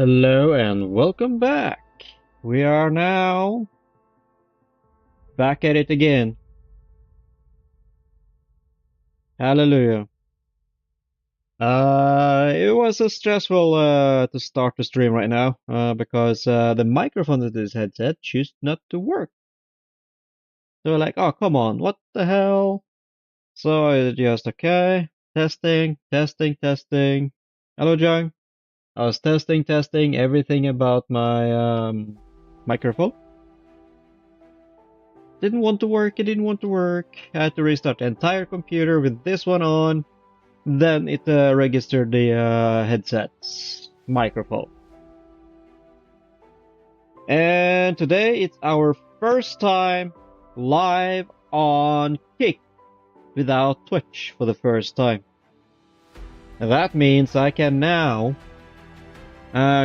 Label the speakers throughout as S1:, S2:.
S1: Hello and welcome back. We are now back at it again. Hallelujah. It was so stressful to start the stream right now because the microphone of this headset chose not to work. So we're like, oh come on, what the hell? So I just okay, testing. Hello, John. I was testing everything about my microphone. Didn't want to work, it didn't want to work. I had to restart the entire computer with this one on. Then it registered the headset's microphone. And today it's our first time live on Kick without Twitch for the first time. And that means I can now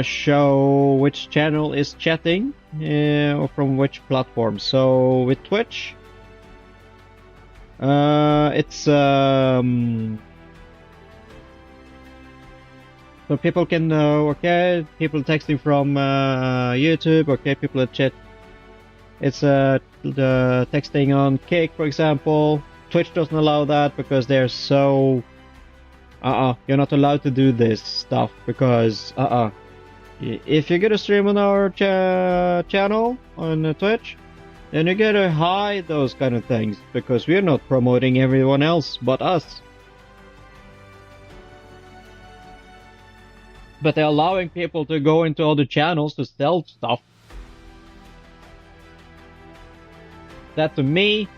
S1: show which channel is chatting or from which platform. So with Twitch, it's so people can know, okay, people texting from YouTube, okay, people at chat. It's the texting on Kick, for example. Twitch doesn't allow that because they're so you're not allowed to do this stuff because if you're gonna stream on our channel on Twitch, then you gotta hide those kind of things because we're not promoting everyone else but us. But they're allowing people to go into other channels to sell stuff. That to me,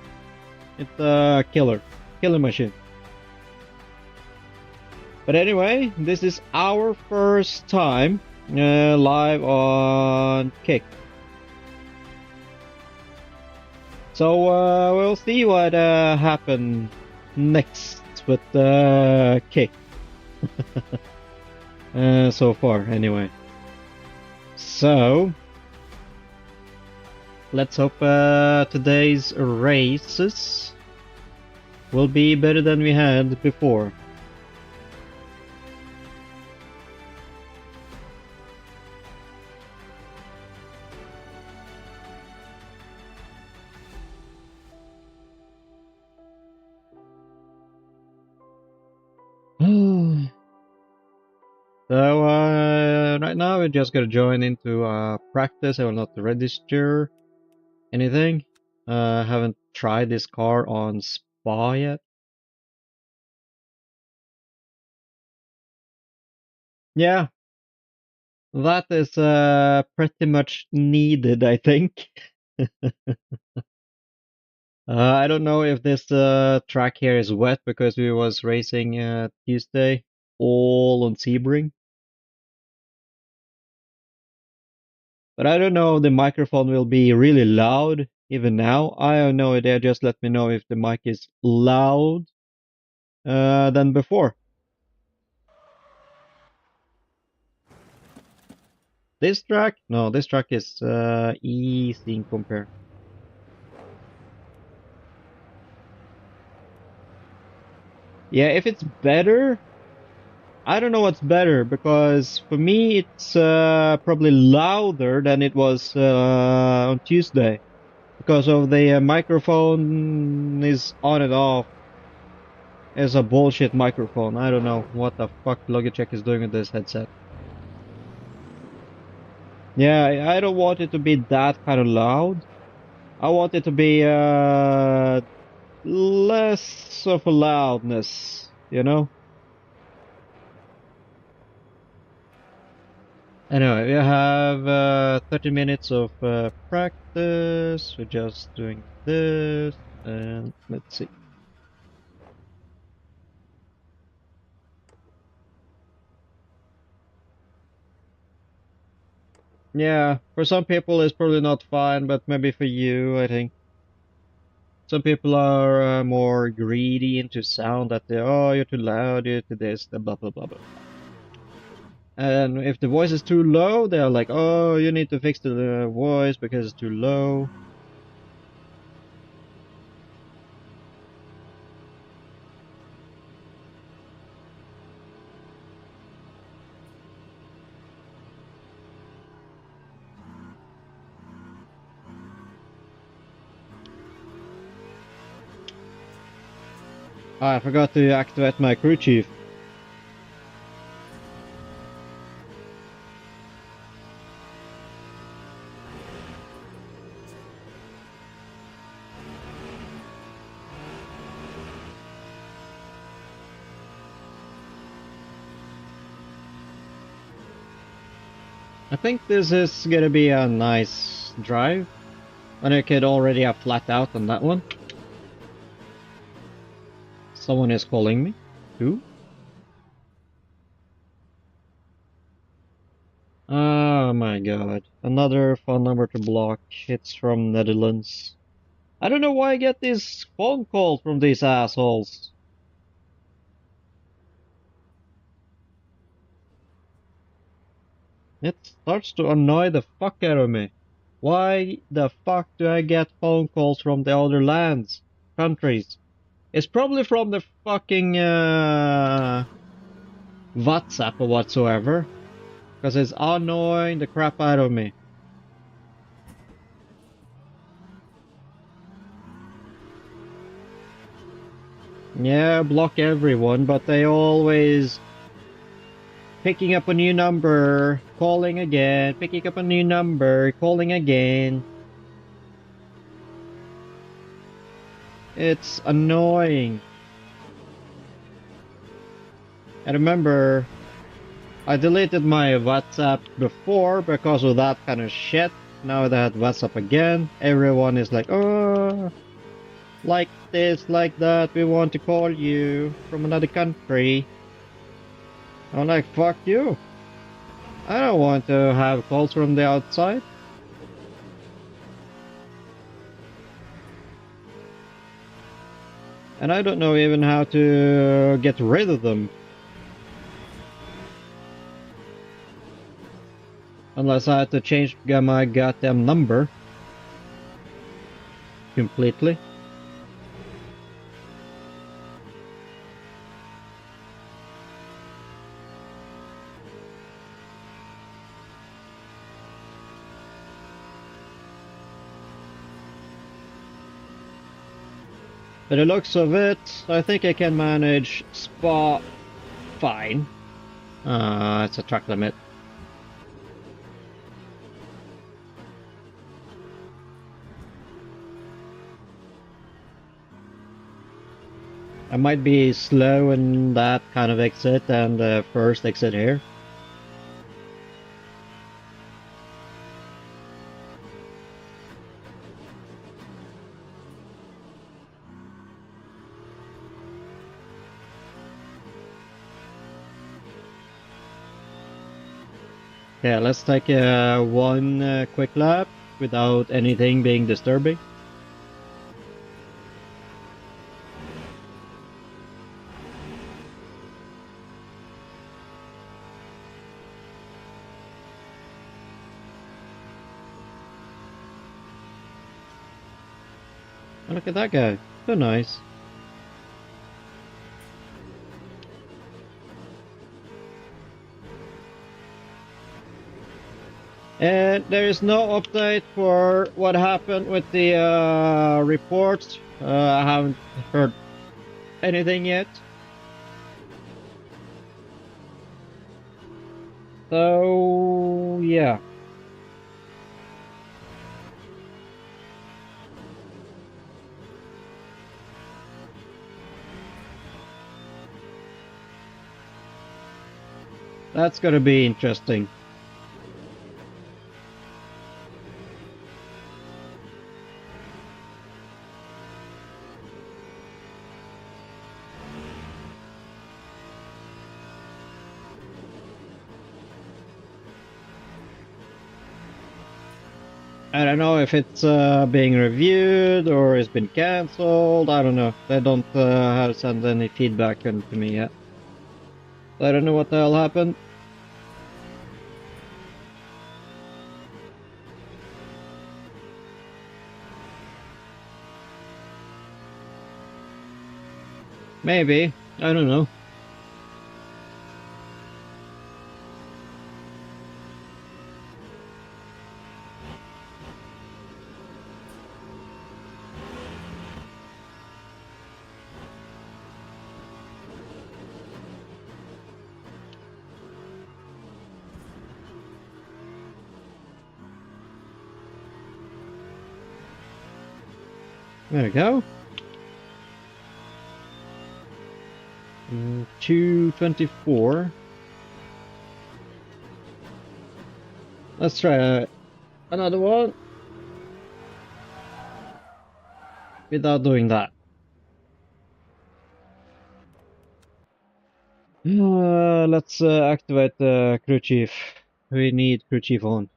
S1: it's a killer machine. But anyway, this is our first time live on Kick. So we'll see what happens next with Kick. So far, anyway. So let's hope today's races will be better than we had before. So right now we're just gonna join into practice. I will not register anything. Haven't tried this car on Spa yet. Yeah, that is pretty much needed, I think. I don't know if this track here is wet because we was racing Tuesday all on Sebring. But I don't know, the microphone will be really loud even now. I have no idea, just let me know if the mic is loud than before. This track? No, this track is easy in compare. Yeah, if it's better, I don't know what's better because for me it's probably louder than it was on Tuesday. Because of the microphone is on and off. It's a bullshit microphone. I don't know what the fuck Logitech is doing with this headset. Yeah, I don't want it to be that kind of loud. I want it to be less of a loudness, you know? Anyway, we have 30 minutes of practice. We're just doing this, and let's see. Yeah, for some people it's probably not fine, but maybe for you, I think. Some people are more greedy into sound that they, oh, you're too loud, you're too this, blah, blah, blah, blah. And if the voice is too low, they're like, oh, you need to fix the voice because it's too low. I forgot to activate my crew chief. I think this is gonna be a nice drive. And I could already have flat out on that one. Someone is calling me. Who? Oh my god. Another phone number to block. It's from Netherlands. I don't know why I get these phone calls from these assholes. It starts to annoy the fuck out of me. Why the fuck do I get phone calls from the other lands, countries? It's probably from the fucking WhatsApp or whatsoever. Because it's annoying the crap out of me. Yeah, block everyone, but they always picking up a new number, calling again, picking up a new number, calling again. It's annoying. I remember I deleted my WhatsApp before because of that kind of shit. Now that WhatsApp again, everyone is like, oh, like this, like that, we want to call you from another country. I'm like, fuck you. I don't want to have calls from the outside. And I don't know even how to get rid of them. Unless I had to change my goddamn number. Completely. By the looks of it, I think I can manage Spa fine. It's a track limit. I might be slow in that kind of exit and the first exit here. Yeah, let's take one quick lap without anything being disturbing. Oh, look at that guy. So nice. And there is no update for what happened with the reports. I haven't heard anything yet. So, yeah. That's gonna be interesting. I don't know if it's being reviewed or it's been cancelled. I don't know. They don't have sent any feedback to me yet. I don't know what the hell happened. Maybe. I don't know. There we go. 224. Let's try another one. Without doing that. Let's activate the crew chief. We need crew chief on.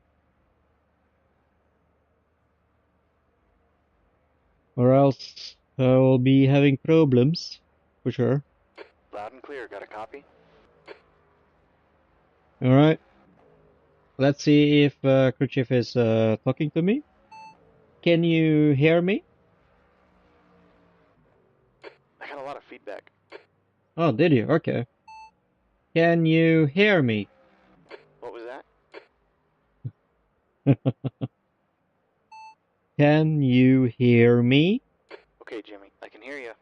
S1: Or else we'll be having problems, for sure.
S2: Loud and clear, got a copy?
S1: Alright. Let's see if crew chief is talking to me. Can you hear me?
S2: I got a lot of feedback.
S1: Oh, did you? Okay. Can you hear me?
S2: What was that?
S1: Can you hear me?
S2: Okay, Jimmy, I can hear you.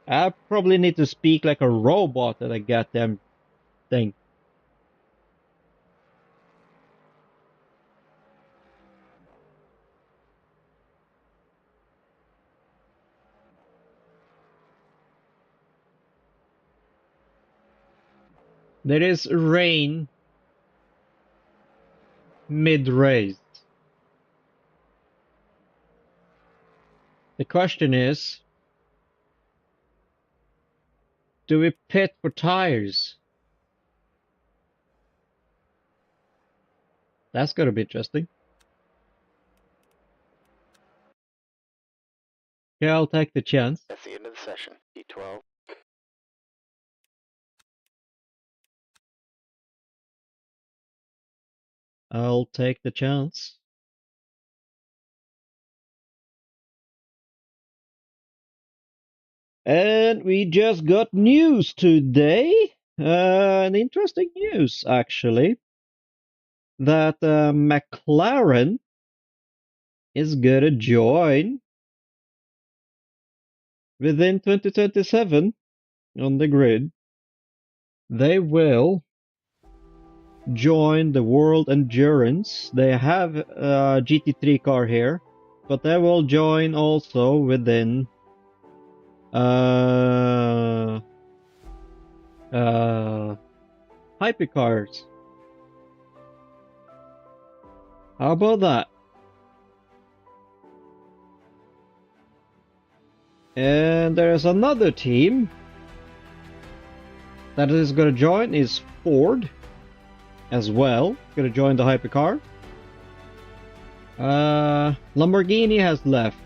S1: I probably need to speak like a robot at a goddamn thing. There is rain mid-race. The question is, do we pit for tires? That's gonna be interesting. Yeah, I'll take the chance.
S2: That's the end of the session. E12.
S1: I'll take the chance. And we just got news today. An interesting news, actually. That McLaren is gonna join within 2027 on the grid. They will join the World Endurance. They have a GT3 car here, but they will join also within hypercars. How about that? And there's another team that is going to join is Ford as well. Going to join the hypercar. Lamborghini has left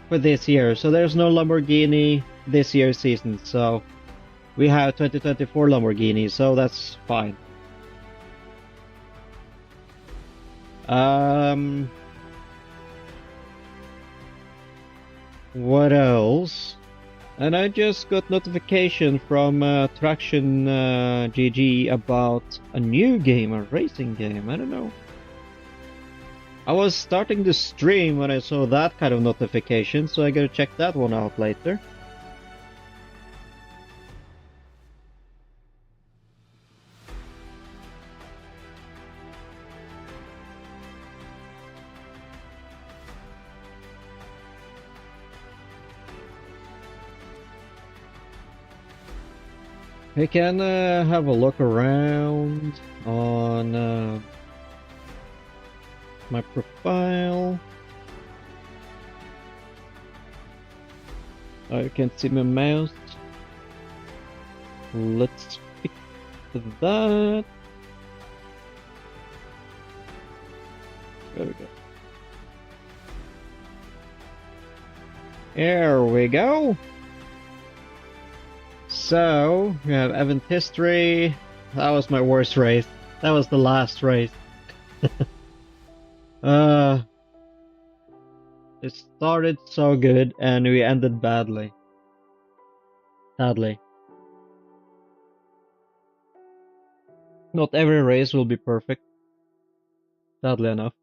S1: for this year, so there's no Lamborghini this year's season. So we have 2024 Lamborghini, so that's fine. What else? And I just got notification from Traction GG about a new game, a racing game. I don't know. I was starting to stream when I saw that kind of notification, so I gotta check that one out later. We can have a look around on my profile. Oh, you can't see my mouse. Let's pick that. There we go. There we go. So, we have event history. That was my worst race. That was the last race. It started so good and we ended badly. Sadly. Not every race will be perfect. Sadly enough.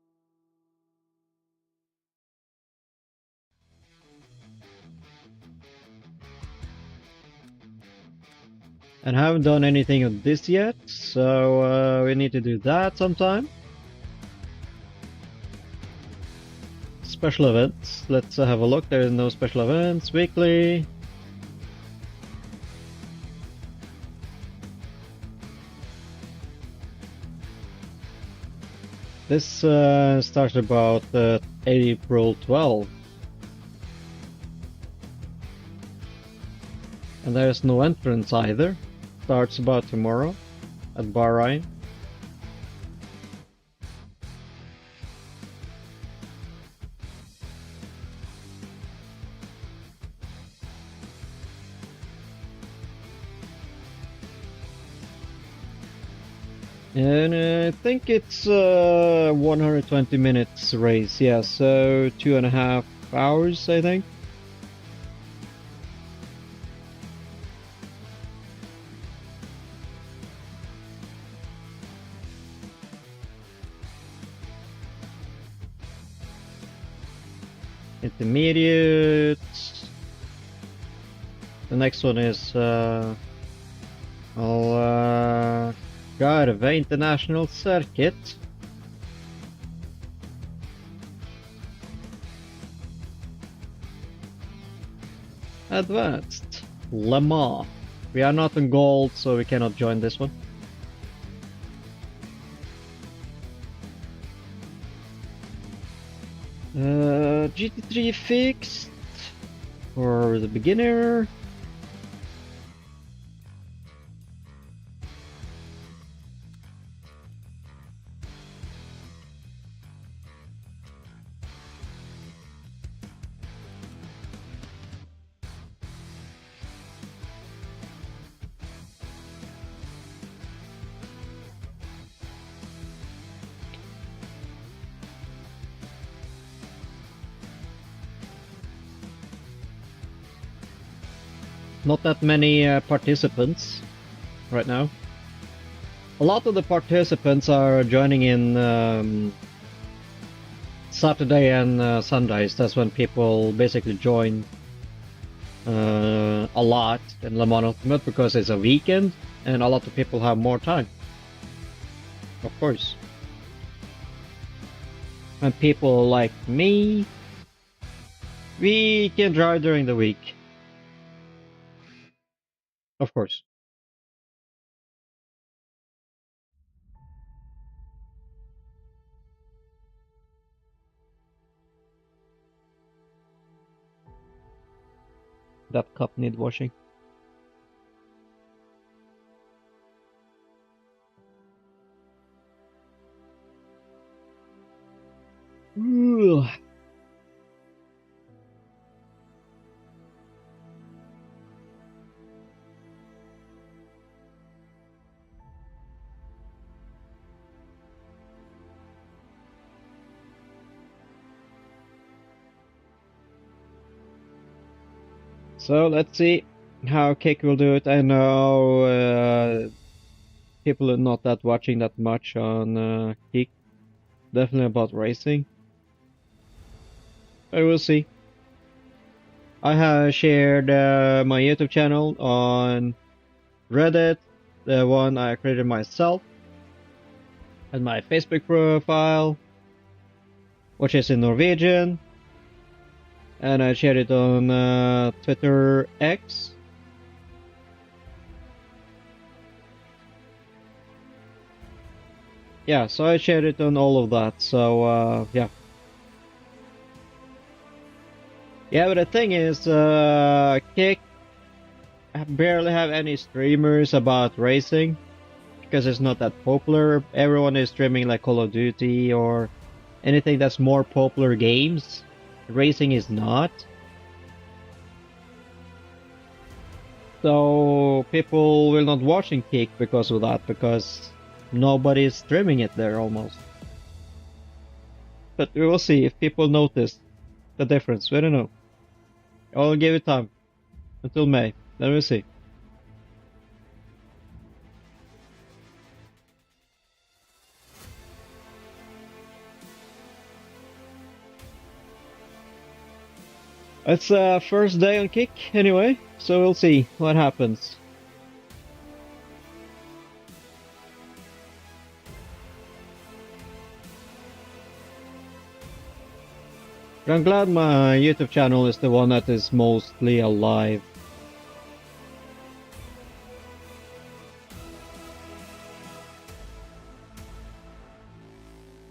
S1: And I haven't done anything of this yet, so we need to do that sometime. special events. Let's have a look. There is no special events. Weekly. This starts about April 12th. And there's no entrance either. Starts about tomorrow at Bahrain. And I think it's 120 minutes race, yeah, so 2.5 hours, I think. Intermediate. The next one is Algarve International Circuit. Advanced Le Mans. We are not in gold, so we cannot join this one. GT3 fixed for the beginner. Not that many participants right now. A lot of the participants are joining in Saturday and Sundays. That's when people basically join a lot in Le Mans Ultimate because it's a weekend and a lot of people have more time. Of course. And people like me, we can drive during the week. Of course. That cup need washing. Ugh. So let's see how Kick will do it. I know people are not that watching that much on Kick. Definitely about racing. But we'll see. I have shared my YouTube channel on Reddit, the one I created myself, and my Facebook profile, which is in Norwegian. And I shared it on Twitter X. Yeah, so I shared it on all of that, so yeah. Yeah, but the thing is, Kick barely have any streamers about racing, because it's not that popular. Everyone is streaming like Call of Duty or anything that's more popular games. Racing is not. So people will not watching Kick because of that, because nobody is streaming it there almost. But we will see if people notice the difference. We don't know. I'll give it time until May. Then we'll see. It's first day on Kick anyway, so we'll see what happens. But I'm glad my YouTube channel is the one that is mostly alive.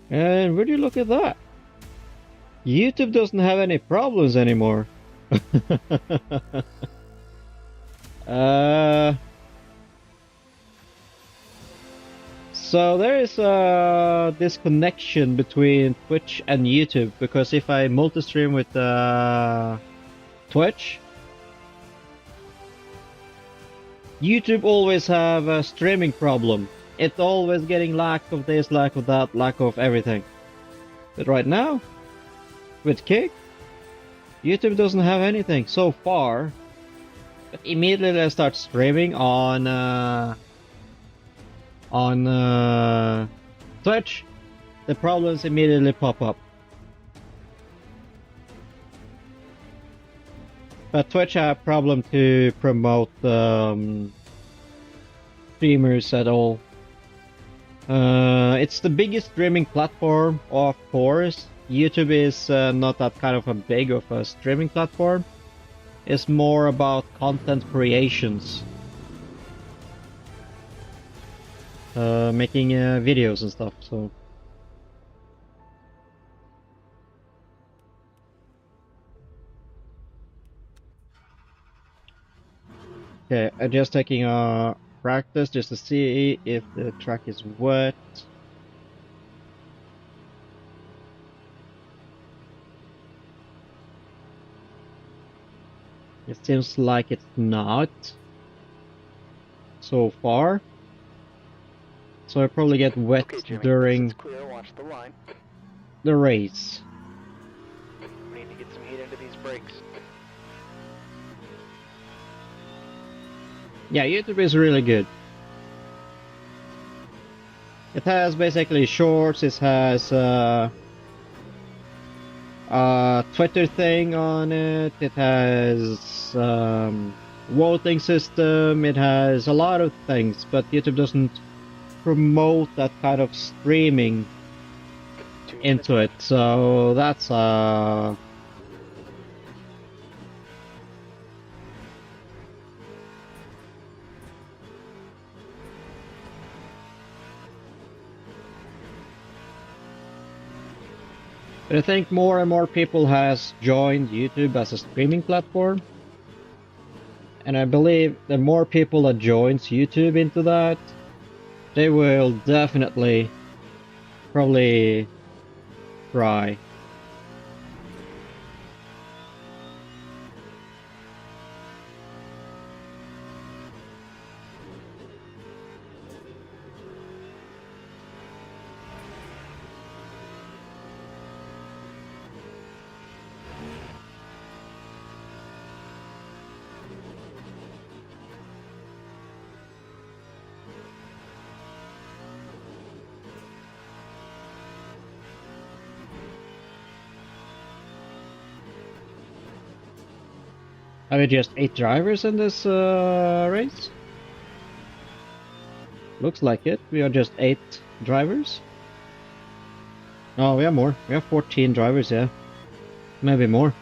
S1: And would you look at that? YouTube doesn't have any problems anymore. So there is a disconnection between Twitch and YouTube, because if I multi-stream with Twitch, YouTube always have a streaming problem. It's always getting lack of this, lack of that, lack of everything. But right now, with Kick, YouTube doesn't have anything so far. But immediately I start streaming on Twitch, the problems immediately pop up. But Twitch have a problem to promote streamers at all. It's the biggest streaming platform, of course. YouTube is not that kind of a big of a streaming platform. It's more about content creations. Making videos and stuff, so. Okay, I'm just taking a practice just to see if the track is wet. It seems like it's not so far. So I probably get wet
S2: Okay, Jimmy,
S1: during
S2: this is clear. Watch the line.
S1: the race.
S2: We need to get some heat into these brakes.
S1: Yeah, YouTube is really good. It has basically shorts, it has a Twitter thing on it, it has voting system, it has a lot of things, but YouTube doesn't promote that kind of streaming into it, so that's But I think more and more people has joined YouTube as a streaming platform. And I believe the more people that joins YouTube into that, they will definitely probably try. Are we just 8 drivers in this race? Looks like it. We are just 8 drivers. Oh, we have more. We have 14 drivers, yeah. Maybe more.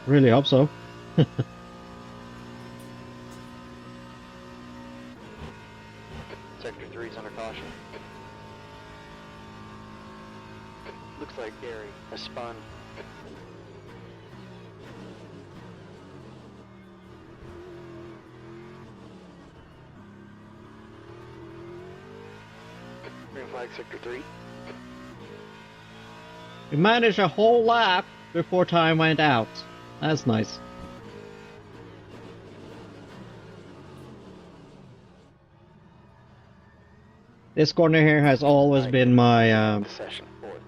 S1: Really hope so.
S2: Sector 3's under caution. Looks like Gary has spun. Green flag sector 3.
S1: We managed a whole lap before time went out. That's nice. This corner here has always been my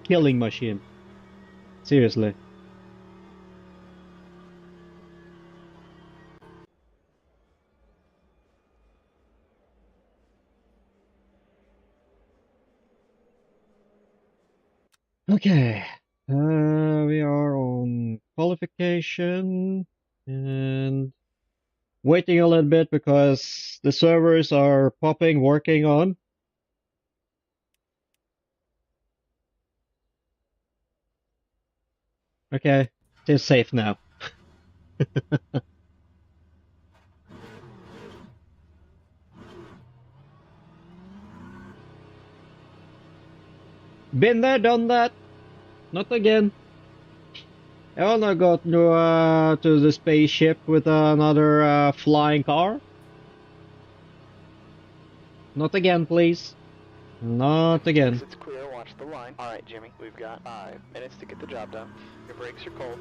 S1: killing machine. Seriously. Okay. We are on qualification and waiting a little bit because the servers are popping, working on. Okay, it's safe now. Been there, done that. Not again. I wanna go to the spaceship with another flying car. Not again, please. Not again.
S2: Exit's clear, watch the line. Alright, Jimmy, we've got 5 minutes to get the job done. Your brakes are cold.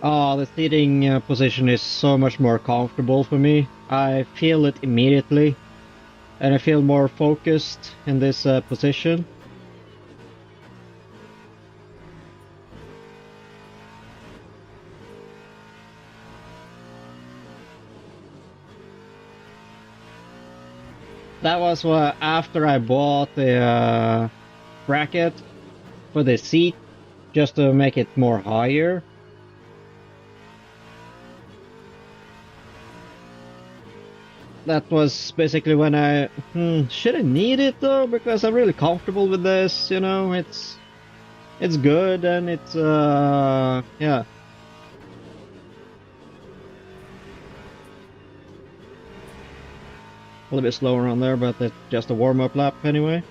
S1: Oh, the seating position is so much more comfortable for me. I feel it immediately, and I feel more focused in this position. That was after I bought the bracket for the seat, just to make it more higher. That was basically when I should I need it though, because I'm really comfortable with this, you know, it's good and it's yeah. A little bit slower on there, but it's just a warm-up lap anyway.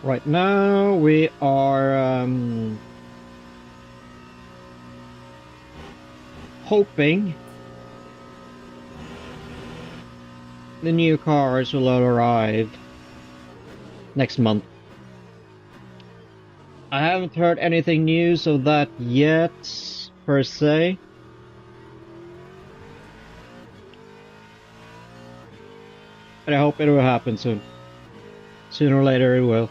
S1: Right now we are hoping the new cars will arrive next month. I haven't heard anything news of that yet, per se. But I hope it will happen soon. Sooner or later it will.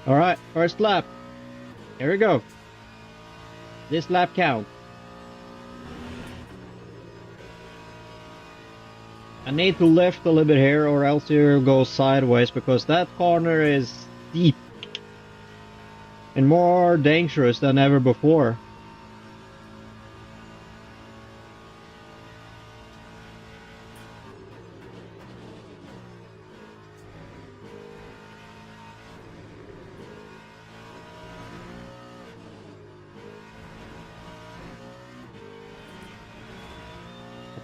S1: Alright, first lap. Here we go. This lap count. I need to lift a little bit here or else you'll go sideways, because that corner is steep and more dangerous than ever before.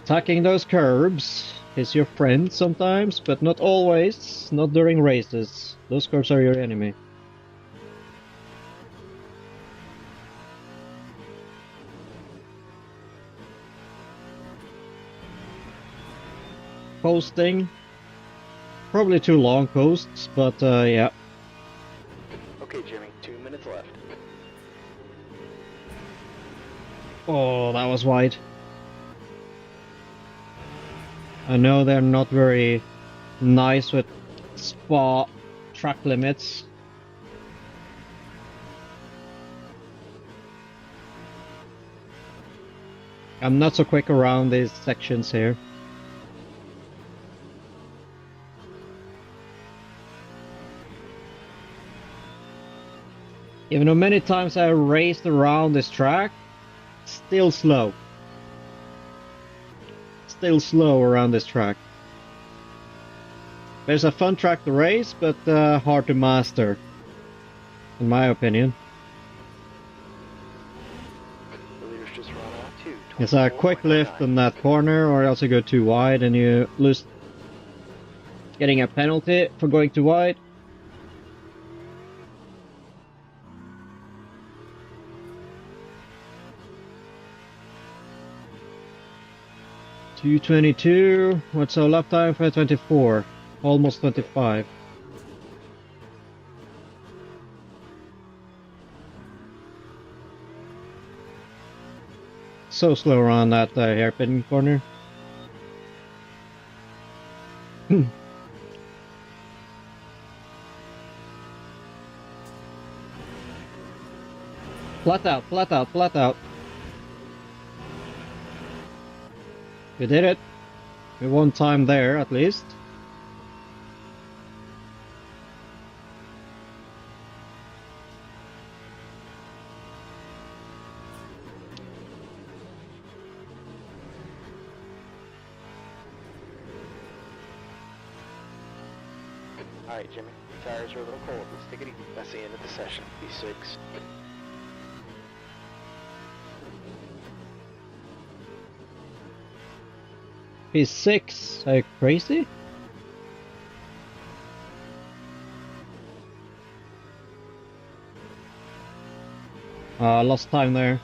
S1: Attacking those curbs is your friend sometimes, but not always, not during races. Those curbs are your enemy. Coasting. Probably too long coasts, but yeah.
S2: Okay, Jimmy, 2 minutes left.
S1: Oh, that was wide. I know they're not very nice with Spa track limits. I'm not so quick around these sections here. Even though many times I raced around this track, still slow. Still slow around this track. There's a fun track to race, but hard to master, in my opinion.
S2: The leaders just run out too.
S1: It's a quick lift in that corner, or else you go too wide and you Getting a penalty for going too wide. .222. What's our lap time for 24? Almost 25. So slow around that hairpin corner. Flat out, flat out, flat out. We did it. We won time there, at least.
S2: Alright, Jimmy. The tires are a little cold. Let's take it easy. That's the end of the session. P6.
S1: P6? Are you crazy? Lost time there.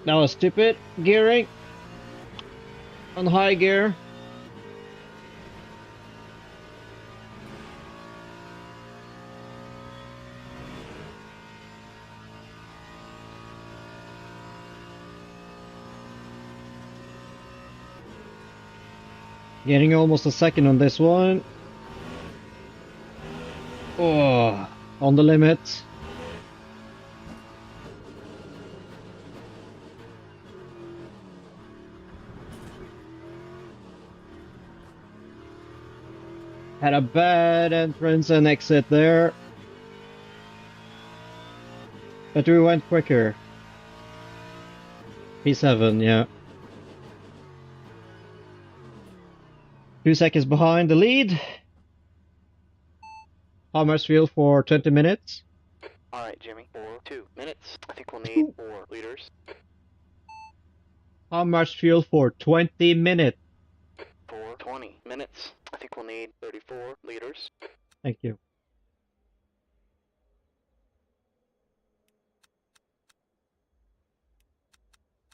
S1: That was stupid. Gearing on high gear. Getting almost a second on this one. Oh, on the limit. Had a bad entrance and exit there. But we went quicker. P7, yeah. 2 seconds behind the lead. How much fuel for 20 minutes?
S2: Alright, Jimmy. For 2 minutes. I think we'll need 4 liters.
S1: How much fuel for 20 minutes?
S2: For 20 minutes. I think we'll need 34 liters.
S1: Thank you.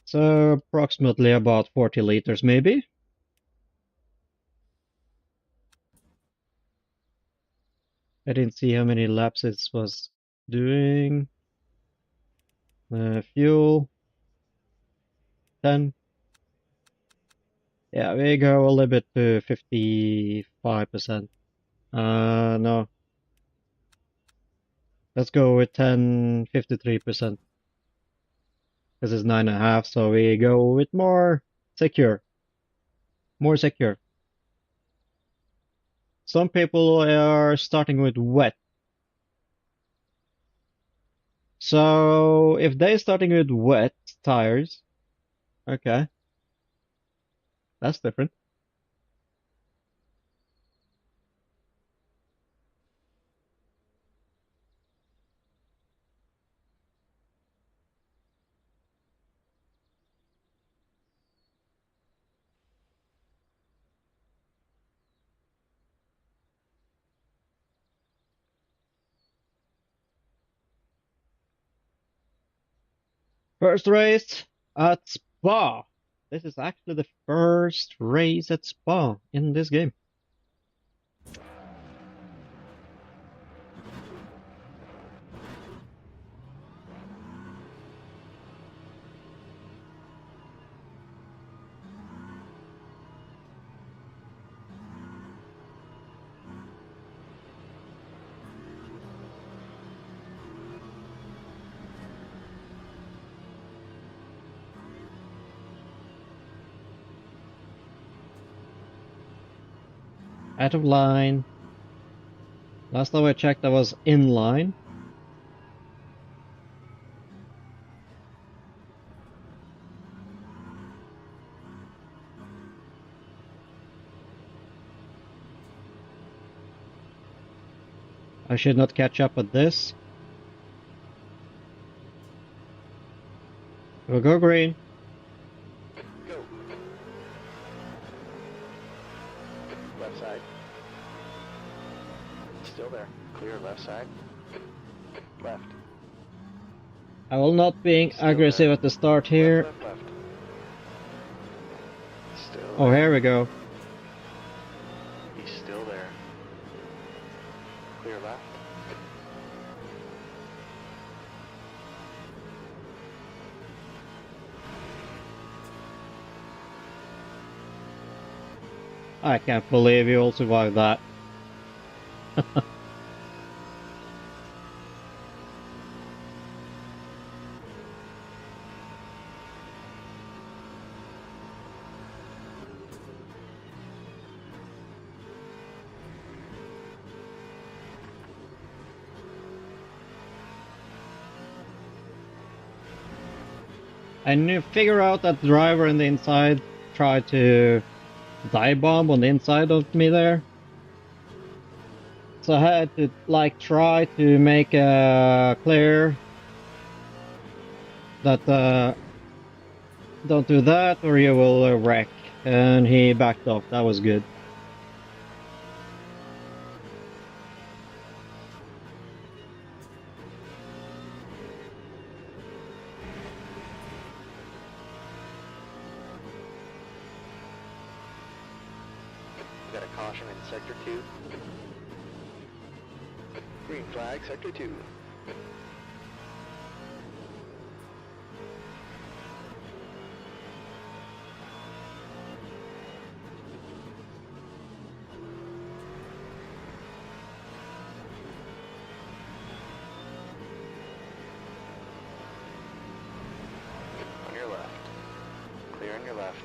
S1: So approximately about 40 liters maybe. I didn't see how many laps it was doing. Fuel 10. Yeah, we go a little bit to 55%. No. Let's go with 10, 53%. Because it's 9.5, so we go with more secure. More secure. Some people are starting with wet. So if they're starting with wet tires, okay. That's different. First race at Spa. This is actually the first race at Spa in this game. Out of line. Last time I checked, I was in line. I should not catch up with this. We'll go green.
S2: Go. Left side. Still there. Clear left side. Left.
S1: I will not be
S2: Still
S1: aggressive
S2: there.
S1: at the start here.
S2: Left, left, left. Still
S1: Oh,
S2: there.
S1: here we go.
S2: He's still there. Clear left.
S1: I can't believe you all survived that. And you figure out that the driver in the inside tried to dive bomb on the inside of me there. So I had to like try to make clear that don't do that or you will wreck. And he backed off. That was good.
S2: Got a caution in sector 2. Green flag, sector 2. On your left. Clear on your left.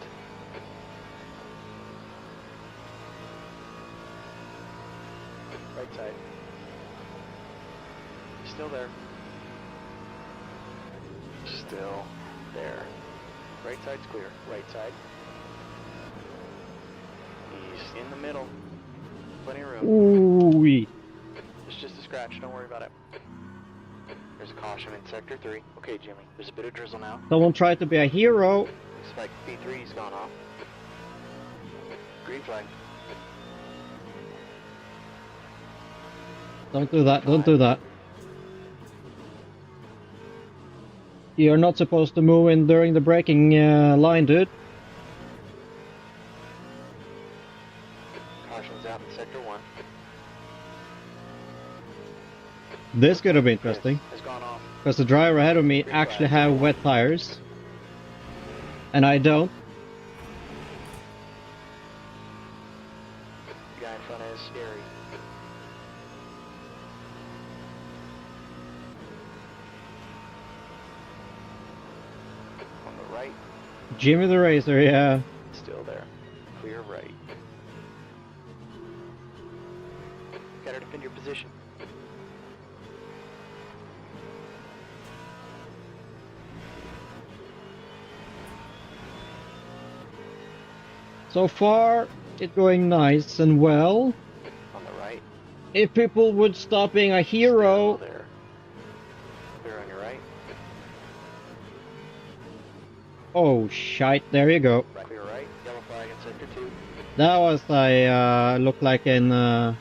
S2: Right side. Still there. Still there. Right side's clear. Right side. He's in the middle. Plenty of room.
S1: Ooh.
S2: It's just a scratch. Don't worry about it. There's a caution in sector 3. Okay, Jimmy. There's a bit of drizzle now.
S1: Someone tried to be a hero.
S2: Spike P3's gone off. Green flag.
S1: Don't do that, don't do that. You're not supposed to move in during the braking line, dude.
S2: Caution's out in sector 1.
S1: This could have been interesting.
S2: Has gone off.
S1: Because the driver ahead of me actually have wet tires. And I don't.
S2: The guy in front is scary. On the right,
S1: Jimmy the Racer, yeah.
S2: still there. Clear right. Gotta defend your position.
S1: So far, it's going nice and well.
S2: On the right.
S1: If people would stop being a hero.
S2: Still there. Clear on your right.
S1: Oh, shite, there you go.
S2: Right, clear right. Yellow flag in sector 2.
S1: That was a, looked like an
S2: I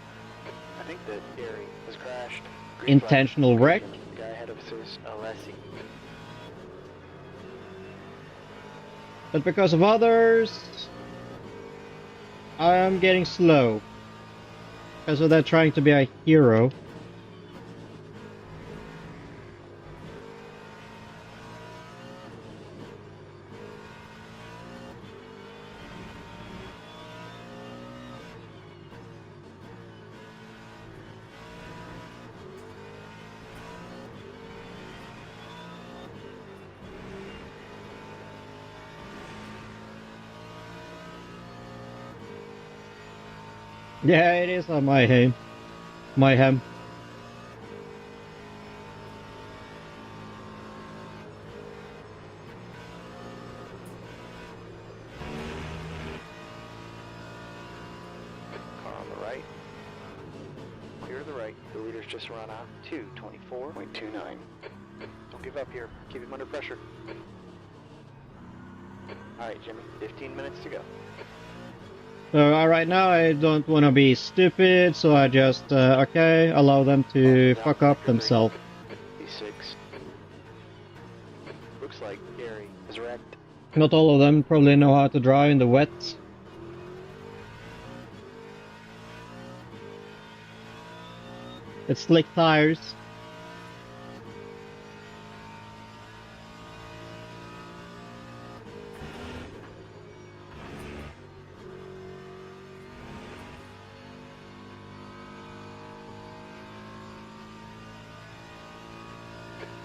S2: think that Gary has crashed. Green
S1: intentional
S2: flag.
S1: wreck.
S2: The guy ahead of us is Alessi.
S1: But because of others, I am getting slow. Because of that trying to be a hero. Yeah, it is on my ham. My ham.
S2: Car on the right. Clear to the right. The leader's just run out. 224.29. Don't give up here. Keep him under pressure. Alright, Jimmy. 15 minutes to go.
S1: So right now I don't want to be stupid, so I just, okay, allow them to fuck up themselves.
S2: E6. Looks like Gary is wrecked.
S1: Not all of them probably know how to drive in the wet. It's slick tires.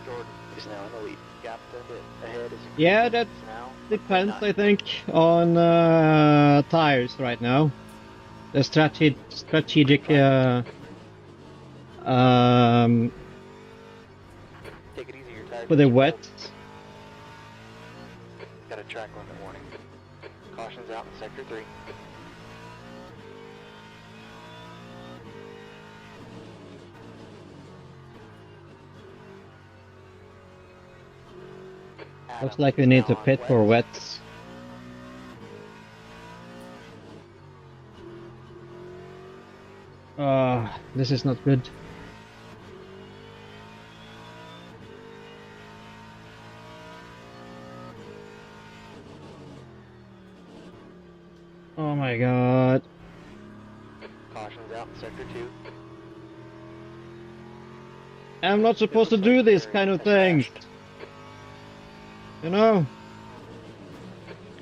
S2: Jordan is now in the lead. Gap a bit ahead is
S1: Yeah, that
S2: now.
S1: depends, I think, on tires right now. The strategic
S2: Take it easy, your tires.
S1: for the wet.
S2: Got a track limit warning. Caution's out in sector 3.
S1: Looks like we need to pit for wets. This is not good. Oh my god.
S2: Caution's out in sector 2.
S1: I'm not supposed to do this kind of thing. You know?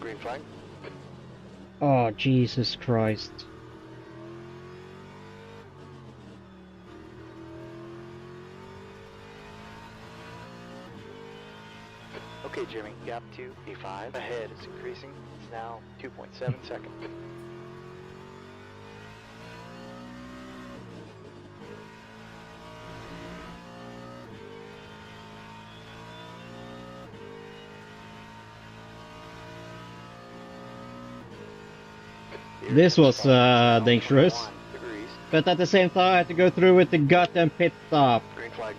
S2: Green flag.
S1: Oh, Jesus Christ.
S2: Okay, Jimmy. Gap 2, E5. Ahead is increasing. It's now 2.7 seconds.
S1: This was dangerous. But at the same time, I had to go through with the goddamn pit stop
S2: Green flag.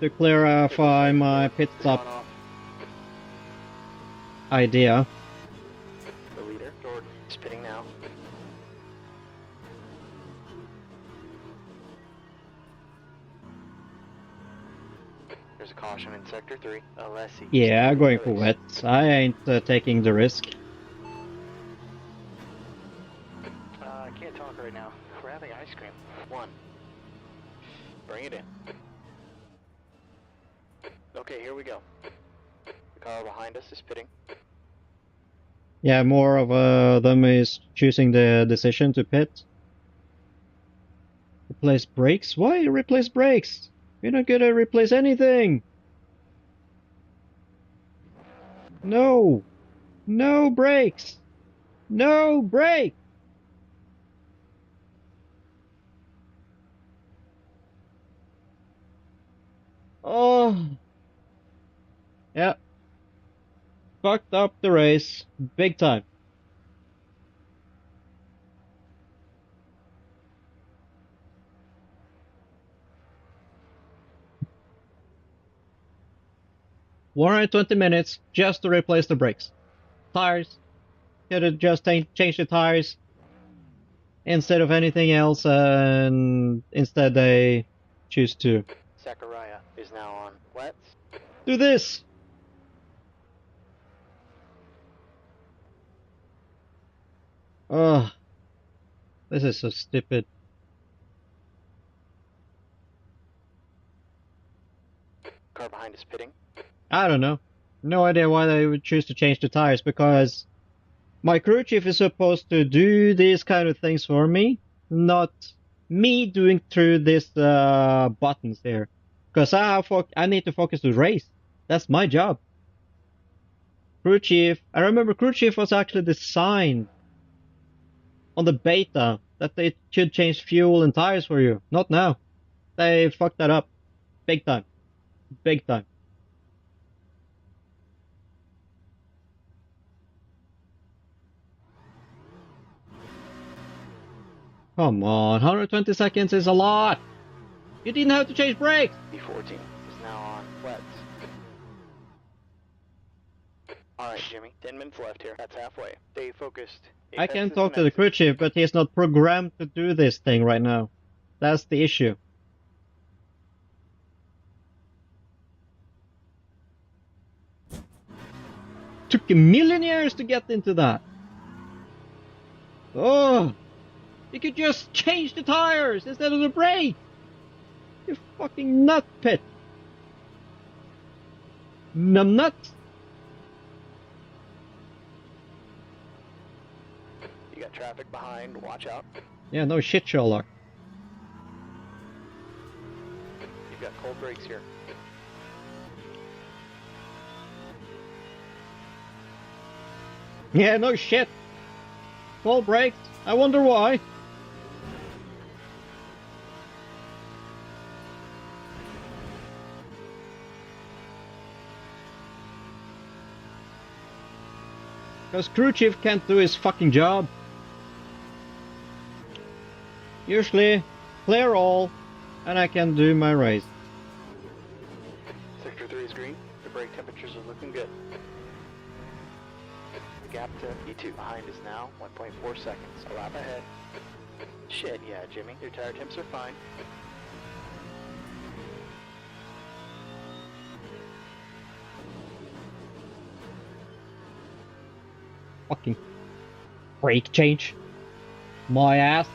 S1: to clarify my pit stop idea.
S2: The leader, Jordan, is pitting now. There's a caution in sector 3. Alessi.
S1: Yeah, going for wets. I ain't taking the risk.
S2: I can't talk right now. We're having ice cream. 1. Bring it in. Okay, here we go. The car behind us is pitting.
S1: Yeah, more of them is choosing the decision to pit. Replace brakes? Why replace brakes? You're not gonna replace anything! No! No brakes! No brake! Oh! Yeah. Fucked up the race. Big time. $120 just to replace the brakes. Tires. Could have just changed the tires instead of anything else, and instead they choose to
S2: Zachariah is now on wets.
S1: do this. Oh, this is so stupid.
S2: Car behind is pitting.
S1: I don't know. No idea why they would choose to change the tires, because my crew chief is supposed to do these kind of things for me, not me doing through these buttons here. Because I need to focus to race. That's my job. Crew chief, I remember crew chief was actually designed on the beta that they should change fuel and tires for you. Not now. They fucked that up. Big time. Big time. Come on, 120 seconds is a lot. You didn't have to change brakes.
S2: B14 is now on wets. Alright, Jimmy, 10 minutes left here. That's halfway. Stay focused.
S1: I can talk to the crew chief, but he's not programmed to do this thing right now. That's the issue. Took a million years to get into that. Oh, you could just change the tires instead of the brake. You fucking nut pit. Numbnut.
S2: You got traffic behind, watch out.
S1: Yeah, no shit, Sherlock.
S2: You've got cold brakes here.
S1: Yeah, no shit. Cold brakes. I wonder why. Because crew chief can't do his fucking job. Usually, clear all, and I can do my race.
S2: Sector 3 is green. The brake temperatures are looking good. The gap to E2 behind is now 1.4 seconds. A lap ahead. Shit, yeah, Jimmy. Your tire temps are fine.
S1: Fucking brake change. My ass.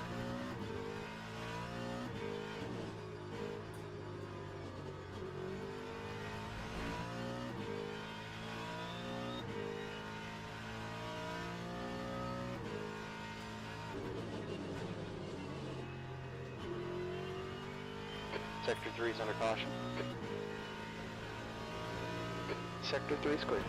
S2: Sector 3 is under caution. Sector 3 is clear.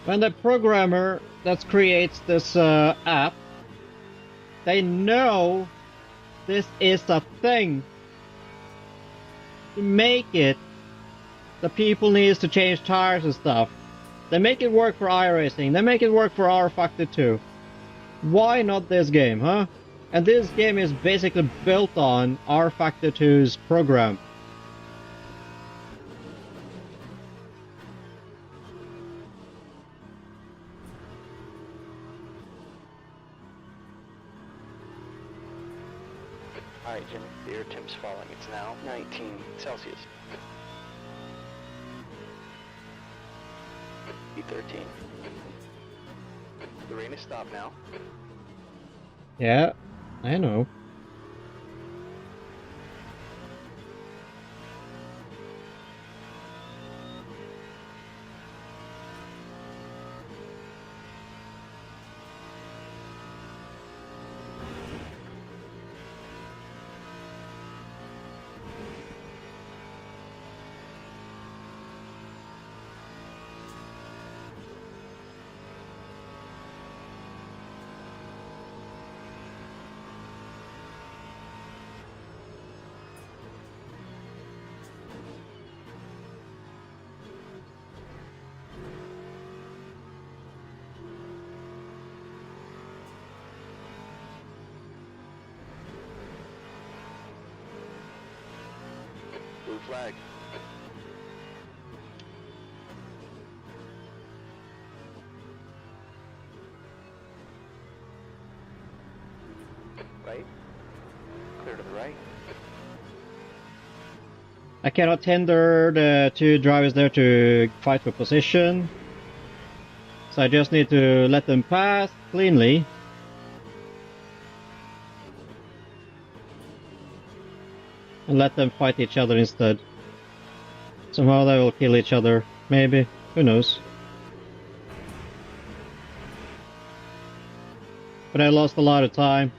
S1: When the programmer that creates this app, they know this is a thing. To make it, the people needs to change tires and stuff. They make it work for iRacing. They make it work for R Factor 2. Why not this game, huh? And this game is basically built on R Factor 2's program.
S2: Alright, Jimmy, the air temp's falling. It's now 19 Celsius. E13. The rain has stopped now.
S1: Yeah, I know.
S2: Blue flag. Right. Clear to the right.
S1: I cannot tender the two drivers there to fight for position. So I just need to let them pass cleanly. And let them fight each other instead. Somehow they will kill each other. Maybe. Who knows? But I lost a lot of time.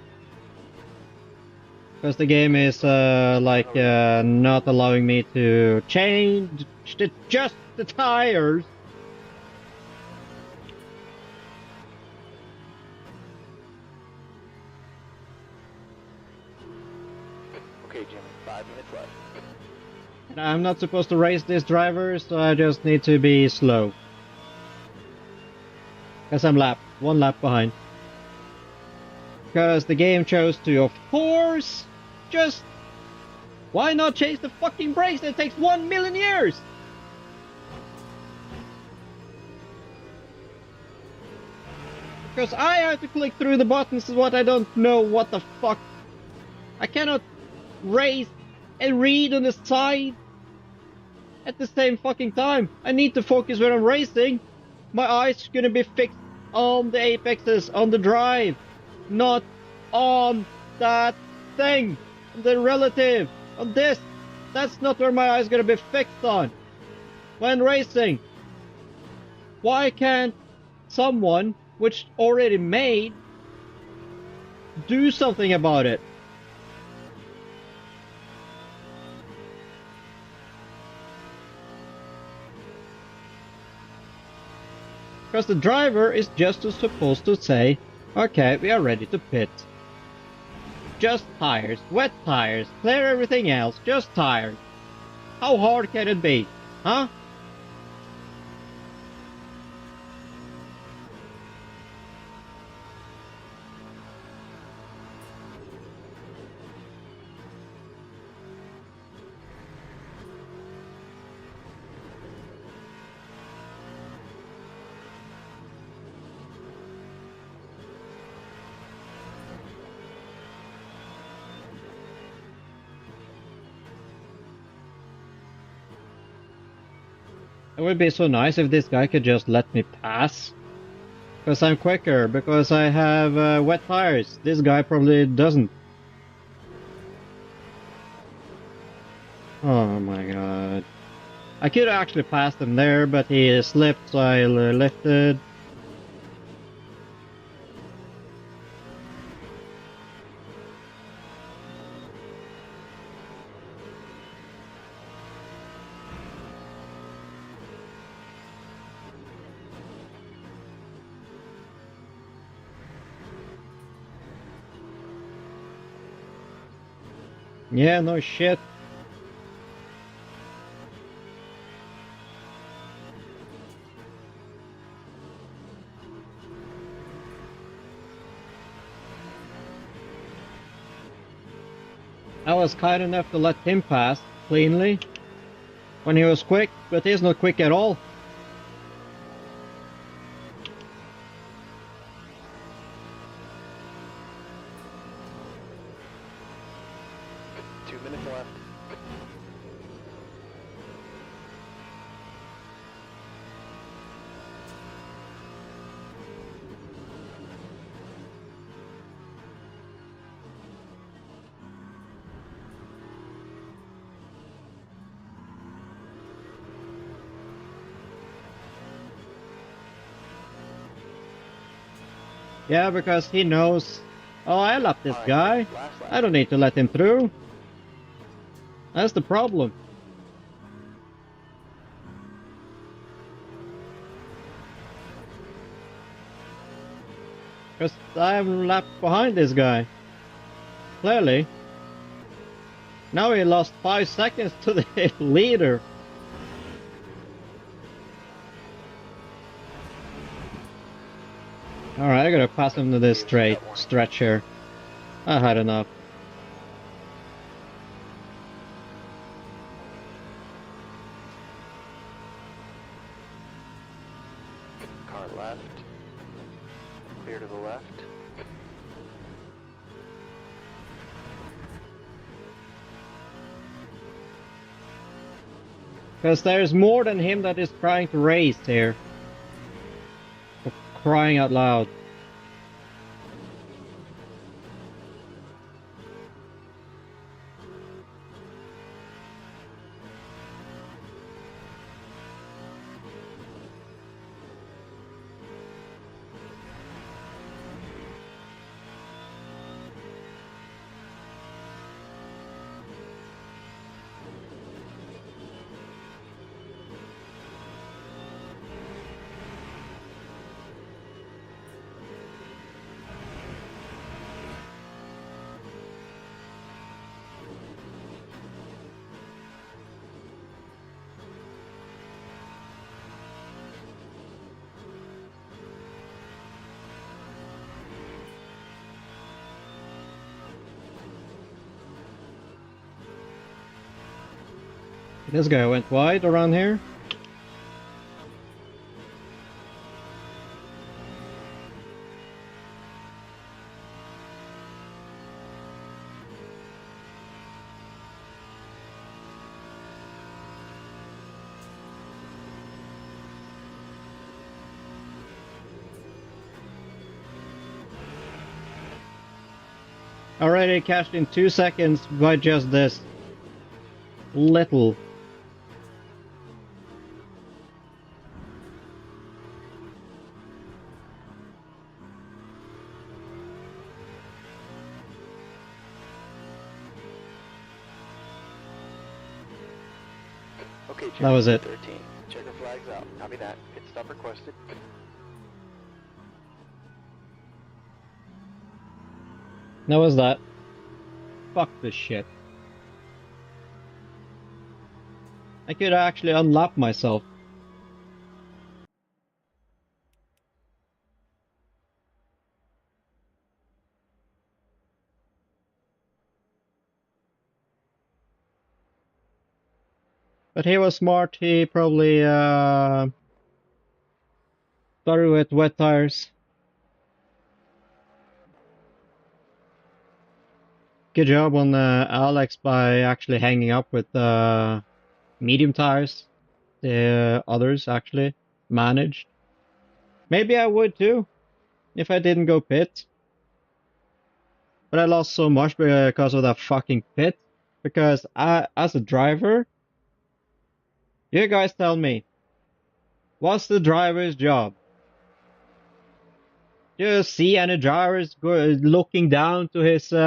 S1: Because the game is not allowing me to change just the tires.
S2: Okay, Jimmy, 5 minutes left.
S1: And I'm not supposed to race this driver, so I just need to be slow. Because I'm one lap behind. Because the game chose to, of course, just... Why not change the fucking brakes? It takes 1 million years! Because I have to click through the buttons is what I don't know what the fuck. I cannot race and read on the side at the same fucking time. I need to focus when I'm racing. My eyes are gonna be fixed on the apexes, on the drive, not on that thing, the relative, on this. That's not where my eyes are gonna be fixed on when racing. Why can't someone which already made do something about it? Because the driver is just supposed to say, okay, we are ready to pit. Just tires, wet tires, clear everything else, just tires. How hard can it be? Huh? It would be so nice if this guy could just let me pass. Because I'm quicker, because I have wet tires. This guy probably doesn't. Oh my god. I could actually pass him there, but he slipped, so I lifted. Yeah, no shit. I was kind enough to let him pass cleanly when he was quick, but he's not quick at all. Yeah, because he knows, oh, I left this guy. I don't need to let him through. That's the problem. Because I'm left behind this guy. Clearly. Now he lost 5 seconds to the leader. Alright, I gotta pass him to this stretch here. I had enough.
S2: Car left. Clear to the left.
S1: Because there's more than him that is trying to race here. For crying out loud. This guy went wide around here. Already cashed in 2 seconds by just this little.
S2: Okay,
S1: That was it.
S2: 13. Checker flags out. Copy that. Pit stop requested.
S1: That was that. Fuck this shit. I could actually unlap myself. But he was smart. He probably started with wet tires. Good job on Alex by actually hanging up with medium tires. The others actually managed. Maybe I would too, if I didn't go pit. But I lost so much because of that fucking pit. Because as a driver, you guys tell me, what's the driver's job? Do you see any drivers looking down to his his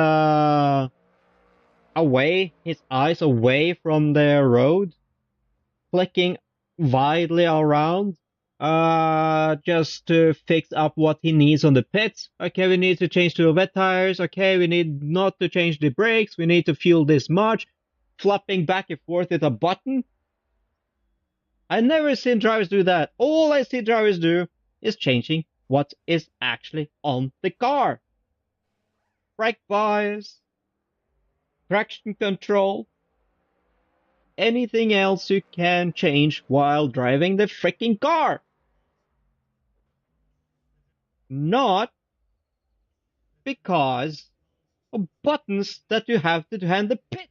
S1: eyes away from the road, flicking wildly around, just to fix up what he needs on the pits? Okay, we need to change to wet tires. Okay, we need not to change the brakes. We need to fuel this much. Flopping back and forth with a button. I never seen drivers do that. All I see drivers do is changing what is actually on the car. Brake bias, traction control, anything else you can change while driving the freaking car. Not because of buttons that you have to hand the pit.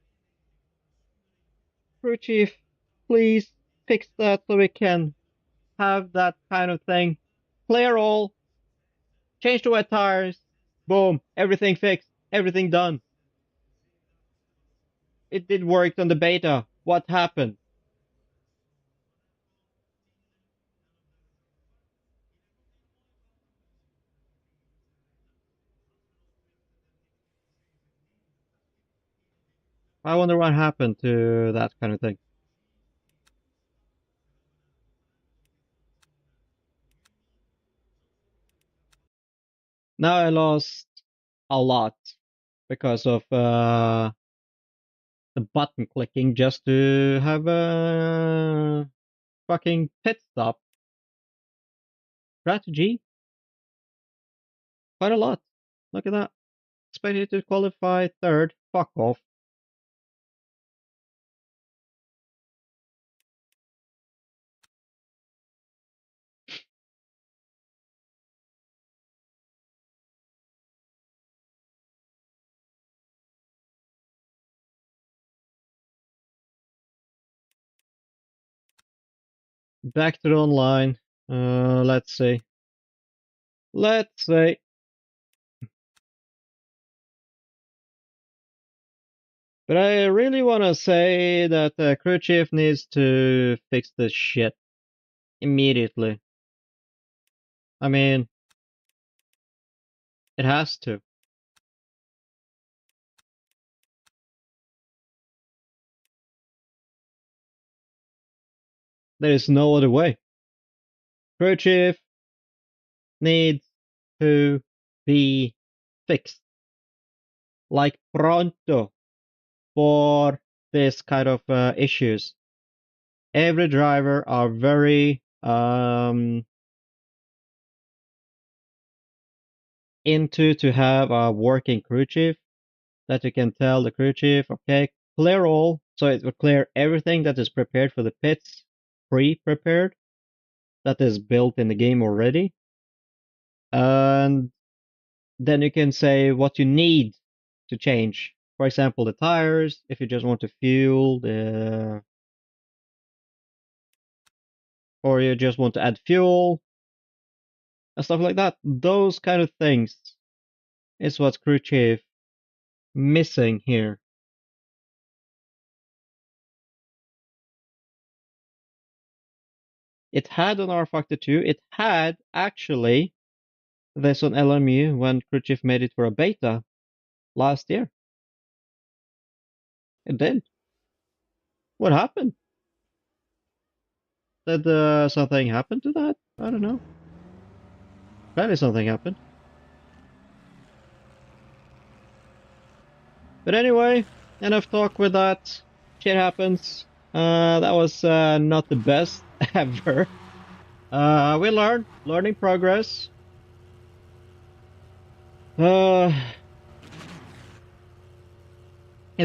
S1: Crew chief, please fix that so we can have that kind of thing. Clear all, change to wet tires, boom, everything fixed, everything done. It did work on the beta. What happened? I wonder what happened to that kind of thing. Now I lost a lot because of the button clicking just to have a fucking pit stop strategy. Quite a lot. Look at that. Expected to qualify third. Fuck off. Back to the online. Let's see. Let's see. But I really want to say that the crew chief needs to fix this shit immediately. I mean, it has to. There is no other way. Crew chief needs to be fixed. Like pronto for this kind of issues. Every driver are very into to have a working crew chief that you can tell the crew chief, okay, clear all, So it will clear everything that is prepared for the pits, pre-prepared, that is built in the game already. And then you can say what you need to change. For example, the tires, if you just want to fuel, or you just want to add fuel, and stuff like that. Those kind of things is what Crew Chief missing here. It had on rFactor 2, it had actually this on LMU when Crew Chief made it for a beta last year. It did. What happened? Did something happen to that? I don't know. Apparently something happened. But anyway, enough talk with that. Shit happens. That was not the best ever. We learned. Learning progress. It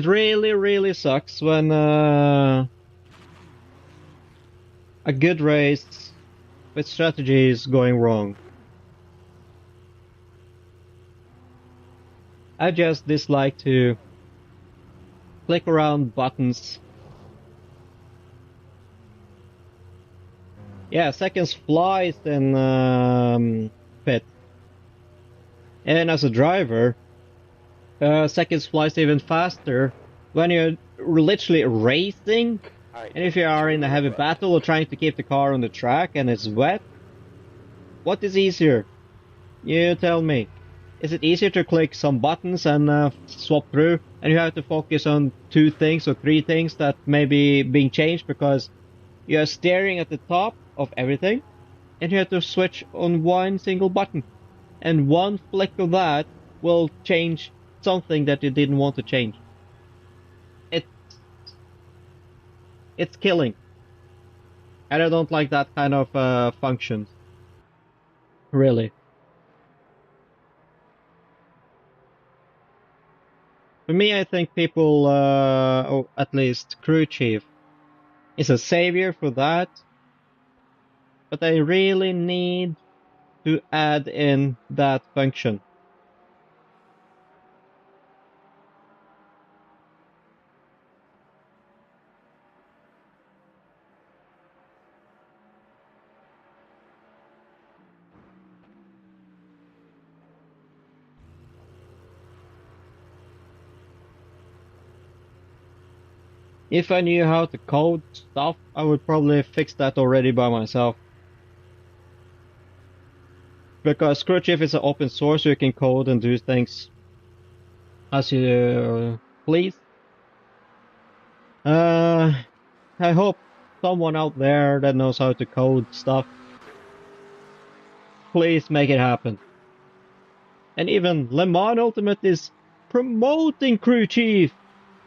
S1: really, really sucks when a good race with strategy is going wrong. I just dislike to click around buttons. Yeah, seconds flies in pit. And as a driver, seconds flies even faster when you're literally racing. And if you are in a heavy battle or trying to keep the car on the track and it's wet, what is easier? You tell me. Is it easier to click some buttons and swap through, and you have to focus on 2 things or 3 things that may be being changed because you are staring at the top of everything, and you have to switch on 1 single button, and 1 flick of that will change something that you didn't want to change. It's killing, and I don't like that kind of functions. Really. For me, I think people, or at least Crew Chief, is a savior for that, but I really need to add in that function. If I knew how to code stuff, I would probably fix that already by myself. Because Crew Chief is an open source, so you can code and do things as you please. I hope someone out there that knows how to code stuff, please make it happen. And even Le Mans Ultimate is promoting Crew Chief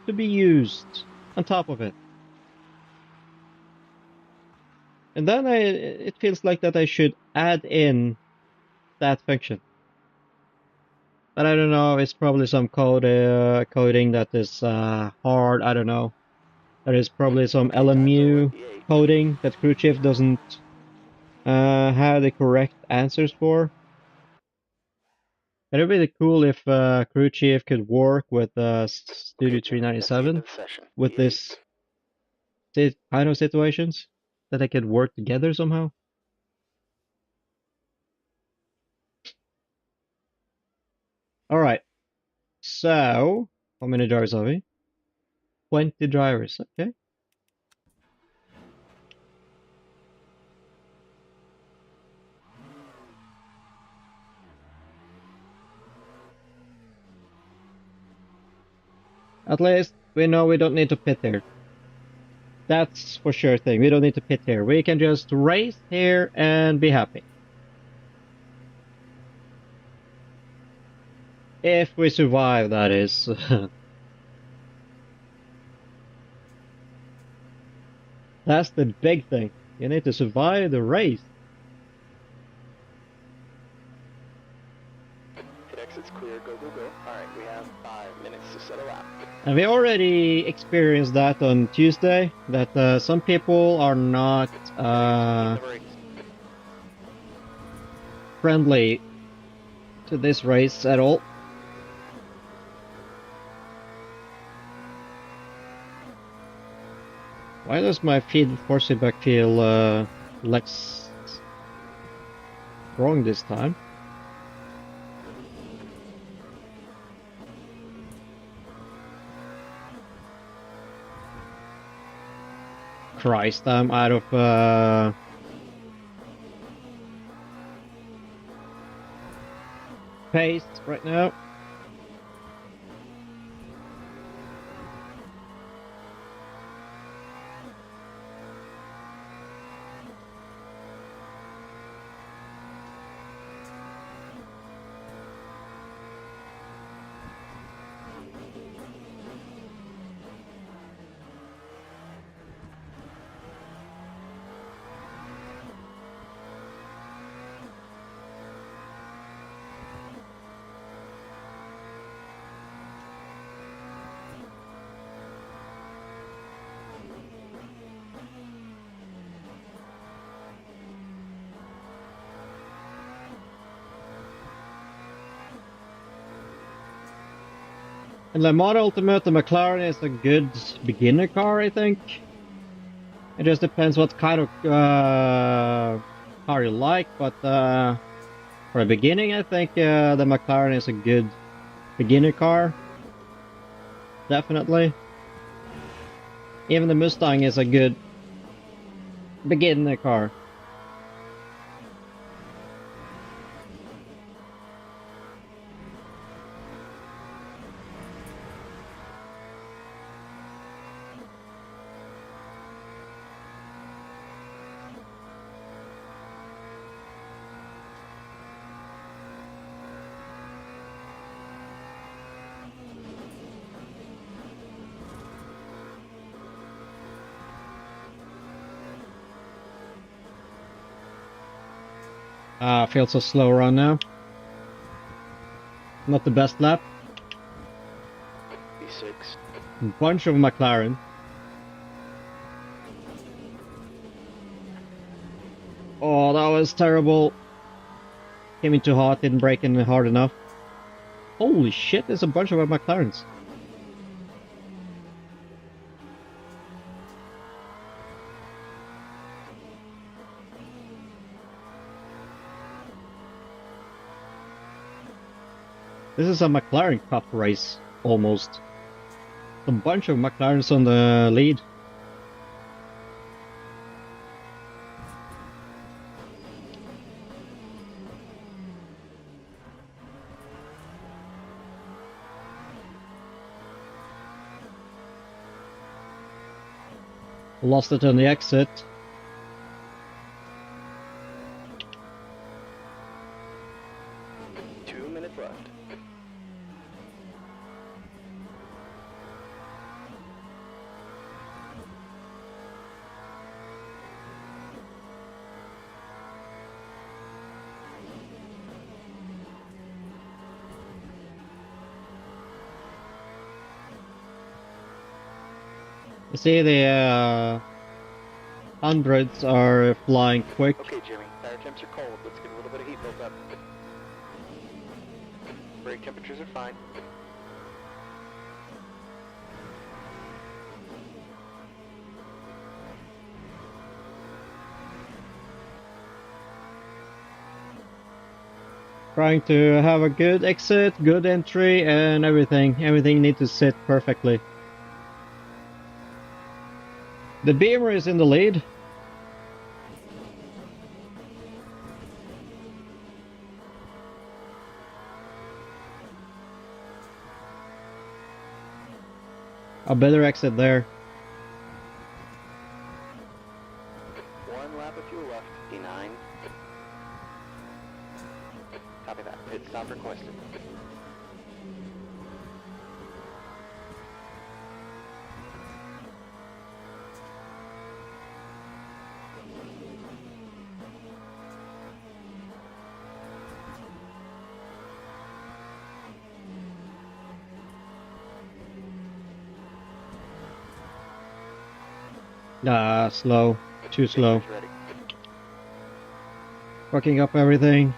S1: to be used on top of it. And then it feels like that I should add in that function. But I don't know, it's probably some coding that is hard, I don't know. There is probably some LMU coding that Crew Chief doesn't have the correct answers for. It'd be really cool if Crew Chief could work with Studio 397 with this kind of situations, that they could work together somehow. Alright, so how many drivers are we? 20 drivers, okay. At least we know we don't need to pit here. That's for sure thing. We don't need to pit here. We can just race here and be happy. If we survive, that is. That's the big thing. You need to survive the race.
S2: exit's clear. Go, go, go. Alright, we have 5 minutes to settle out.
S1: And we already experienced that on Tuesday, that some people are not friendly to this race at all. Why does my force feedback feel less strong this time? Christ, I'm out of pace right now. In Le Mans Ultimate, the McLaren is a good beginner car, I think. It just depends what kind of car you like, but for the beginning, I think the McLaren is a good beginner car. Definitely. Even the Mustang is a good beginner car. I feel so slow right now. Not the best lap.
S2: V6.
S1: Bunch of McLaren. Oh, that was terrible. Came in too hot, didn't brake in hard enough. Holy shit, there's a bunch of McLarens. This is a McLaren Cup race, almost. A bunch of McLarens on the lead. Lost it on the exit. You see the hundreds are flying quick.
S2: Okay, Jimmy, tire temps are cold. Let's get a little bit of heat built up. Brake temperatures are fine.
S1: Trying to have a good exit, good entry, and everything. Everything needs to sit perfectly. The Beamer is in the lead. A better exit there.
S2: One lap of fuel left. D9. Copy that. Pit stop requested.
S1: Ah, slow. Too slow.
S2: Station's ready.
S1: Fucking up everything.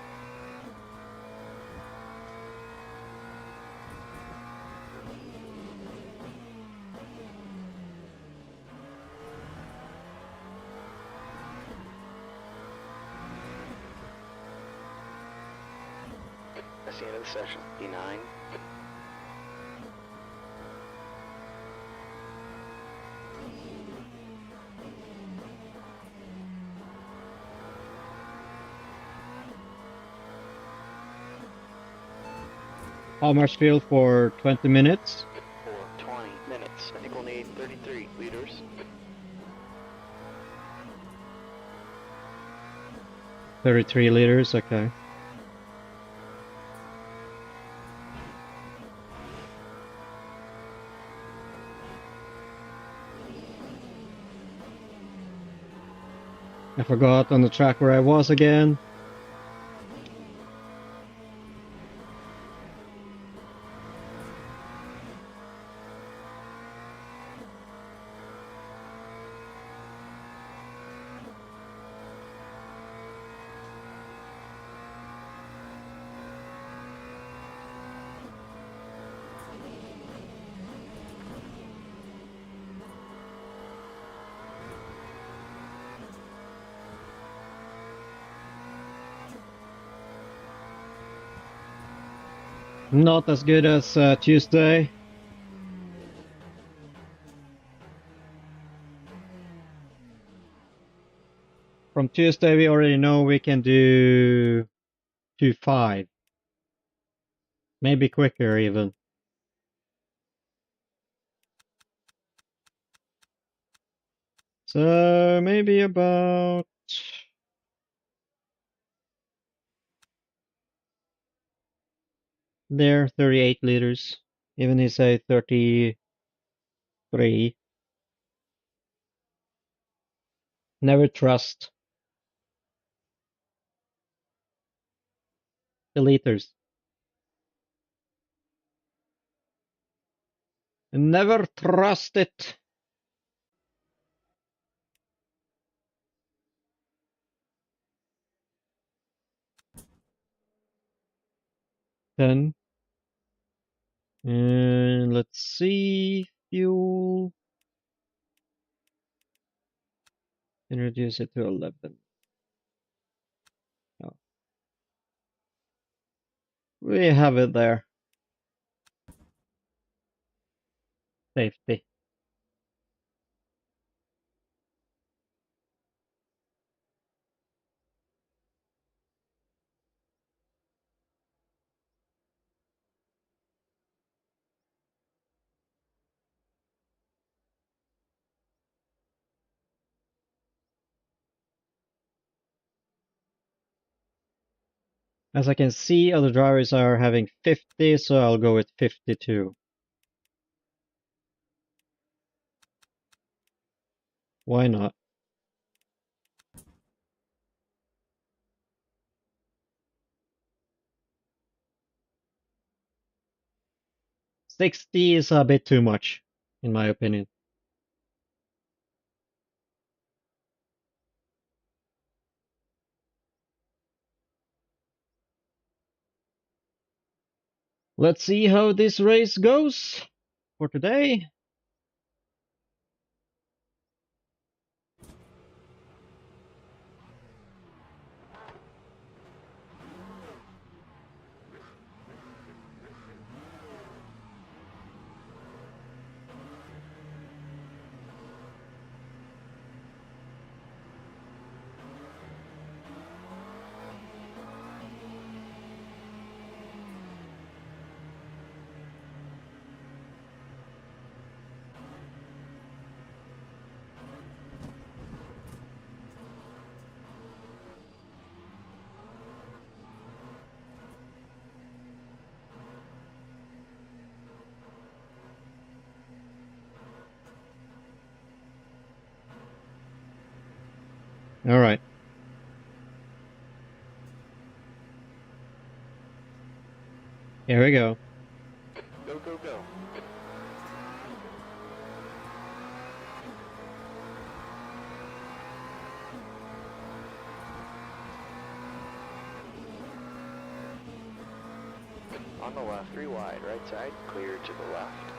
S2: That's the end of the session. E9.
S1: How much fuel for 20 minutes?
S2: For 20 minutes. I think we'll need 33 liters.
S1: 33 liters, okay. I forgot on the track where I was again. Not as good as Tuesday. From Tuesday we already know we can do 2.5. Maybe quicker even. So maybe about there, 38 liters. Even if say 33. Never trust the liters. Never trust it. Then, and let's see, fuel. And reduce it to 11. Oh. We have it there. Safety. As I can see, other drivers are having 50, so I'll go with 52. Why not? $60 is a bit too much, in my opinion. Let's see how this race goes for today. All right. Here we go.
S2: Go, go, go. On the left, 3 wide, right side, clear to the left.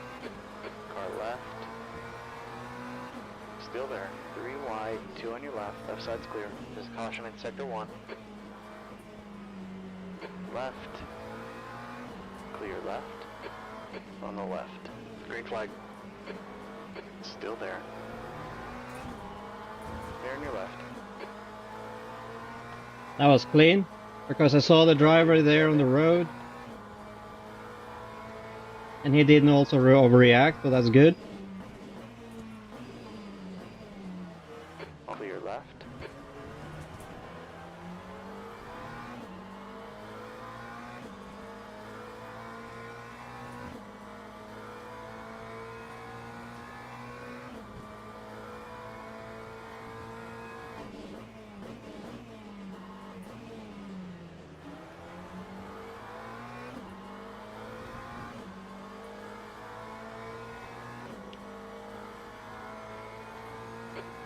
S2: Car left. Still there. 3 wide, 2 on your left. Left side's clear. There's caution in sector 1. Left. Clear left. On the left. Green flag. Still there. There on your left.
S1: That was clean, because I saw the driver there on the road. And he didn't also overreact, so that's good.
S2: Clear left.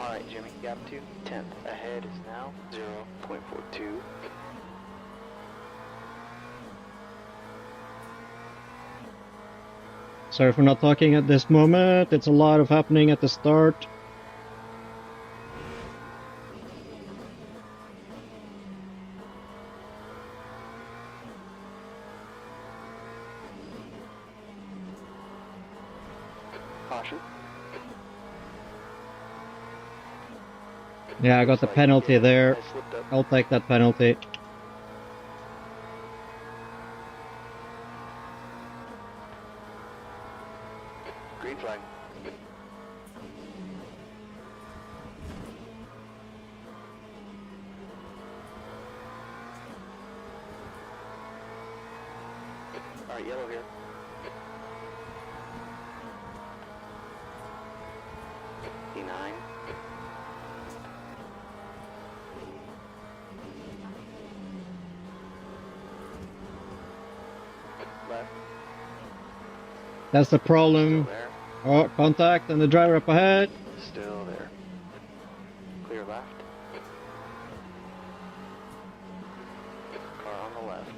S2: Alright, Jimmy, gap 2, 10th. Ahead is now 0.42.
S1: Sorry for not talking at this moment. It's a lot of happening at the start.
S2: Caution.
S1: Yeah, I got the penalty there.
S2: I slipped up.
S1: I'll take that penalty.
S2: Green flag. Alright, yellow here. E9. Left.
S1: That's the problem.
S2: Still there.
S1: Oh, contact and the driver up ahead.
S2: Still there. Clear left. Car on the left.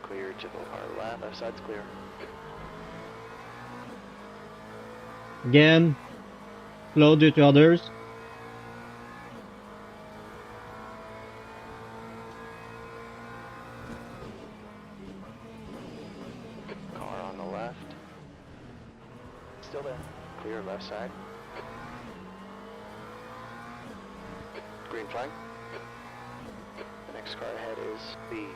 S2: Clear to the car left. Left side's clear.
S1: Again, slow due to others.
S2: Car on the left. Still there. Clear left side. Green flag. The next car ahead is B.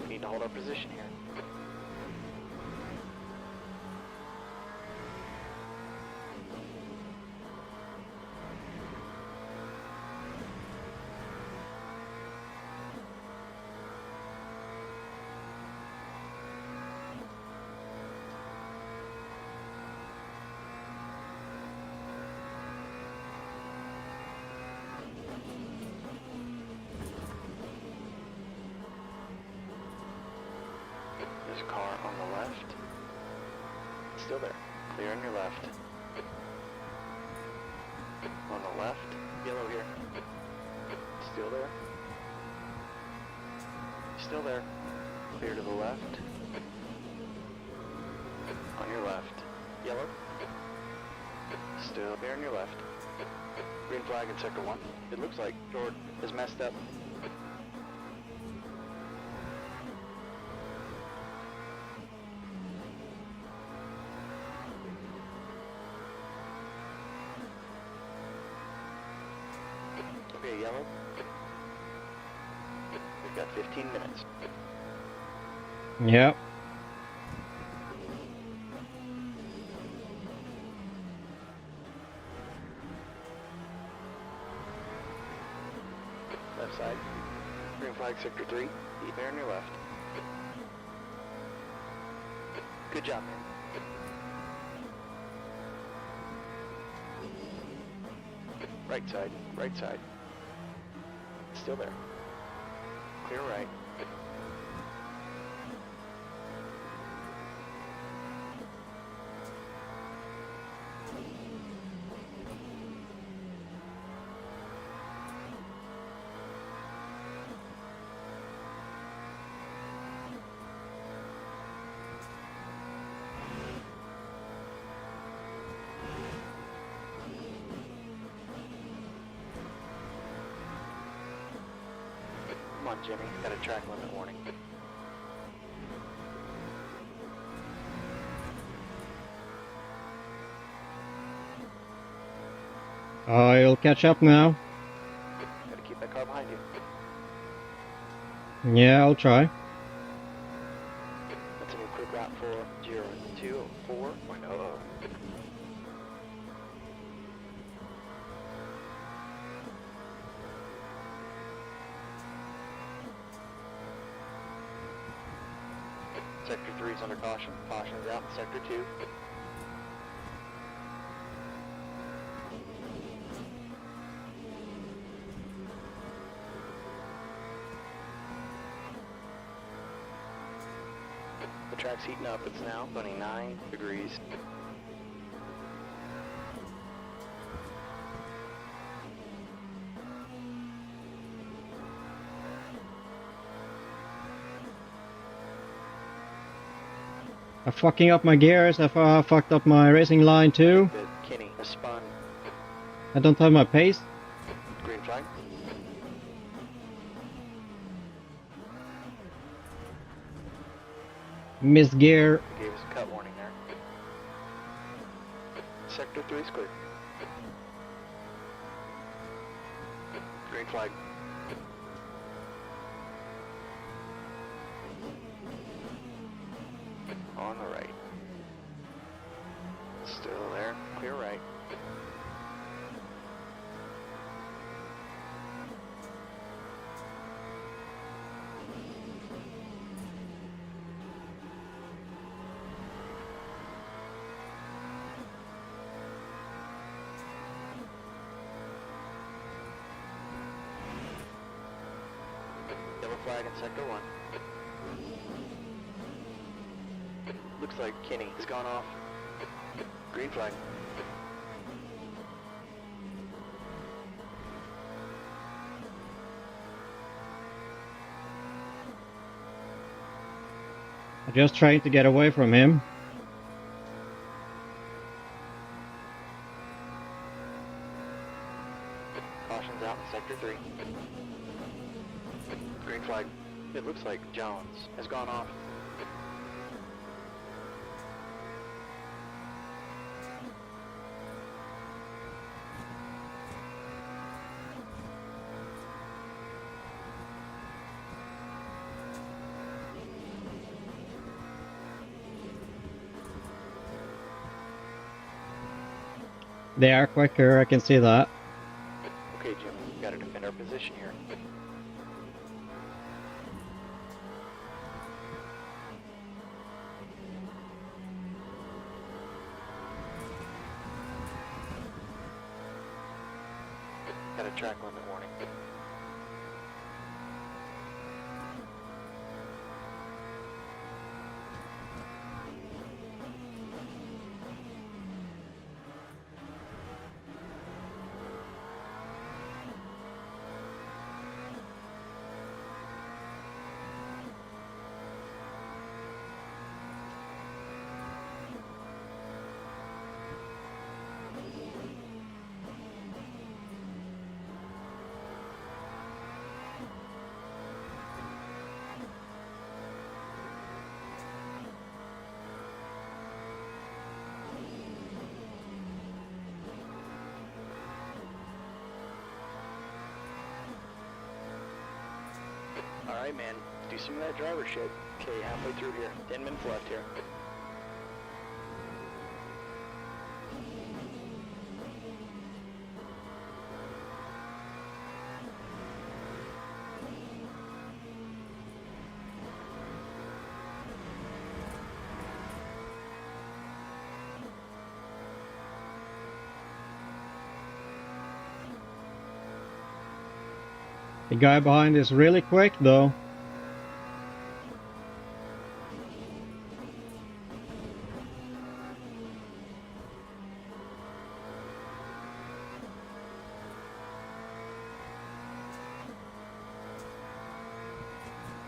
S2: We need to hold our position here. There's a car on the left. Still there. Clear on your left. On the left. Yellow here. Still there. Still there. Clear to the left. On your left. Yellow. Still there on your left. Green flag in sector 1. It looks like Jordan is messed up. Okay, yellow. We've got 15 minutes.
S1: Yep.
S2: left side. Green flag sector 3. Keep there on your left. Good job, man. Right side, right side. Still there. Clear right. Come on, Jimmy. Got a track limit warning.
S1: I'll catch up now.
S2: Gotta keep that car behind you.
S1: Yeah, I'll try.
S2: That's a new quick route for 0204.00. Sector 3 is under caution. Caution is out in Sector 2. The track's heating up. It's now 29 degrees.
S1: I'm fucking up my gears. I fucked up my racing line too.
S2: Kenny has spun.
S1: I don't have my pace.
S2: Green flag.
S1: Missed gear.
S2: Gave us a cut warning there. Sector 3 is clear. Green flag. On the right. Still there. Clear right. Yellow flag in Sector 1. Looks like Kenny has gone off. Green flag.
S1: I'm just trying to get away from him.
S2: Caution's out in Sector 3. Green flag. It looks like Jones has gone off.
S1: They are quicker, I can see that.
S2: Okay, Jim, we gotta defend our position here. Got a track limit warning. Alright, man. Do some of that driver shit. Okay, halfway through here. 10 minutes left here.
S1: The guy behind is really quick though.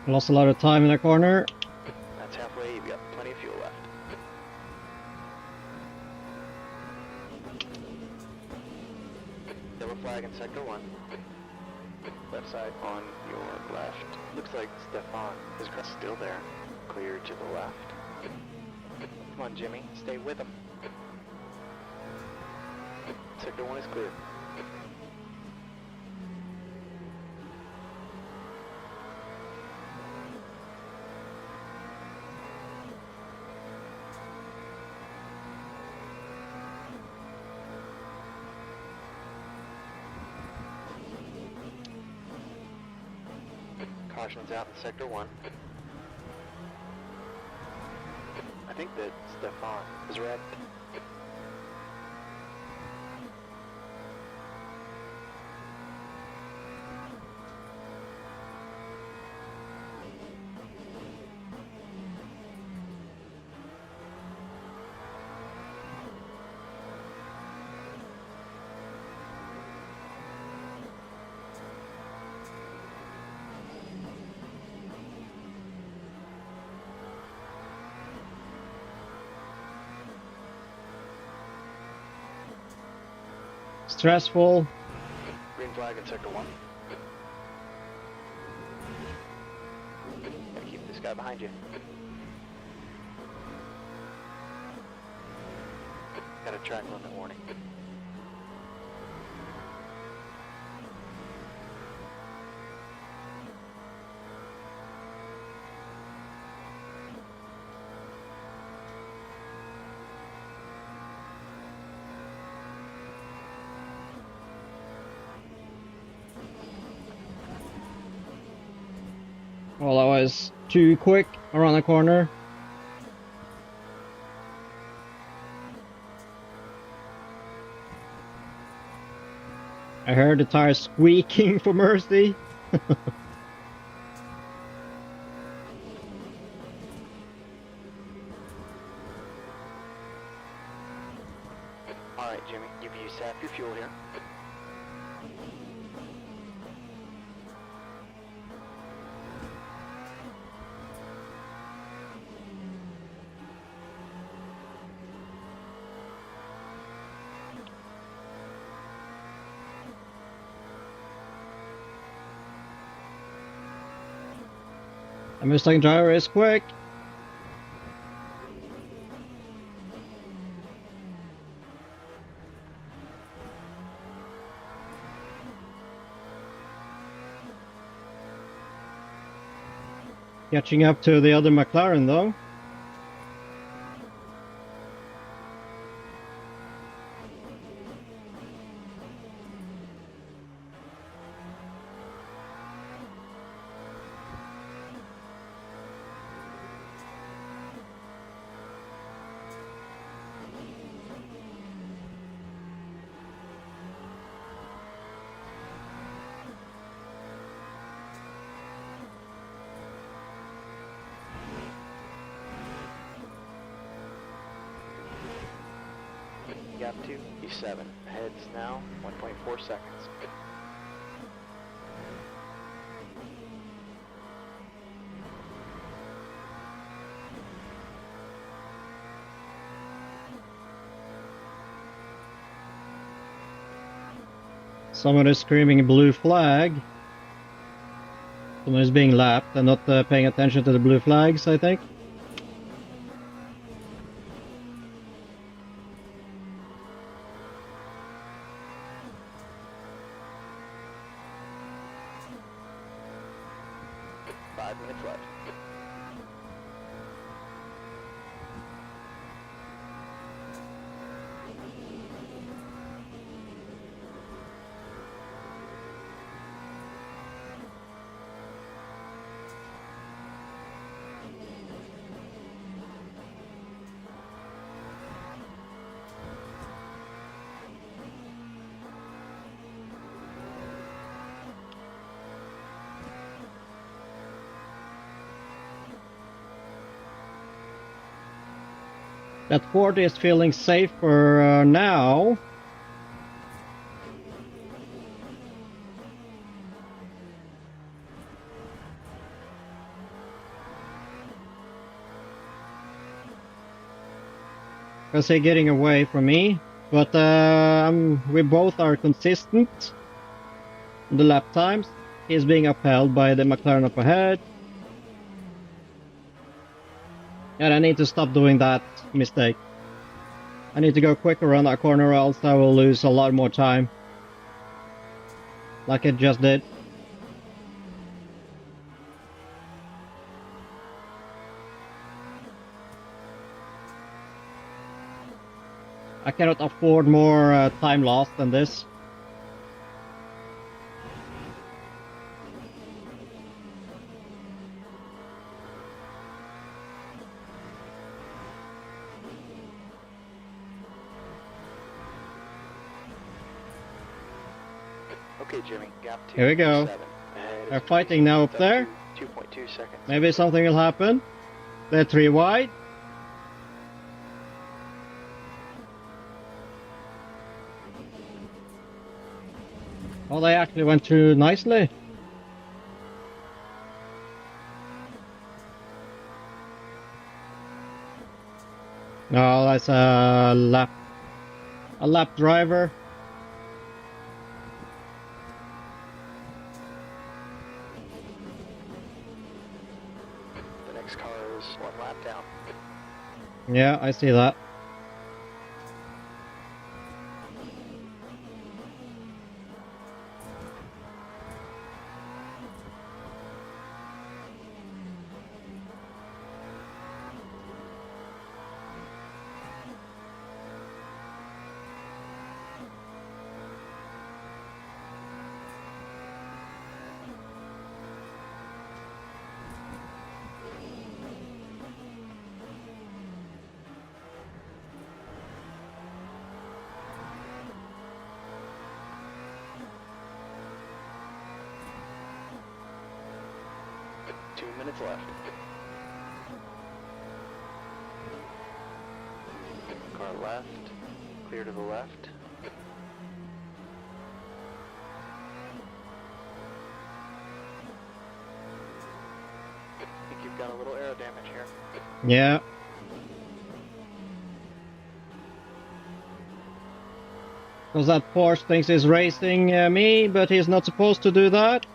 S1: Lost a lot of time in the corner.
S2: That's halfway, you've got plenty of fuel left. Yellow flag in sector 1. Left side on your left. Looks like Stefan is still there. Clear to the left. Come on, Jimmy, stay with him. Sector 1 is clear. Caution's out in sector 1. I think that Stefan is wrecked.
S1: Stressful.
S2: Green flag in sector 1. Gotta keep this guy behind you. Got a track limit warning.
S1: Well, that was too quick around the corner. I heard the tires squeaking for mercy.
S2: Alright, Jimmy, you've used half your fuel here.
S1: The Mustang driver is quick. Catching up to the other McLaren though.
S2: Gap 2, E7. Heads now, 1.4 seconds.
S1: Someone is screaming blue flag. Someone is being lapped and not paying attention to the blue flags, I think.
S2: Left.
S1: That Ford is feeling safer now. Because he's getting away from me. But we both are consistent in the lap times. He's being upheld by the McLaren up ahead. And I need to stop doing that mistake. I need to go quick around that corner or else I will lose a lot more time. Like I just did. I cannot afford more time lost than this.
S2: Okay, Jimmy, gap 2.
S1: Here we go. They're fighting now up there.
S2: 2.2 seconds.
S1: Maybe something will happen. They're 3 wide. Oh, they actually went through nicely. No, that's a lap driver.
S2: The next car is 1 lap down.
S1: Yeah, I see that.
S2: Minutes left. Car left. Clear to the left. I think you've got a little aero damage here.
S1: Yeah. Because that Porsche thinks he's racing me, but he's not supposed to do that.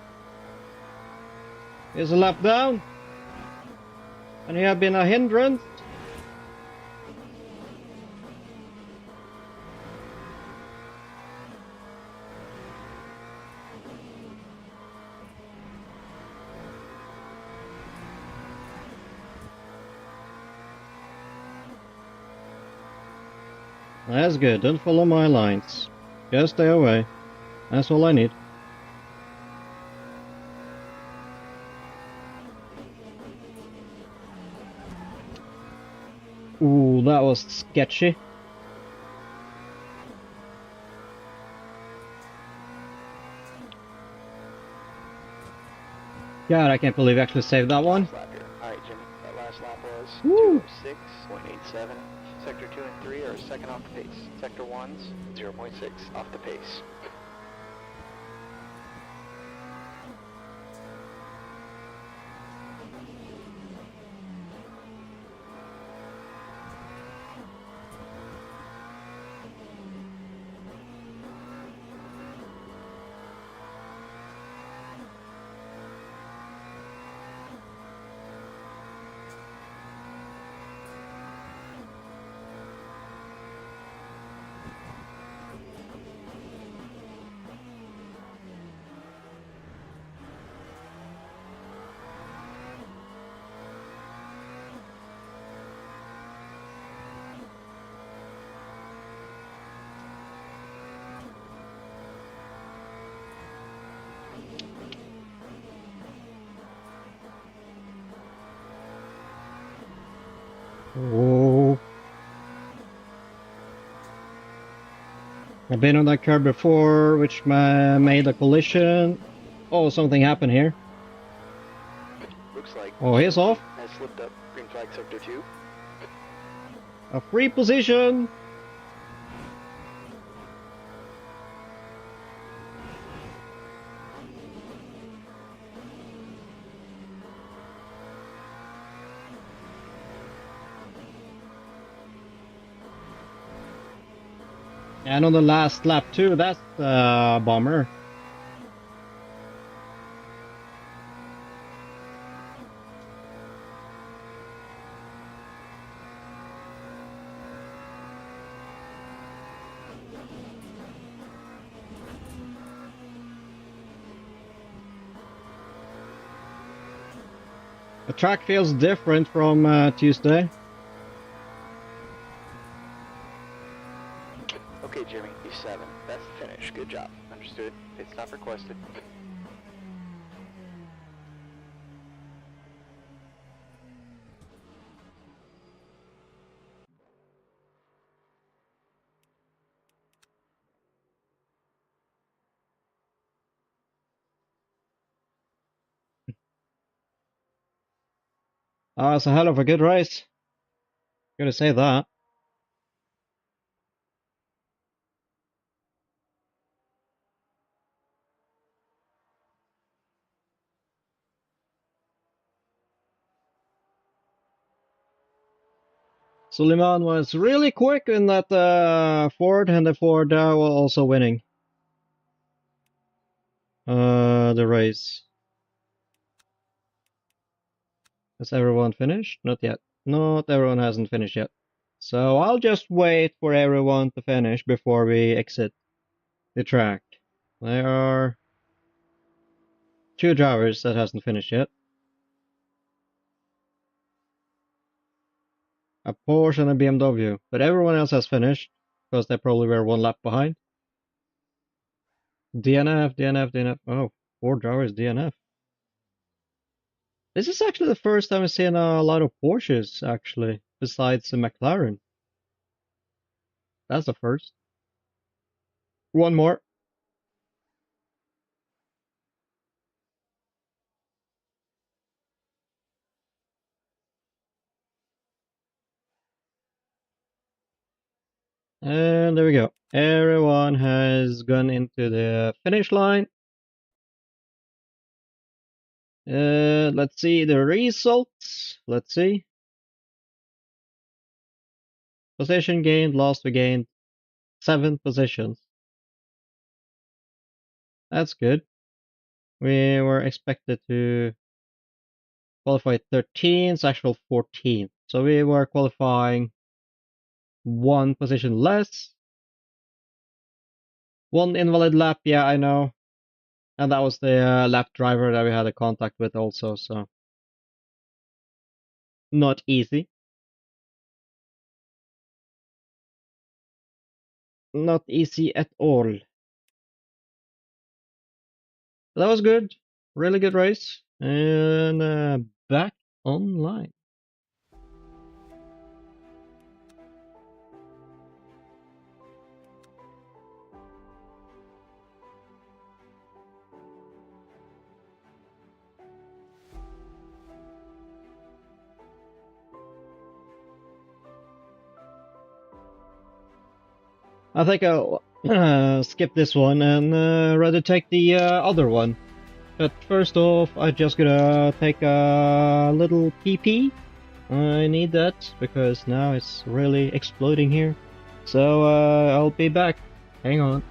S1: He's a lap down. And he have been a hindrance. That's good, don't follow my lines. Just stay away. That's all I need. Ooh, that was sketchy. God, I can't believe I actually saved that one.
S2: Alright, Jimmy, that last lap was
S1: Woo.
S2: 206.87. Sector 2 and 3 are a second off the pace. Sector 1's 0.6 off the pace.
S1: Oh. I've been on that curb before, which made a collision. Oh, something happened here.
S2: Looks like
S1: Oh, he's off.
S2: has slipped up green flag sector 2.
S1: A free position! And on the last lap too, that's a bummer. The track feels different from Tuesday.
S2: Okay, Jimmy, E7. That's the finish. Good job. Understood. Pit stop requested.
S1: It's a hell of a good race. Gotta say that. Suleiman was really quick in that Ford, and the Ford were also winning the race. Has everyone finished? Not yet. Not everyone hasn't finished yet. So I'll just wait for everyone to finish before we exit the track. There are 2 drivers that hasn't finished yet. A Porsche and a BMW, but everyone else has finished because they probably were 1 lap behind. DNF, DNF, DNF. Oh, 4 drivers DNF. This is actually the first time I've seen a lot of Porsches, actually, besides the McLaren. That's the first. 1 more. And there we go. Everyone has gone into the finish line. Let's see the results. Let's see. Position gained, lost, we gained 7 positions. That's good. We were expected to qualify 13th, actual 14th. So we were qualifying 1 position less. 1 invalid lap, yeah, I know. And that was the lap driver that we had a contact with also, so. Not easy. Not easy at all. That was good. Really good race. And back online. I think I'll skip this one and rather take the other one. But first off, I just gotta take a little PP. I need that because now it's really exploding here. So I'll be back. Hang on.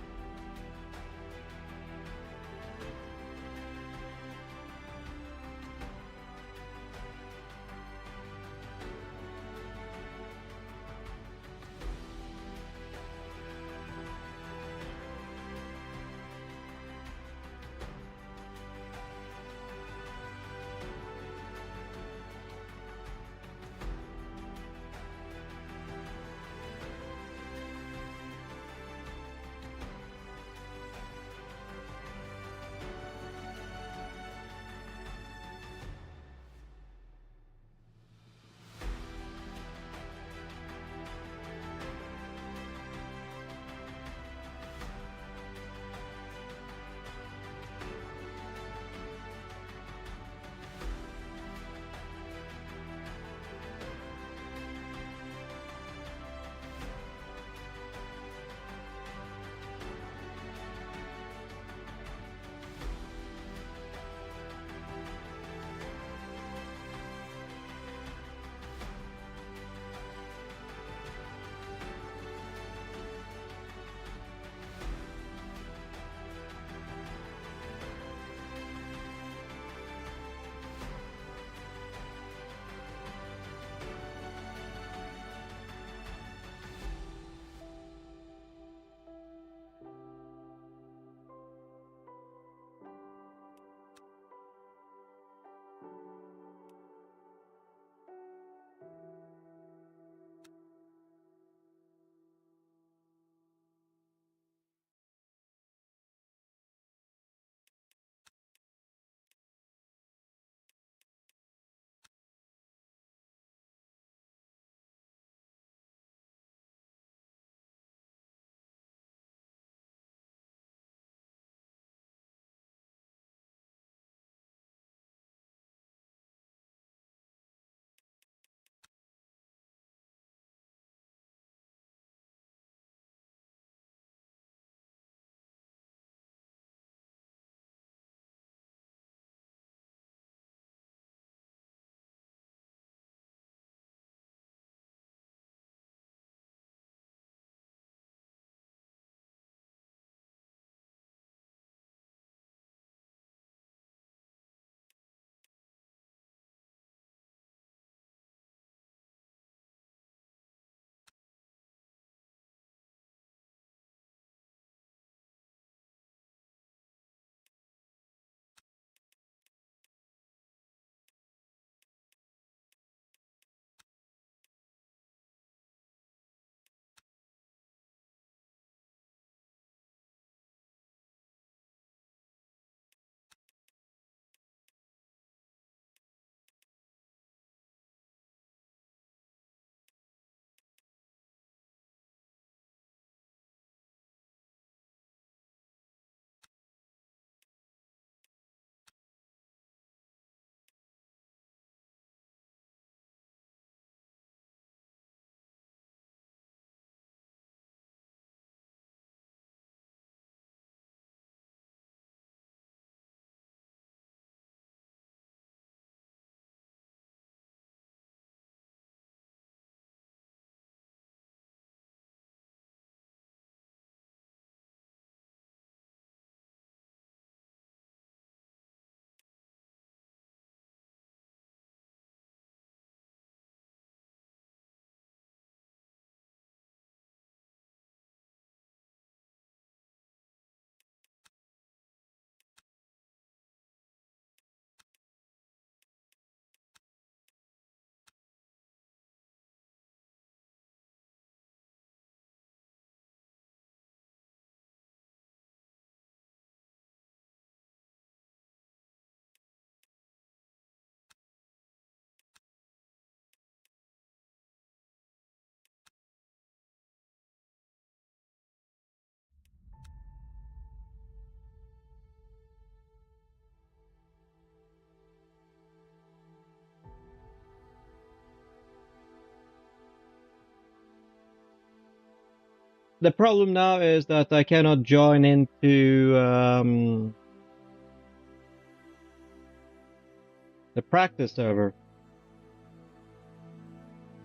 S1: The problem now is that I cannot join into the practice server.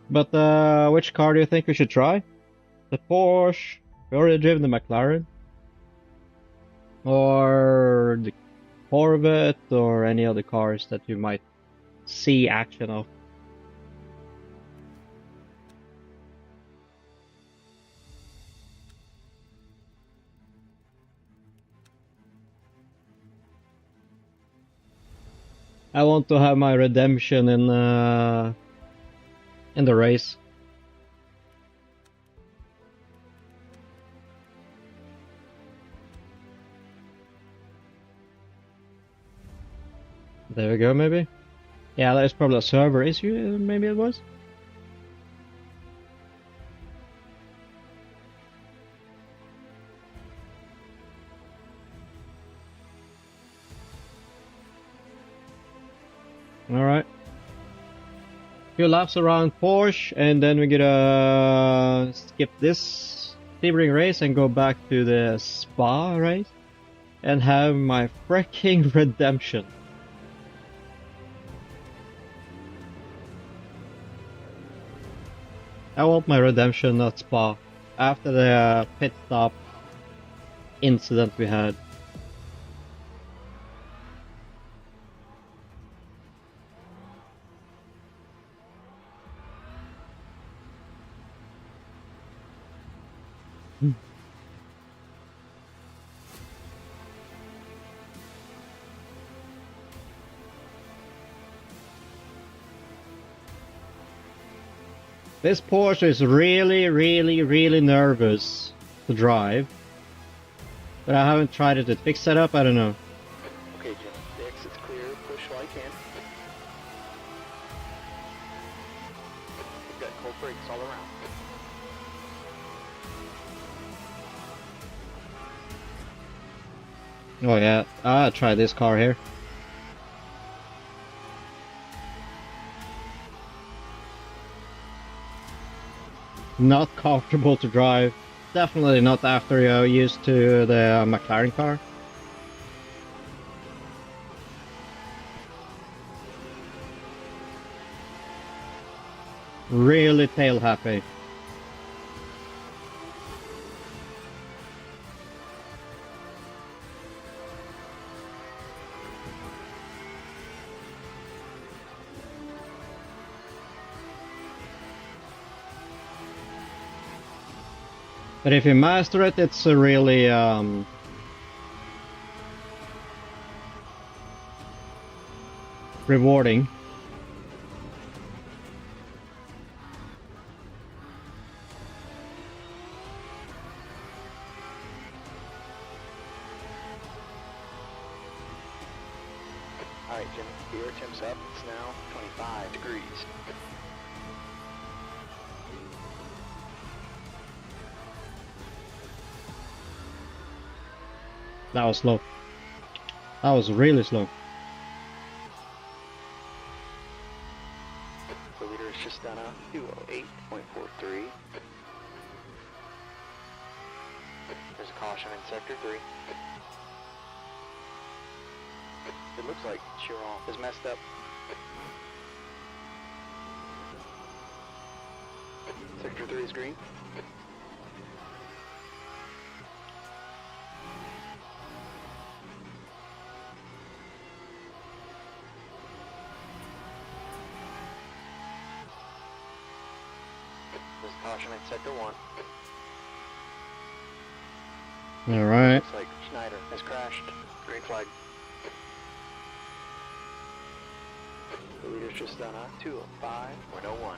S1: But which car do you think we should try? The Porsche? We already driven the McLaren? Or the Corvette, or any other cars that you might see action of? I want to have my redemption in the race. There we go, maybe? Yeah, there's probably a server issue, maybe it was? Alright. Few laps around Porsche, and then we're gonna skip this Sebring race and go back to the Spa race and have my freaking redemption. I want my redemption at Spa after the pit stop incident we had. This Porsche is really nervous to drive. But I haven't tried it to fix that up, I don't know.
S2: Okay, Jim, the exit's clear. Push while you can. We've got cold brakes all around.
S1: Oh yeah, I'll try this car here. Not comfortable to drive. Definitely not after you're used to the McLaren car. Really tail happy. But if you master it, it's a really rewarding.
S2: Alright, Jim, the air temp's up. It's now 25 degrees.
S1: That was slow. That was really slow.
S2: The leader has just done a 208.43. There's a caution in sector 3. It looks like Chiron is messed up. Sector 3 is green. There's a caution in sector 1.
S1: Alright.
S2: Looks like Schneider has crashed. Green flag. The leader's just done a 205.01.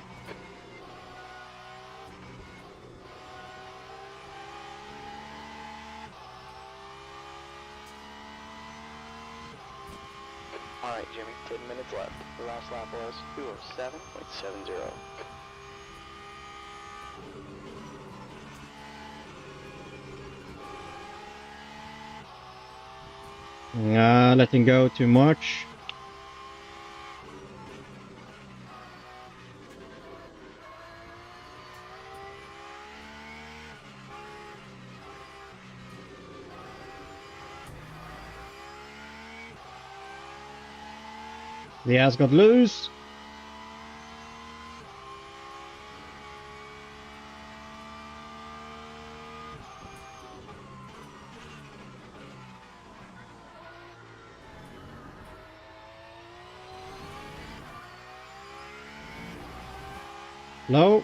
S2: Alright, Jimmy, 10 minutes left. The last lap was 207.70.
S1: Letting go too much. The ass got loose. Low.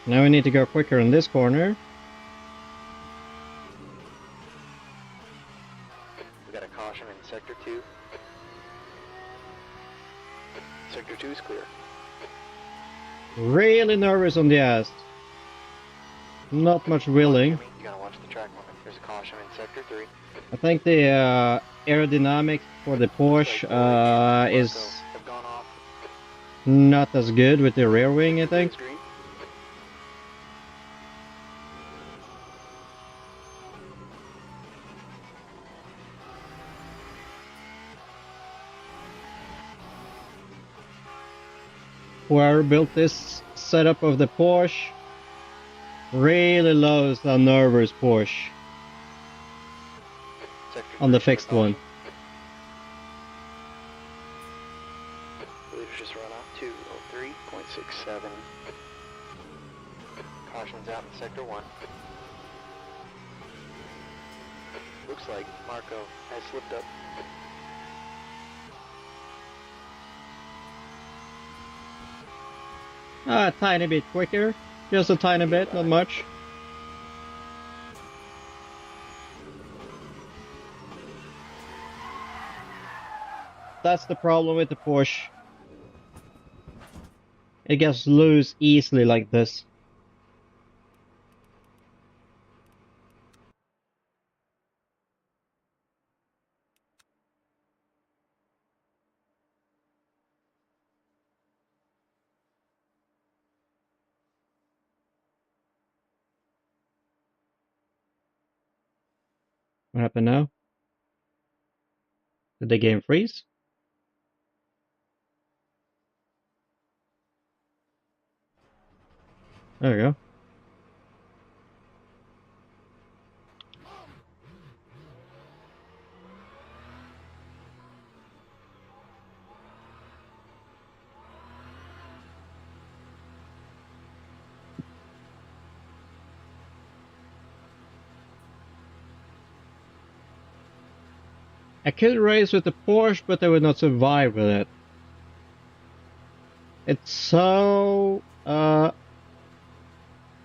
S1: Now we need to go quicker in this corner.
S2: We got a caution in Sector 2. Sector 2 is clear.
S1: Really nervous on the ass. Not much willing.
S2: Jimmy, you gotta watch the track limit. There's a caution in Sector 3.
S1: I think the aerodynamics for the Porsche is
S2: have gone off.
S1: not as good with the rear wing, I think.
S2: Green.
S1: Whoever built this setup of the Porsche really loves a nervous Porsche
S2: Sector
S1: on the
S2: 3,
S1: fixed one.
S2: Leaders just run off 203.67. Caution's out in Sector 1. Looks like Marco has slipped up.
S1: A tiny bit quicker, just a tiny bit, not much. That's the problem with the Porsche. It gets loose easily like this. What happened now? Did the game freeze? There we go. I could race with the Porsche, but I would not survive with it. It's so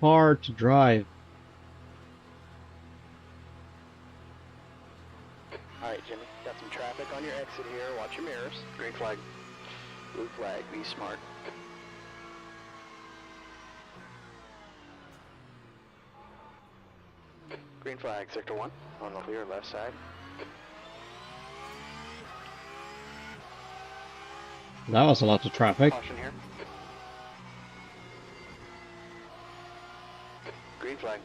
S1: hard to drive.
S2: Alright, Jimmy, got some traffic on your exit here. Watch your mirrors. Green flag. Blue flag. Be smart. Green flag, Sector 1. On the clear left side.
S1: That was a lot of traffic.
S2: Caution here. Green flag.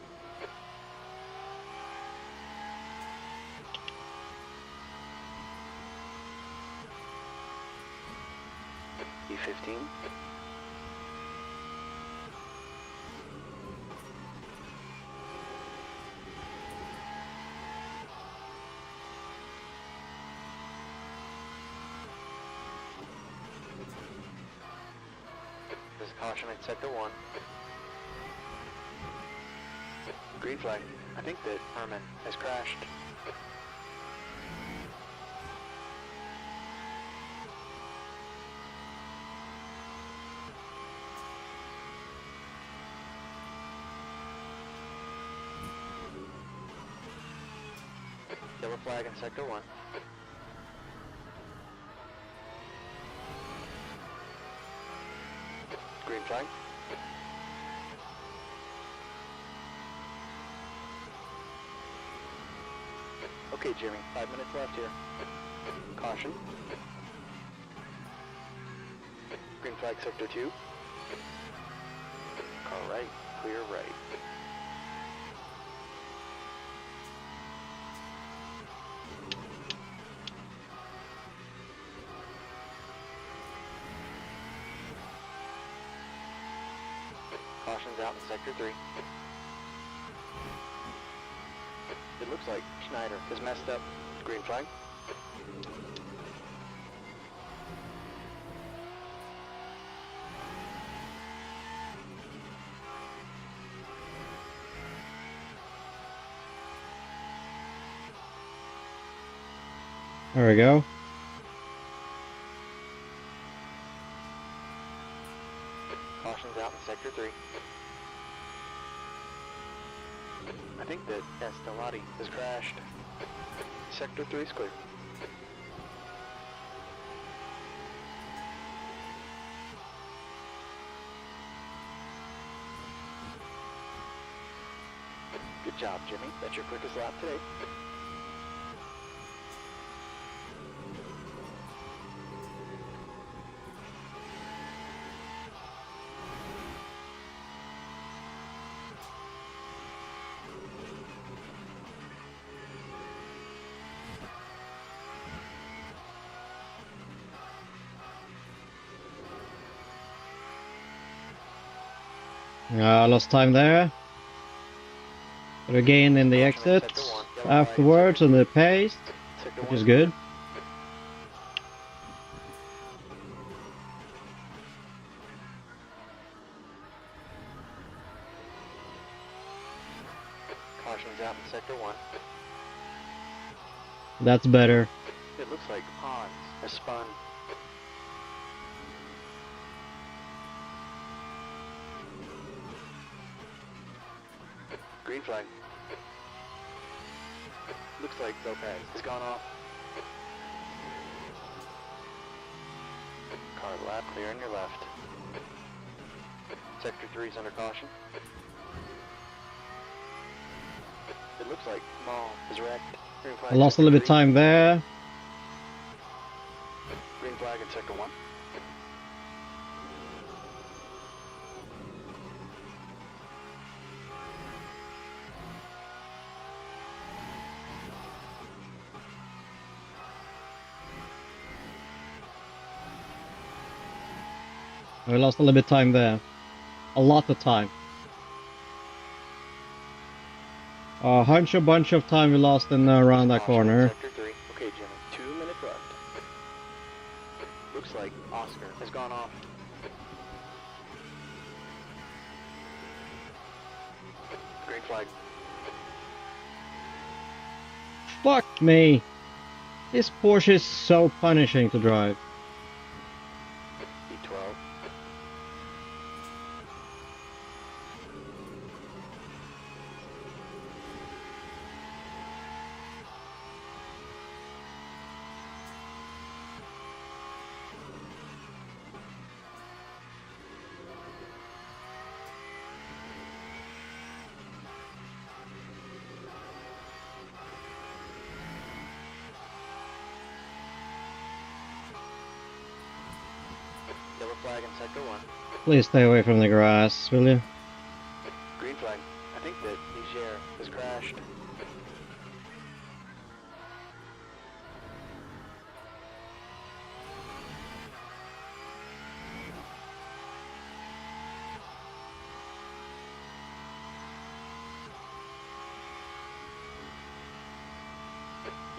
S2: E15. There's a caution in Sector 1. Green flag. I think that Herman has crashed. Yellow flag in Sector 1. Green flag. Okay, Jimmy, 5 minutes left here. Caution. Green flag Sector 2. Alright, clear right. Caution's out in Sector 3. It looks like Schneider is messed up. Green flag.
S1: There we go.
S2: Caution's out in Sector 3. I think that Astro has crashed. Sector 3 is clear. Good job, Jimmy. That's your quickest lap today.
S1: I lost time there. But again in the exit afterwards on the pace, which is good.
S2: Caution's out in Sector 1.
S1: That's better.
S2: It looks like Hans has spun. Green flag. Looks like Dotations has gone off. Car lap clear on your left. Sector 3 is under caution. It looks like Mall is wrecked. Green flag
S1: I lost a little bit of time there.
S2: Green flag in Sector 1.
S1: I lost a little bit of time there. A lot of time. A bunch of time we lost in around that corner.
S2: Sector 3. Okay, Jimmy. 2 minutes left. Looks like Oscar has gone off. Green flag.
S1: Fuck me! This Porsche is so punishing to drive.
S2: E12. Yellow flag in Sector 1.
S1: Please stay away from the grass, will you?
S2: Green flag. I think that Niger has crashed.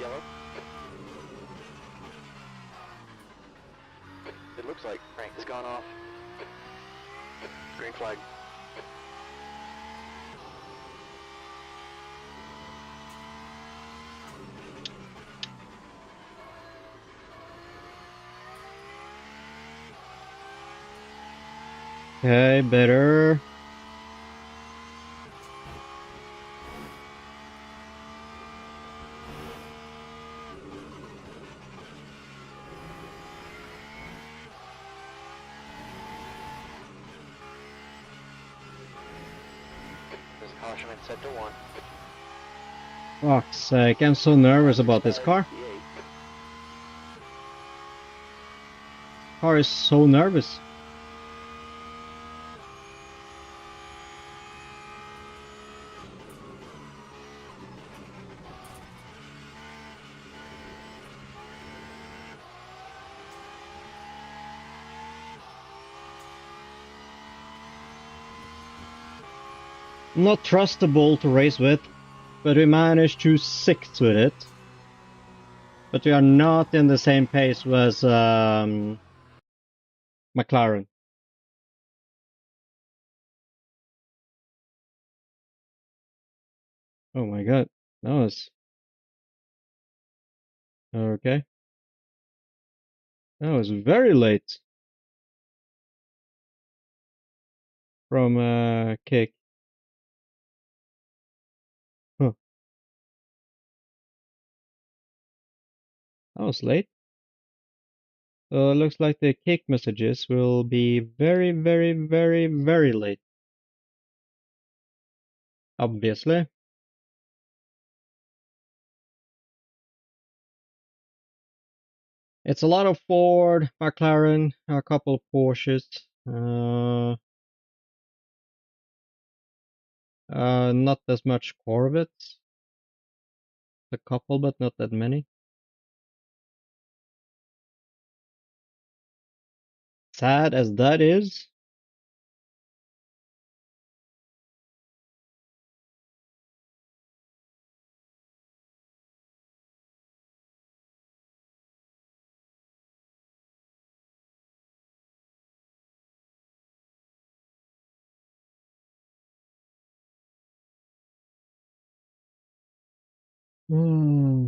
S2: Yellow. It looks like Frank has gone off. Green flag.
S1: Okay, better.
S2: There's caution in Sector 1.
S1: Fuck's sake, I'm so nervous about this car. Car is so nervous. Not trustable to race with, but we managed to sixth with it. But we are not in the same pace as McLaren. Oh my god, that was okay. That was very late from Kick. Huh, that was late. Looks like the Kick messages will be very, very, very, very late. Obviously. It's a lot of Ford, McLaren, a couple of Porsches. Not as much Corvettes. A couple, but not that many. Sad as that is. Hmm.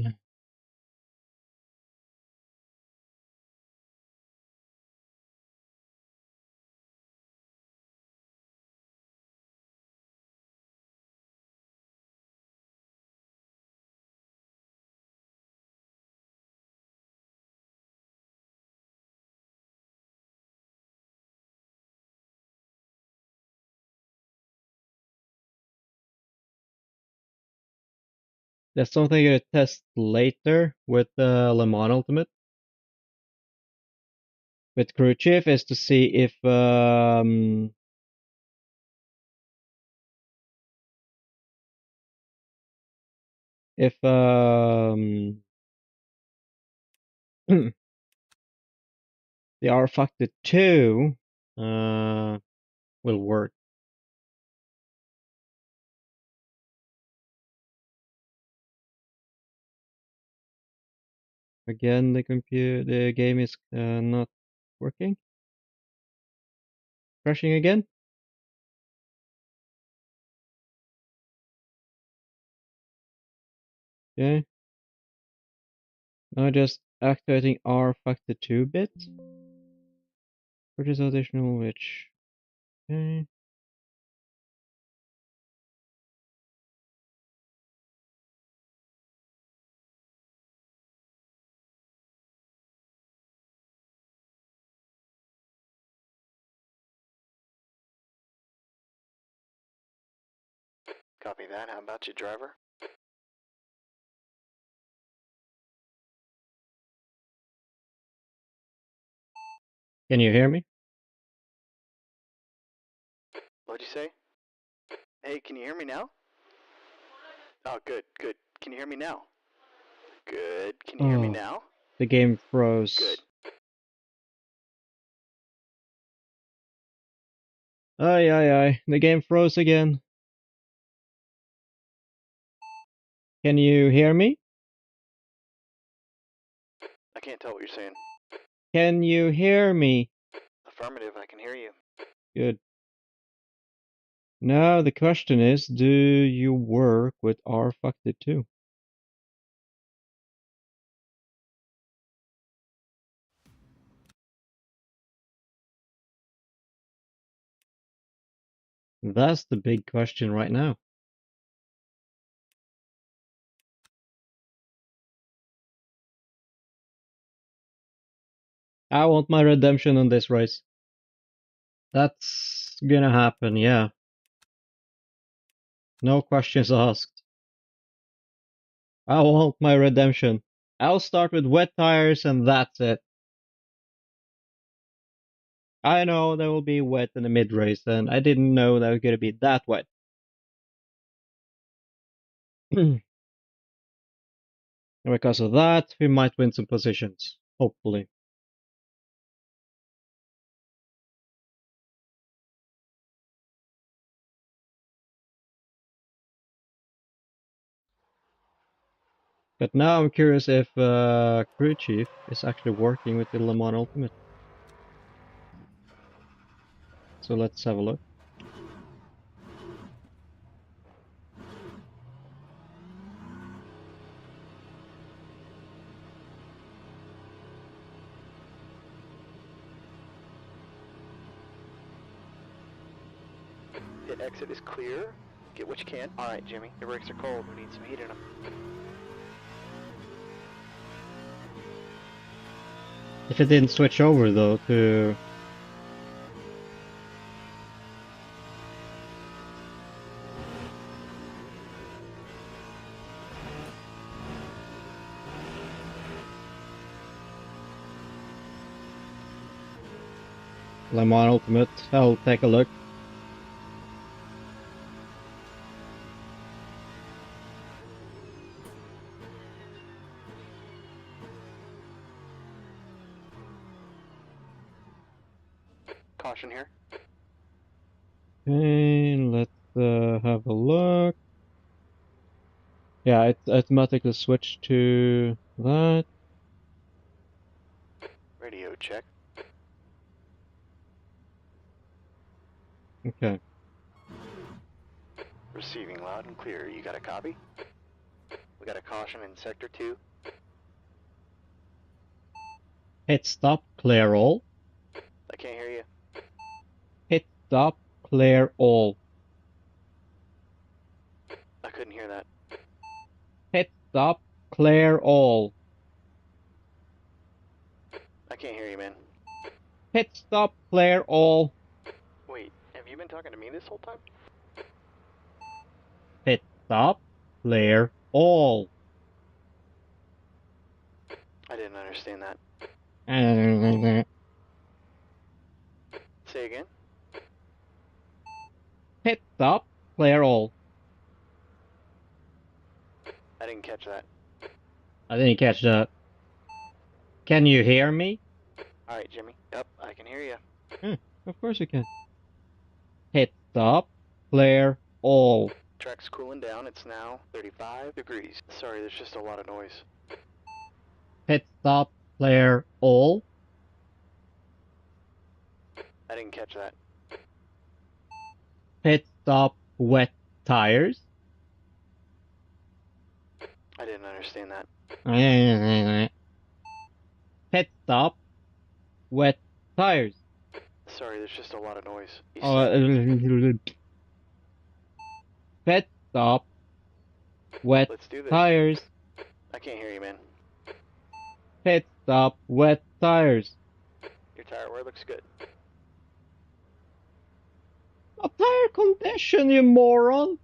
S1: That's something I test later with the Le Mans Ultimate. With Crew Chief is to see if the R Factor 2 will work. Again, the game is not working. Crashing again. Okay. Now just activating R Factor 2 bit. Purchase additional which. Okay.
S2: Copy that. How about you, driver?
S1: Can you hear me?
S2: What'd you say? Hey, can you hear me now? Oh, good, good. Can you hear me now? Good. Can you hear me now?
S1: The game froze.
S2: Good.
S1: Aye, aye, aye. The game froze again. Can you hear me?
S2: I can't tell what you're saying.
S1: Can you hear me?
S2: Affirmative, I can hear you.
S1: Good. Now the question is, do you work with R Factor 2? That's the big question right now. I want my redemption on this race. That's gonna happen, yeah. No questions asked. I want my redemption. I'll start with wet tires and that's it. I know there will be wet in the mid-race, and I didn't know that was gonna be that wet. And because of that, we might win some positions. Hopefully. But now I'm curious if Crew Chief is actually working with the Le Mans Ultimate. So let's have a look.
S2: The exit is clear. Get what you can. Alright, Jimmy. Your brakes are cold. We need some heat in them.
S1: If it didn't switch over though to... Le Mans Ultimate, I'll take a look.
S2: Caution here.
S1: Okay, let's have a look. Yeah, it automatically switched to that.
S2: Radio check.
S1: Okay.
S2: Receiving loud and clear. You got a copy? We got a caution in sector 2.
S1: Hit stop, clear all.
S2: I can't hear you.
S1: Hit stop, clear all.
S2: I couldn't hear that.
S1: Hit stop, clear all.
S2: I can't hear you, man.
S1: Hit stop, clear all.
S2: Wait, have you been talking to me this whole time?
S1: Hit stop, clear all.
S2: I didn't understand that. Say again?
S1: Hit stop, clear all.
S2: I didn't catch that.
S1: I didn't catch that. Can you hear me?
S2: Alright, Jimmy. Yep, I can hear you.
S1: Of course you can. Hit stop, clear all.
S2: Track's cooling down. It's now 35 degrees. Sorry, there's just a lot of noise.
S1: Hit stop, clear all.
S2: I didn't catch that.
S1: Pit stop, wet tires.
S2: I didn't understand that.
S1: Pit stop, wet tires.
S2: Sorry, there's just a lot of noise.
S1: Pit stop, wet
S2: Let's do this.
S1: tires.
S2: I can't hear you, man.
S1: Pit stop, wet tires.
S2: Your tire wear looks good.
S1: A tire condition, you moron!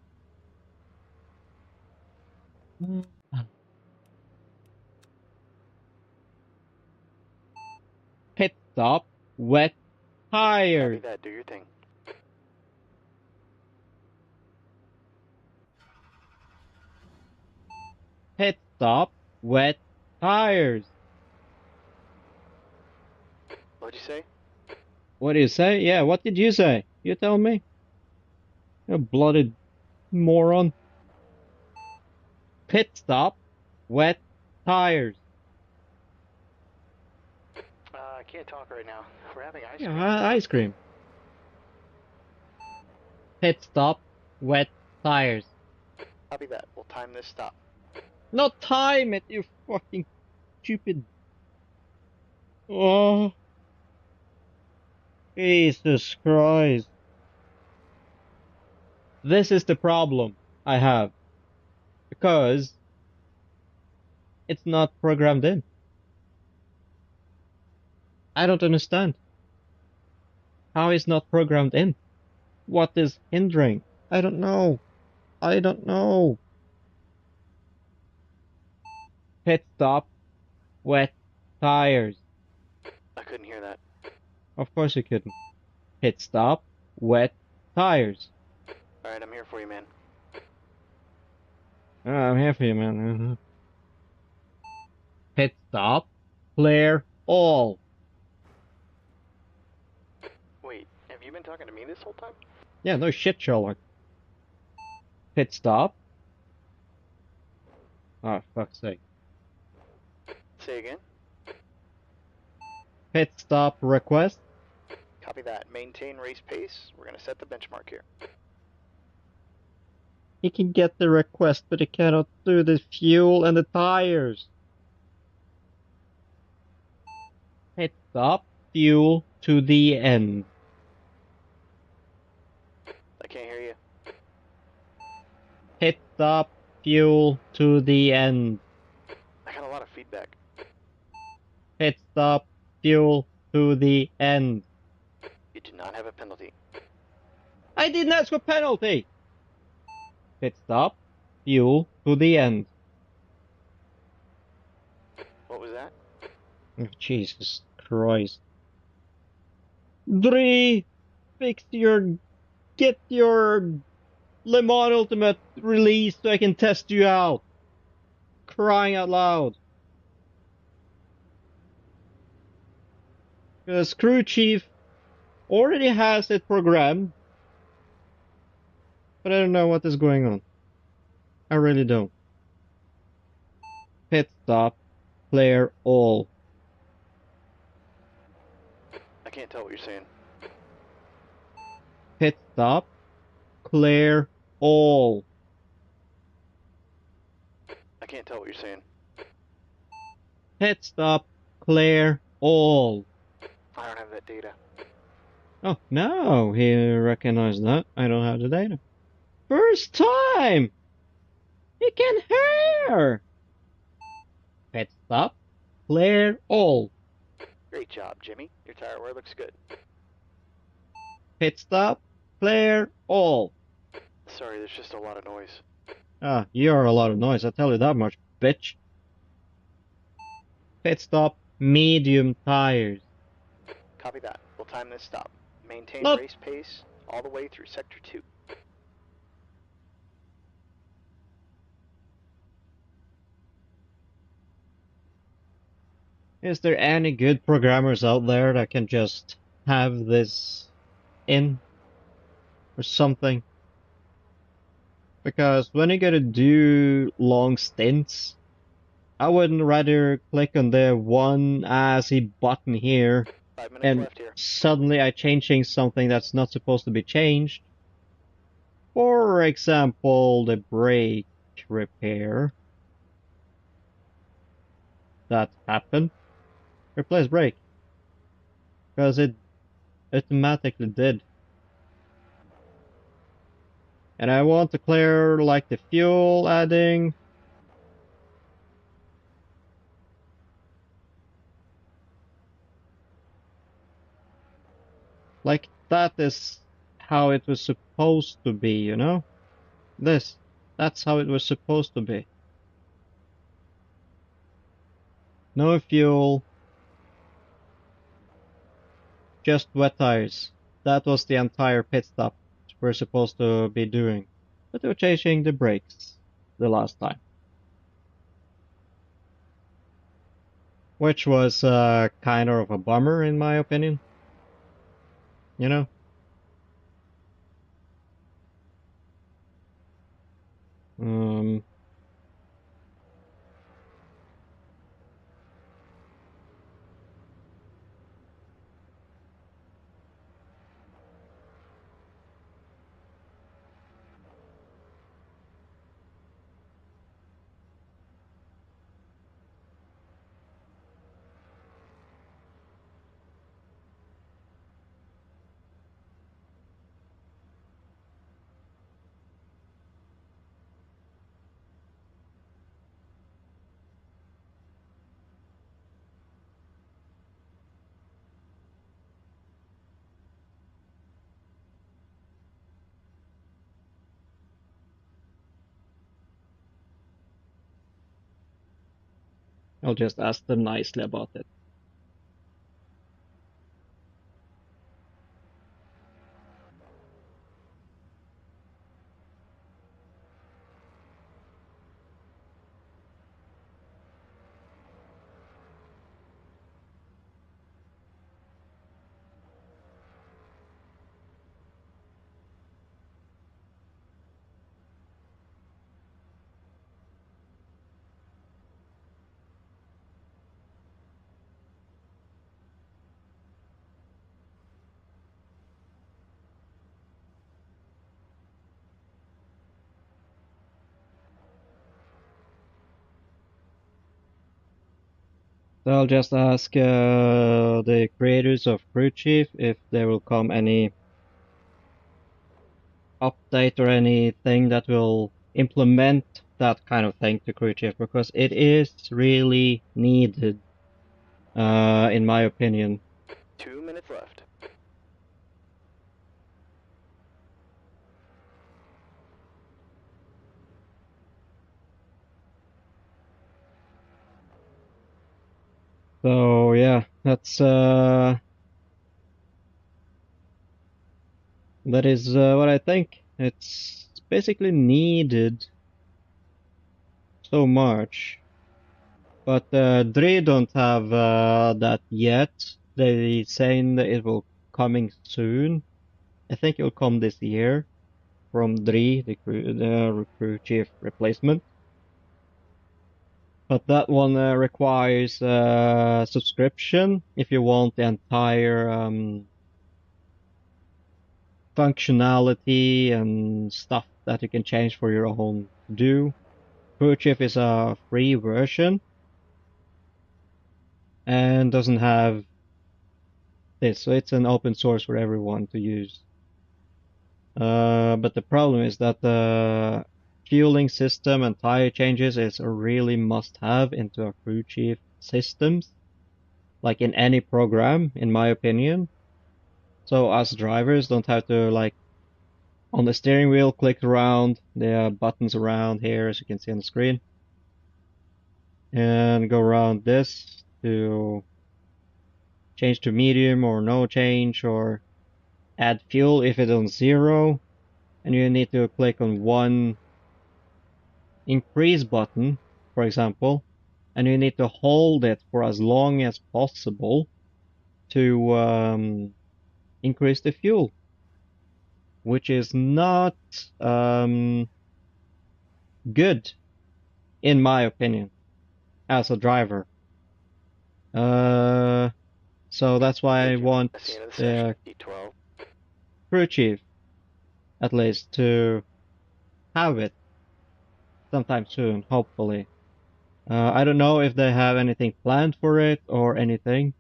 S1: Pit stop, wet
S2: Copy
S1: tires.
S2: that. Do your thing.
S1: Pit stop, wet tires.
S2: What'd you say?
S1: What do you say? Yeah, what did you say? You tell me. You bloody moron. Pit stop, wet tires.
S2: I can't talk right now. We're having ice
S1: Yeah,
S2: cream.
S1: ice cream. Pit stop, wet tires.
S2: Copy that. We'll time this stop.
S1: Not time it, you fucking stupid. Oh. Jesus Christ. This is the problem I have. Because it's not programmed in. I don't understand. How is not programmed in? What is hindering? I don't know. I don't know. Pit stop, wet tires.
S2: I couldn't hear that.
S1: Of course you couldn't. Pit stop, wet tires.
S2: Alright, I'm here for you, man.
S1: I'm here for you, man. Pit stop, clear all.
S2: Wait, have you been talking to me this whole time?
S1: Yeah, no shit, Sherlock. Pit stop. Oh, fuck's sake.
S2: Say again.
S1: Pit stop request.
S2: Copy that. Maintain race pace. We're going to set the benchmark here.
S1: He can get the request, but he cannot do the fuel and the tires. Pit stop, fuel to the end.
S2: I can't hear you.
S1: Pit stop, fuel to the end.
S2: I got a lot of feedback.
S1: Pit stop, fuel to the end.
S2: You do not have a penalty.
S1: I didn't ask for penalty! Pit stop, fuel to the end.
S2: What was that?
S1: Oh, Jesus Christ. Dre, get your Le Mans Ultimate released so I can test you out. Crying out loud. Because crew chief already has it programmed, but I don't know what is going on. I really don't. Pit stop, clear all.
S2: I can't tell what you're saying.
S1: Pit stop, clear all.
S2: I can't tell what you're saying.
S1: Pit stop, clear all.
S2: I don't have that data.
S1: Oh, no, he recognized that. I don't have the data. First time! He can hear! Pit stop, clear all.
S2: Great job, Jimmy. Your tire wear looks good.
S1: Pit stop, clear all.
S2: Sorry, there's just a lot of noise.
S1: Ah, you're a lot of noise, I tell you that much, bitch. Pit stop, medium tires.
S2: Copy that. We'll time this stop. Maintain
S1: Not
S2: race pace all the way through Sector 2.
S1: Is there any good programmers out there that can just have this in or something? Because when you gotta do long stints, I wouldn't rather click on the one assy button here
S2: 5 minutes
S1: and
S2: left here.
S1: suddenly I changing something that's not supposed to be changed. For example, the brake repair. That happened. Replace brake. Because it automatically did. And I want to clear like the fuel adding. Like that is how it was supposed to be, you know? That's how it was supposed to be. No fuel. Just wet tires. That was the entire pit stop we're supposed to be doing. But they were changing the brakes the last time. Which was kind of a bummer in my opinion. You know? Um, I'll just ask them nicely about it. So I'll just ask the creators of Crew Chief if there will come any update or anything that will implement that kind of thing to Crew Chief, because it is really needed, in my opinion.
S2: 2 minutes left.
S1: So yeah, that is what I think. It's basically needed so much. But Dre don't have that yet. They saying that it will coming soon. I think it will come this year from Dre, the crew chief replacement. But that one requires subscription if you want the entire functionality and stuff that you can change for your own do. Crew chief is a free version and doesn't have this, so it's an open source for everyone to use. But the problem is that the fueling system and tire changes is a really must-have into a crew chief systems, like in any program, in my opinion. So us drivers don't have to like on the steering wheel click around. There are buttons around here, as you can see on the screen, and go around this to change to medium or no change, or add fuel if it's on 0, and you need to click on one increase button, for example, and you need to hold it for as long as possible to increase the fuel, which is not good, in my opinion, as a driver. Uh, so that's why I want
S2: That's the end of the
S1: the
S2: session. D12.
S1: crew chief, at least, to have it sometime soon, hopefully. I don't know if they have anything planned for it or anything.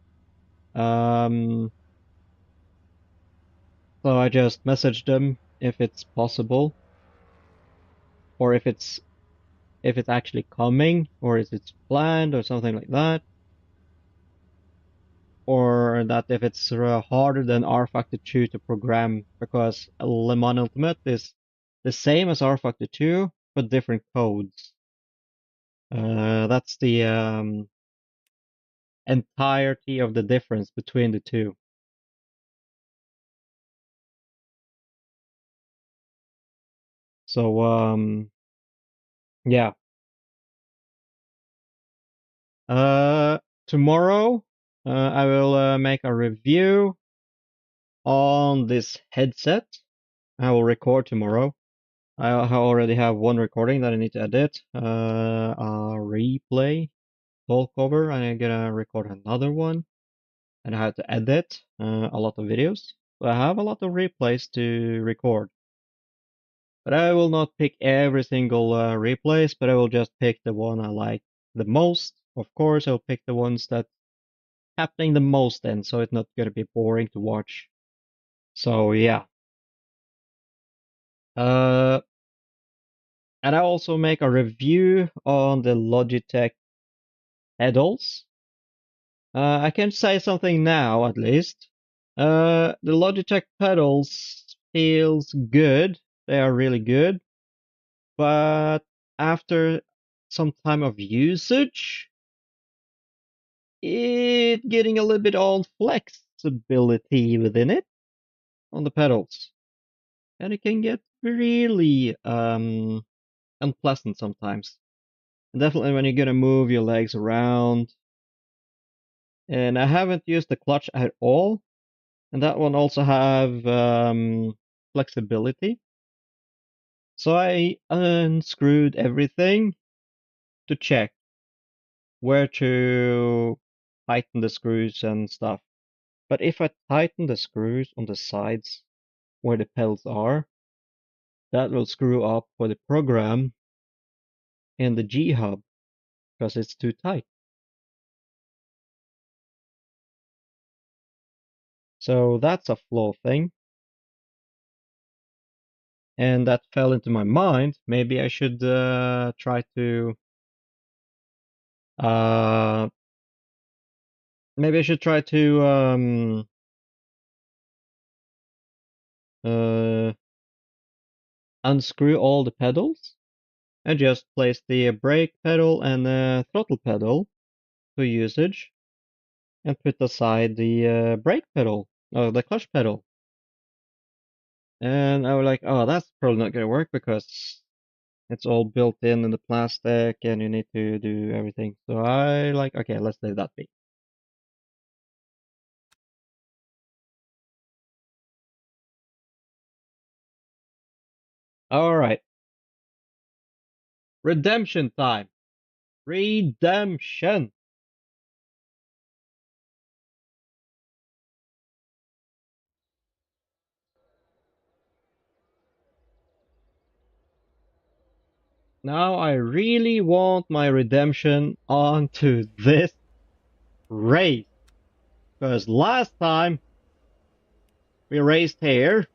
S1: Um, so I just messaged them if it's possible, or if it's actually coming, or if it's planned, or something like that, or that if it's harder than R Factor 2 to program, because Le Mans Ultimate is the same as R Factor 2, but different codes. That's the entirety of the difference between the two. So yeah. Uh, tomorrow I will make a review on this headset. I will record tomorrow. I already have one recording that I need to edit. A replay full cover, and I'm gonna record another one, and I have to edit a lot of videos. So I have a lot of replays to record. But I will not pick every single replays, but I will just pick the one I like the most. Of course, I'll pick the ones that happening the most then, so it's not gonna be boring to watch. So yeah. Uh, and I also make a review on the Logitech pedals. I can say something now at least. The Logitech pedals feels good. They are really good, but after some time of usage, it getting a little bit on flexibility within it on the pedals, and it can get really unpleasant sometimes. And definitely when you're gonna move your legs around. And I haven't used the clutch at all, and that one also have flexibility. So I unscrewed everything to check where to tighten the screws and stuff. But if I tighten the screws on the sides where the pedals are, that will screw up for the program and the G hub because it's too tight. So that's a flow thing. And that fell into my mind. Maybe I should try to maybe I should try to unscrew all the pedals and just place the brake pedal and the throttle pedal to usage and put aside the brake pedal or the clutch pedal. And I was like, oh, that's probably not going to work because it's all built in the plastic and you need to do everything. So I like, okay, let's leave that be. All right. Redemption time. Redemption. Now I really want my redemption onto this race. Because last time we raced here,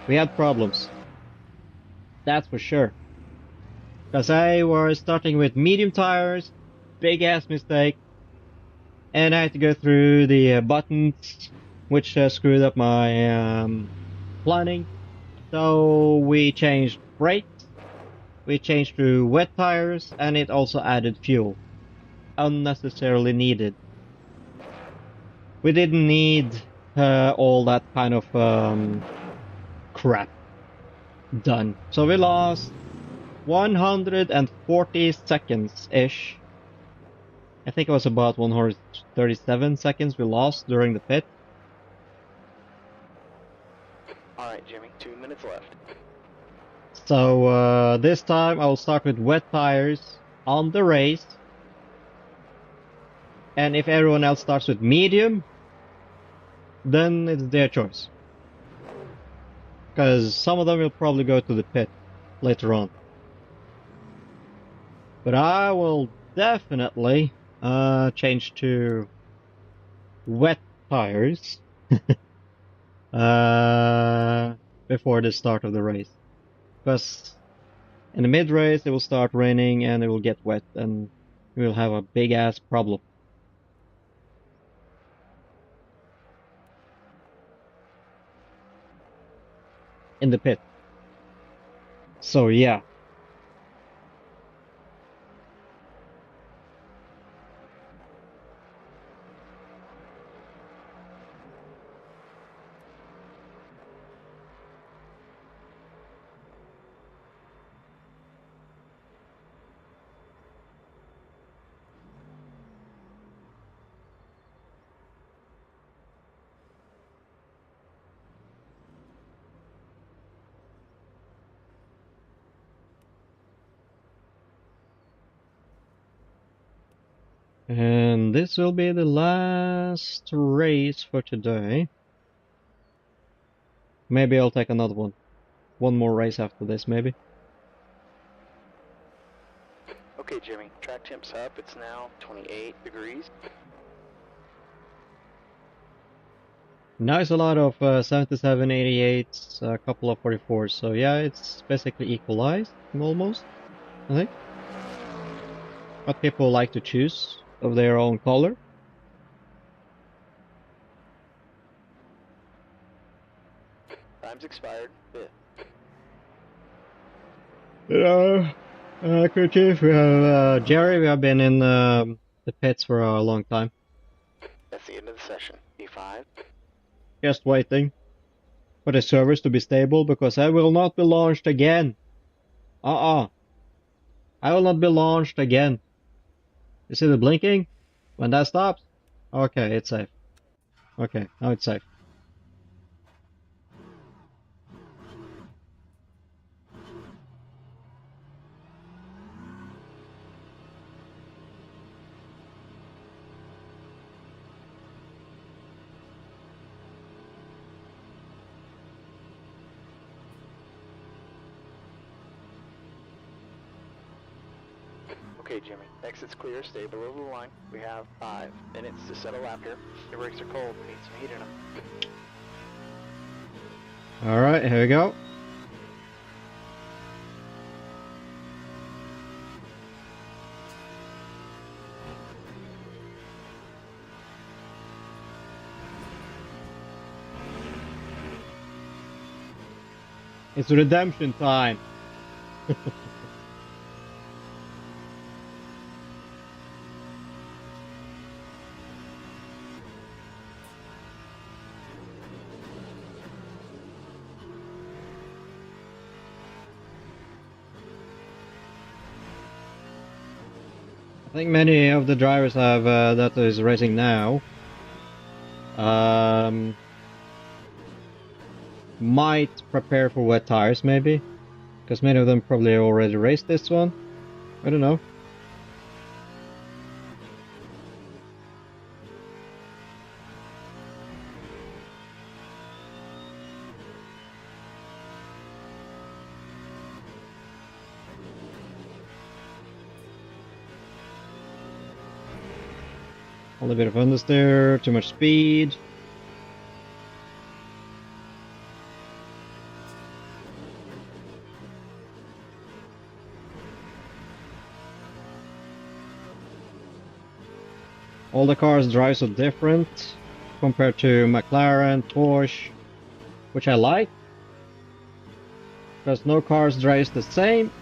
S1: we had problems. That's for sure. Because I was starting with medium tires, big ass mistake, and I had to go through the buttons, which screwed up my planning. So we changed brakes, we changed to wet tires, and it also added fuel. Unnecessarily needed. We didn't need all that kind of crap done. So we lost 140 seconds-ish. I think it was about 137 seconds we lost during the pit.
S2: Alright, Jimmy, 2 minutes left.
S1: So this time I'll start with wet tires on the race. And if everyone else starts with medium, then it's their choice. Because some of them will probably go to the pit later on. But I will definitely change to wet tires before the start of the race. Because in the mid-race it will start raining and it will get wet and we'll have a big ass problem. In the pit. So yeah. And this will be the last race for today. Maybe I'll take another one. One more race after this, maybe.
S2: Okay, Jimmy, track temp's up. It's now 28 degrees.
S1: Now it's a lot of 77, 88s, a couple of 44s. So yeah, it's basically equalized, almost, I think. But people like to choose of their own color.
S2: Time's expired.
S1: Crew chief, we have Jerry. We have been in the pits for a long time.
S2: That's the end of the session. E5.
S1: Just waiting for the servers to be stable because I will not be launched again. I will not be launched again. You see the blinking? When that stops? Okay, it's safe. Okay, now it's safe.
S2: Okay, Jimmy. Exit's clear. Stay below the line. We have 5 minutes to settle lap here. Your brakes are cold. We need some heat in them.
S1: Alright, here we go. It's redemption time. I think many of the drivers have that is racing now. Might prepare for wet tires, maybe, because many of them probably already raced this one. I don't know. A little bit of understeer, too much speed. All the cars drive so different compared to McLaren, Porsche, which I like, because no cars drives the same.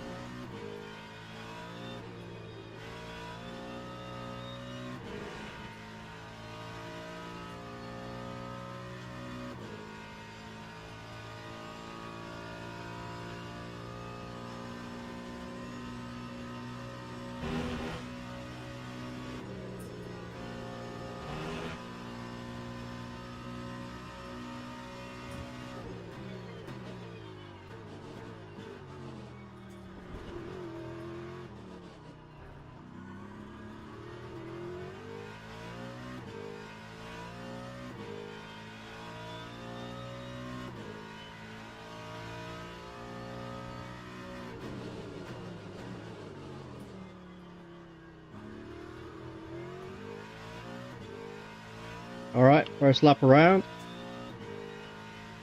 S1: Alright, first lap around.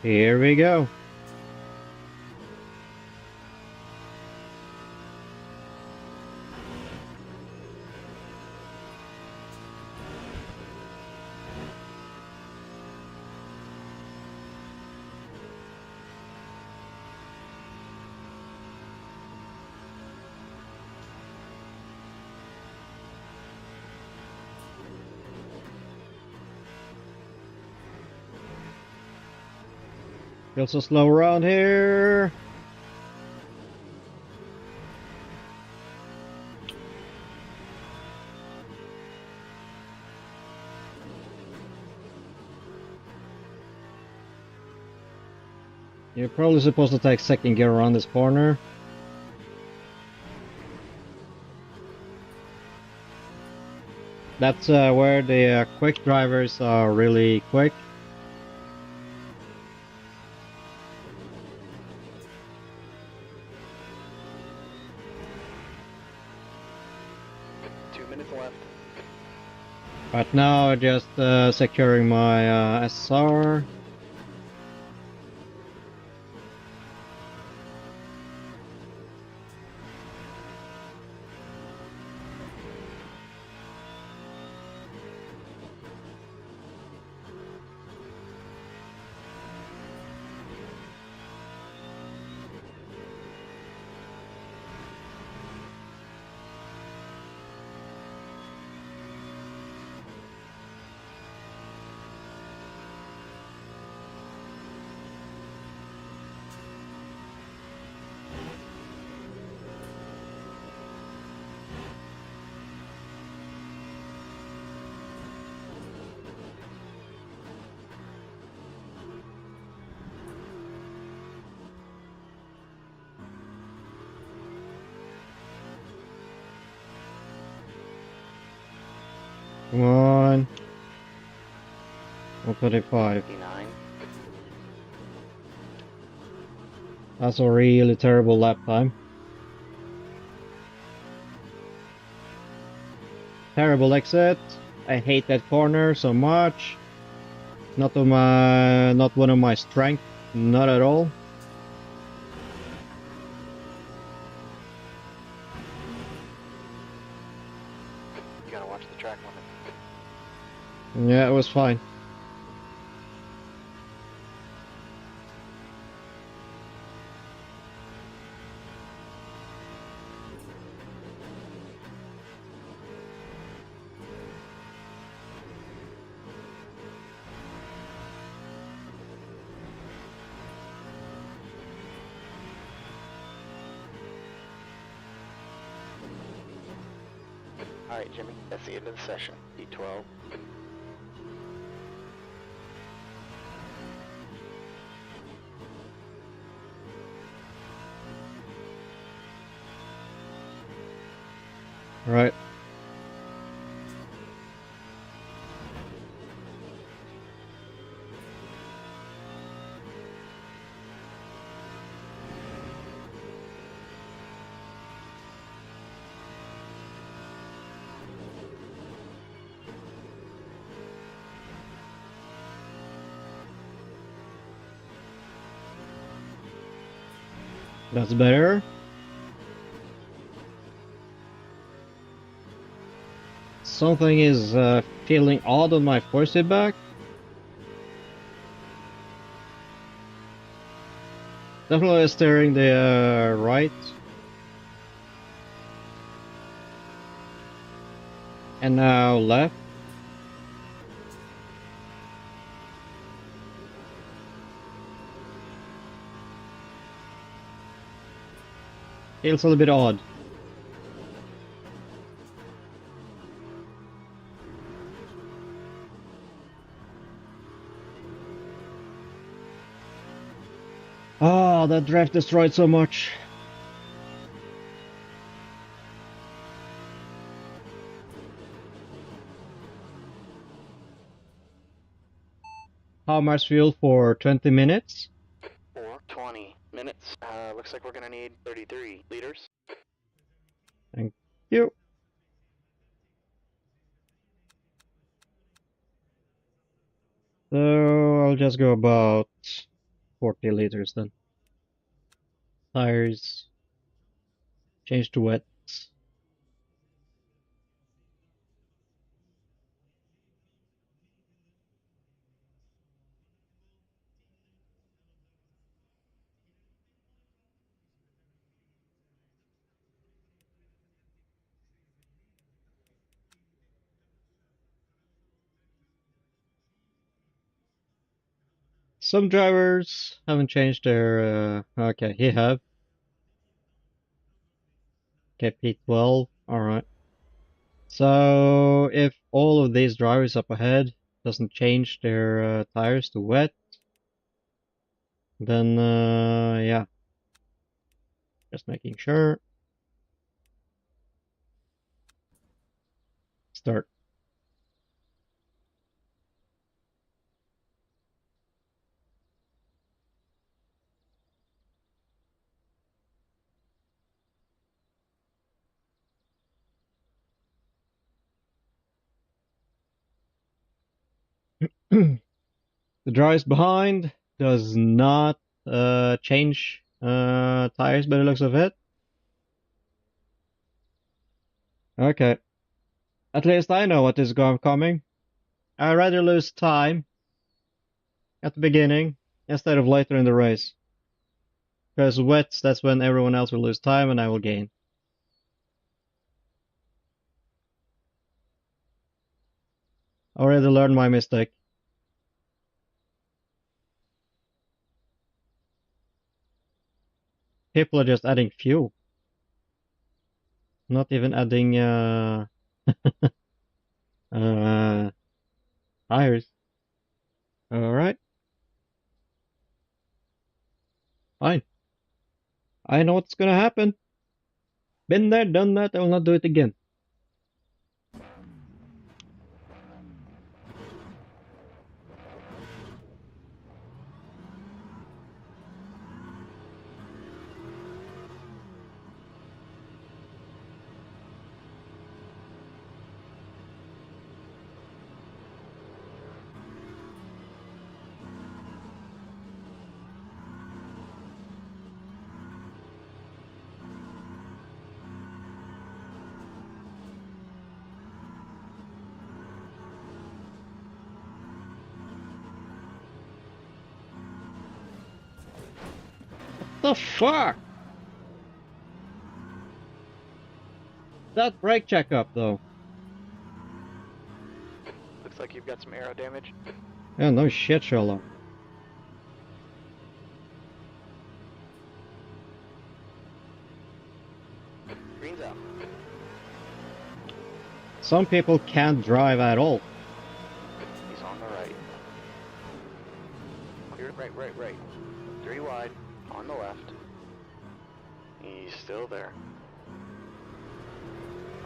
S1: Here we go. Feels so slow around here. You're probably supposed to take second gear around this corner. That's where the quick drivers are really quick. Right now, just securing my SR. Come on. 135. That's a really terrible lap time. Terrible exit. I hate that corner so much. Not one of my strengths. Not at all.
S2: You gotta watch the track limit.
S1: Yeah, it was fine.
S2: Alright, Jimmy, that's the end of the session. D12.
S1: Right. That's better. Something is feeling odd on my force feedback. Definitely steering the right. And now left. Feels a little bit odd. Oh, that draft destroyed so much. How much fuel for 20 minutes?
S2: Or 20 minutes. Looks like we're gonna need 33 liters.
S1: Thank you. So I'll just go about 40 liters then. Tires. Change to wet. Some drivers haven't changed their. Okay, he have. Okay, P12. Alright. So if all of these drivers up ahead doesn't change their tires to wet, then yeah, just making sure. Start. The drivers behind does not change tires by the looks of it. Okay. At least I know what is coming. I'd rather lose time at the beginning instead of later in the race. Because wets, that's when everyone else will lose time and I will gain. Already learned my mistake. People are just adding fuel. Not even adding uh, tires. Alright. Fine. I know what's gonna happen. Been there, done that, I will not do it again. The fuck? That brake checkup though.
S2: Looks like you've got some aero damage.
S1: Yeah, no shit, Sherlock.
S2: Green's out.
S1: Some people can't drive at all.
S2: He's on the right. Clear right. 3 wide, on the left. He's still there.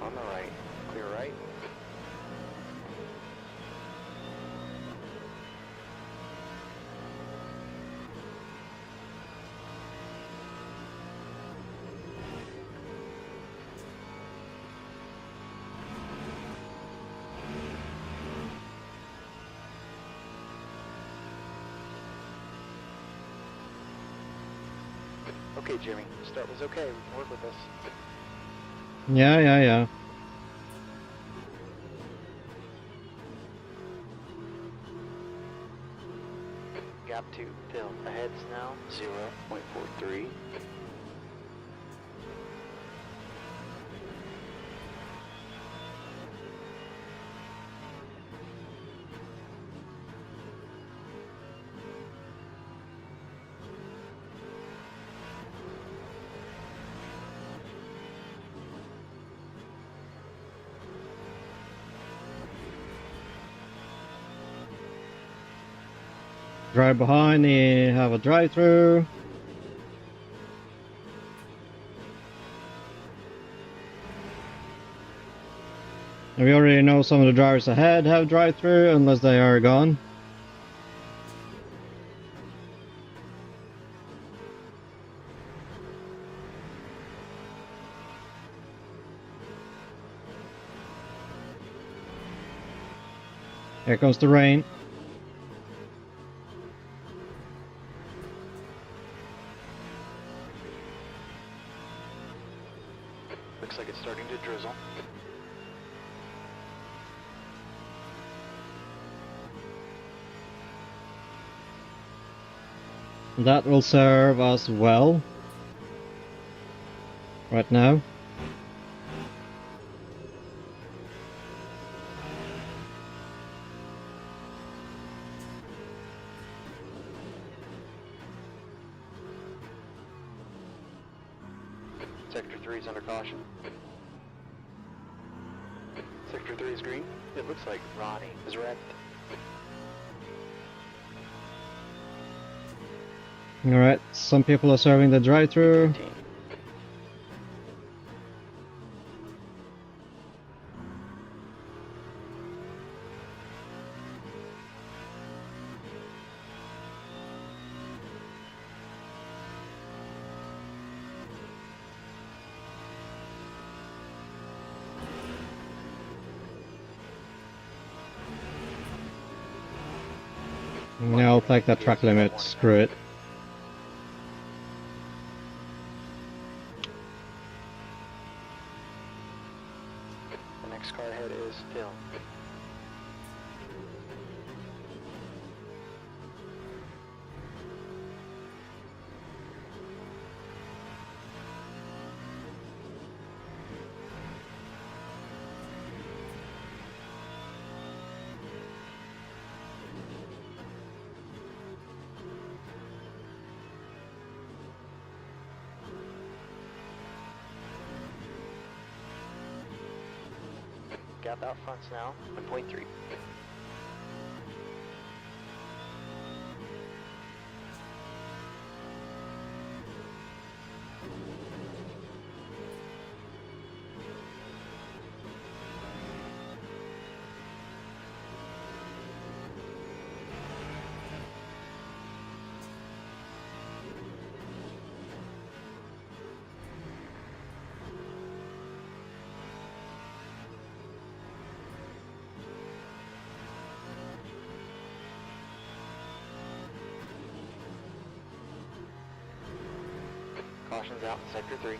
S2: On the right. Clear right. Okay, Jimmy, start was okay. We can work with this.
S1: Yeah.
S2: Gap 2, Phil. Ahead's now 0.43.
S1: Drive behind, you have a drive-through. And we already know some of the drivers ahead have drive-through unless they are gone. Here comes the rain.
S2: Looks like it's starting to drizzle.
S1: That will serve us well right now.
S2: Sector 3 is under caution. Sector 3 is green. It looks like Ronnie is wrecked.
S1: Alright, some people are serving the drive-through.
S2: 15.
S1: Yeah, I'll take that track limit, screw it.
S2: The next car ahead is Phil. Gap out fronts now, 1.3. Caution's out in Sector 3.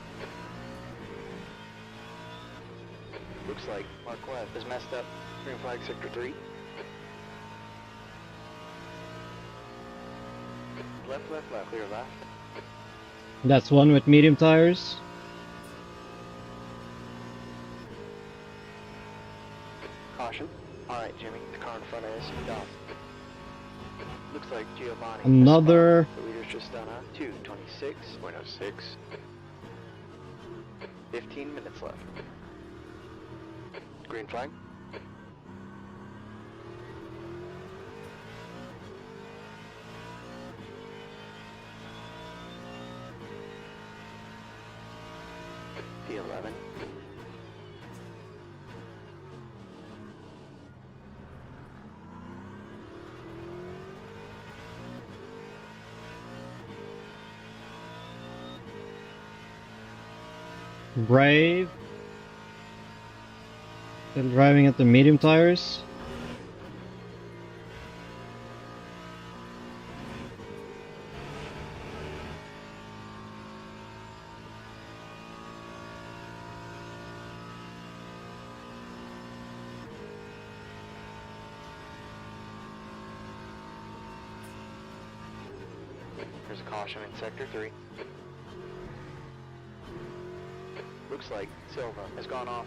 S2: Looks like Marquez is messed up. Green flag Sector 3. Left, clear left.
S1: That's one with medium tires.
S2: Caution. Alright, Jimmy, the car in front is off. Looks like Giovanni.
S1: Another.
S2: The leader's just done a 2:26.06. 15 minutes left. Green flag. P11.
S1: Brave. Still driving at the medium tires.
S2: There's a caution in sector 3. Looks like Silva has gone off.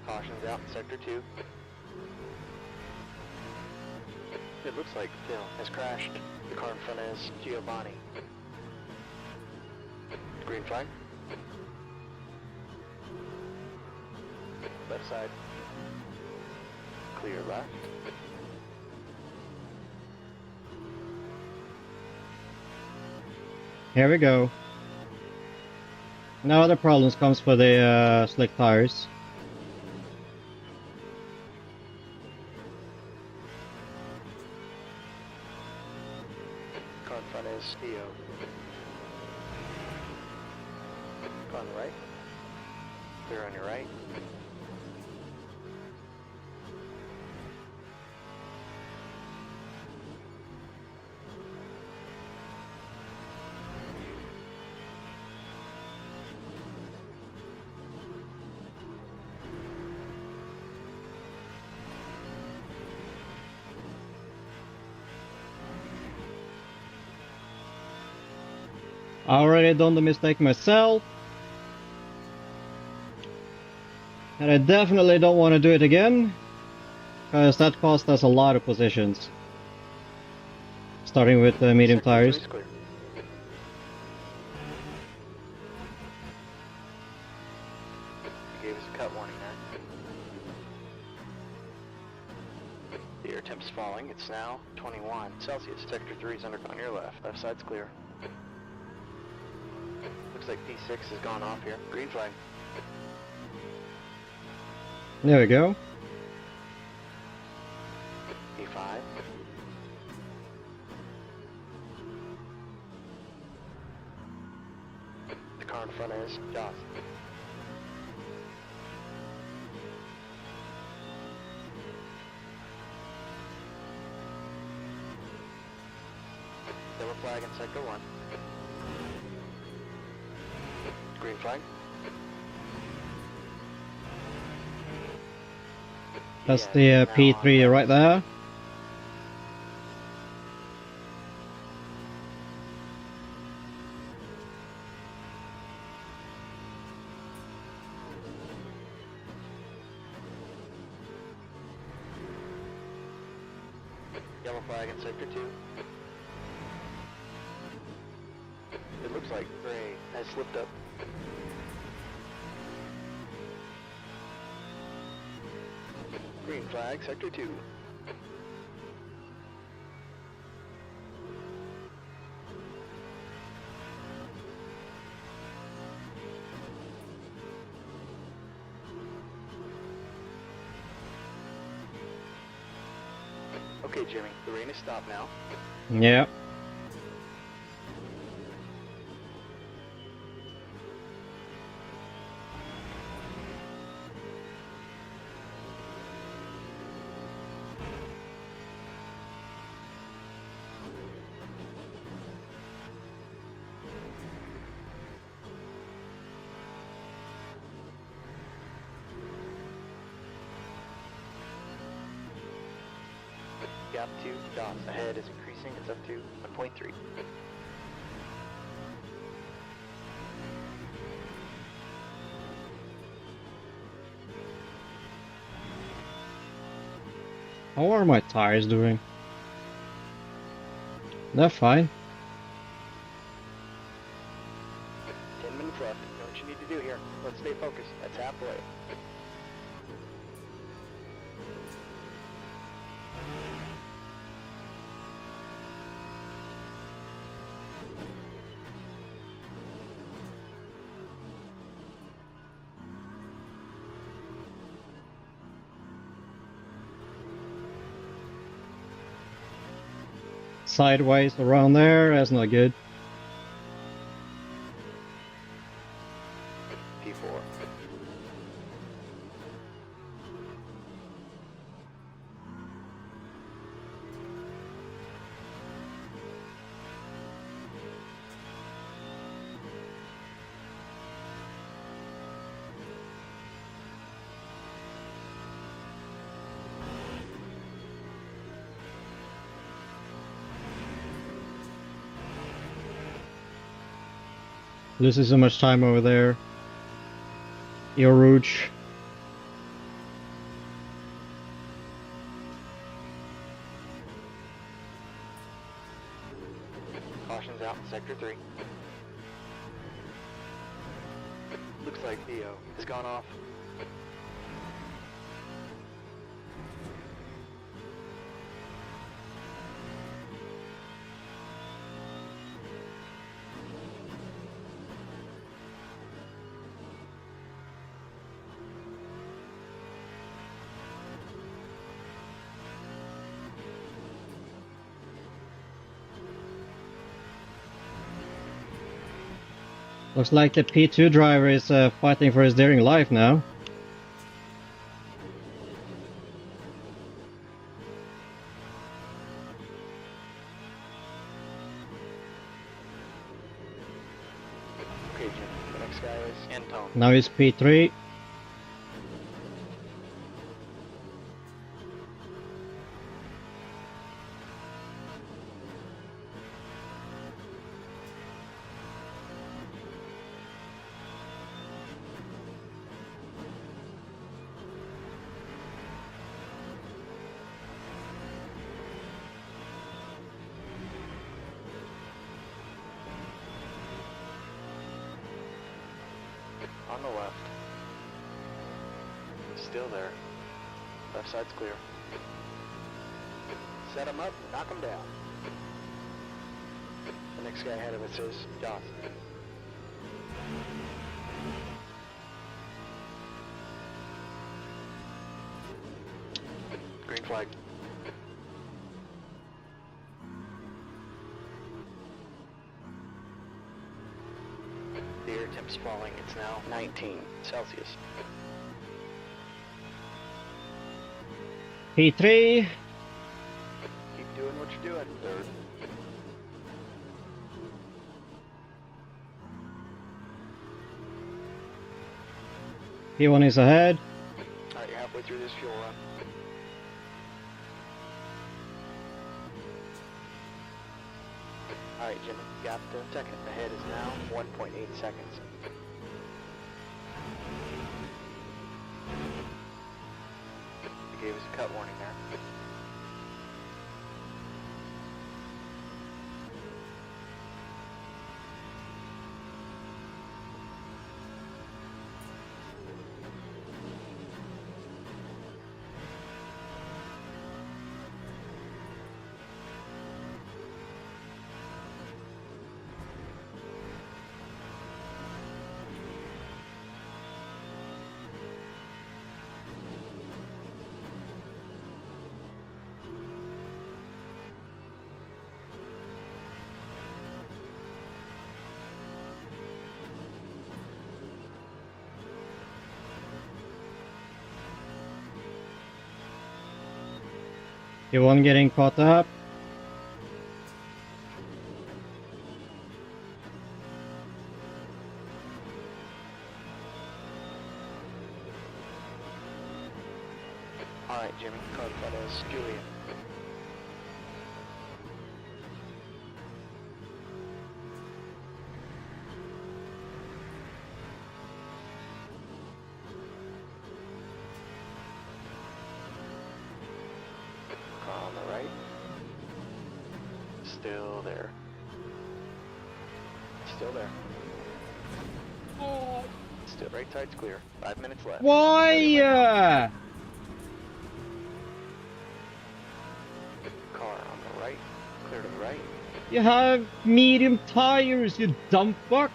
S2: Caution's out in sector 2. It looks like Phil has crashed. The car in front is Giovanni. Green flag. Left side. Clear left.
S1: Here we go. Now the problems comes for the slick tires.
S2: Car in front is Theo. Car on the right. Clear on your right.
S1: I already done the mistake myself. And I definitely don't want to do it again. Because that cost us a lot of positions. Starting with the medium
S2: Sector
S1: tires.
S2: 3 is clear. You gave us a cut warning there. The air temp's falling. It's now 21 Celsius. Sector 3 is on your left. Left side's clear. Looks like P6 has gone off here. Green flag.
S1: There we go.
S2: P5. The car in front is Joss. Yellow flag in sector 1. Green flag.
S1: That's the P3 right there.
S2: Yellow flag in sector 2. It looks like Gray has slipped up. Green flag, sector 2. Okay, Jimmy, the rain has stopped now.
S1: Yeah.
S2: Gap 2 dots. Ahead is increasing. It's up to 1.3.
S1: How are my tires doing? They're fine.
S2: 10 minutes left. You know what you need to do here. Let's stay focused. That's halfway.
S1: Sideways around there, that's not good.
S2: P4.
S1: Losing so much time over there. Your Rouge.
S2: Caution's out in Sector 3. Looks like Theo has gone off.
S1: Looks like the P2 driver is fighting for his daring life now.
S2: Okay, Jim. The next guy is Anton.
S1: Now he's P3.
S2: On the left. Still there. Left side's clear. Set him up, knock him down. The next guy ahead of us is Joss. Green flag. The air temp's falling. It's now 19 Celsius.
S1: P3.
S2: Keep doing what you're doing. Third.
S1: P1 is ahead.
S2: Alright, you're halfway through this fuel run. Alright, Jimmy, got the second. Ahead is now 1.8 seconds. He gave us a cut warning there.
S1: P1 getting caught up.
S2: Alright, Jimmy, code that is Julian. Still there. Still there. Still right side's clear. 5 minutes left.
S1: Why?
S2: Car on the right. Clear to the right.
S1: You have medium tires, you dumb fuck.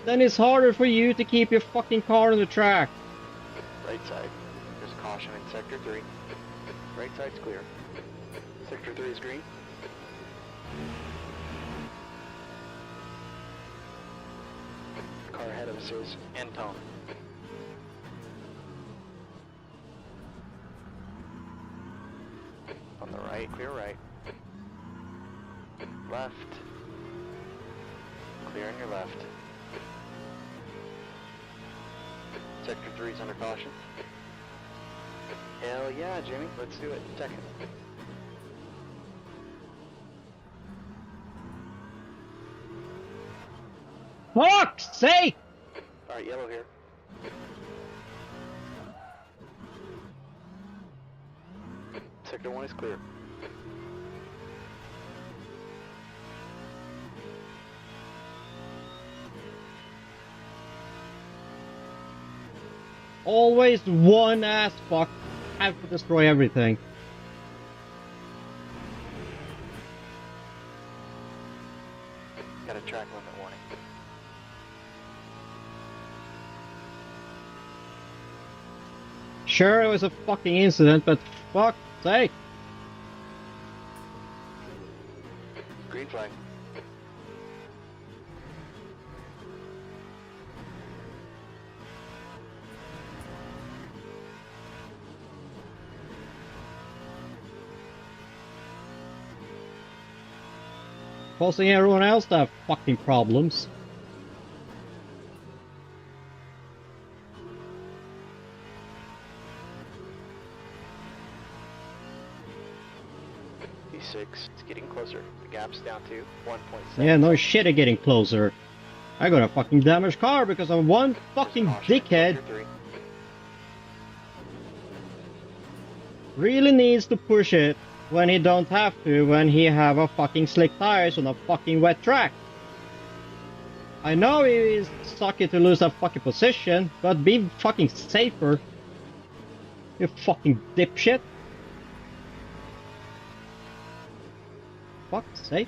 S1: Then it's harder for you to keep your fucking car on the track.
S2: Right side. There's caution in sector 3. Right side's clear. Sector 3 is green. Car ahead of us is Antone. On the right, clear right. Left. Clear on your left. Sector 3 is under caution. Hell yeah, Jimmy. Let's do it. Second.
S1: Fuck's sake!
S2: Alright, yellow here. Sector 1 is clear.
S1: Always one ass fuck have to destroy everything.
S2: Got a track limit warning.
S1: Sure, it was a fucking incident, but fuck's sake.
S2: Green flag.
S1: Causing everyone else to have fucking problems.
S2: E6, it's getting closer. The gap's down to 1.7.
S1: Yeah, no shit of getting closer. I got a fucking damaged car because of one fucking dickhead. Really needs to push it when he don't have to, when he have a fucking slick tires on a fucking wet track. I know it is sucky to lose that fucking position, but be fucking safer. You fucking dipshit. Fuck's sake.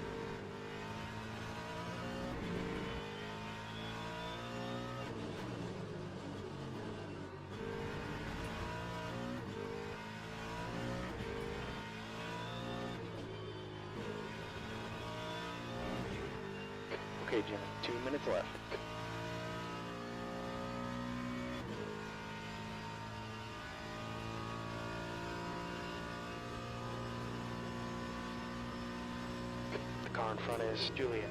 S2: Okay, Jimmy, 2 minutes left. The car in front is Julian.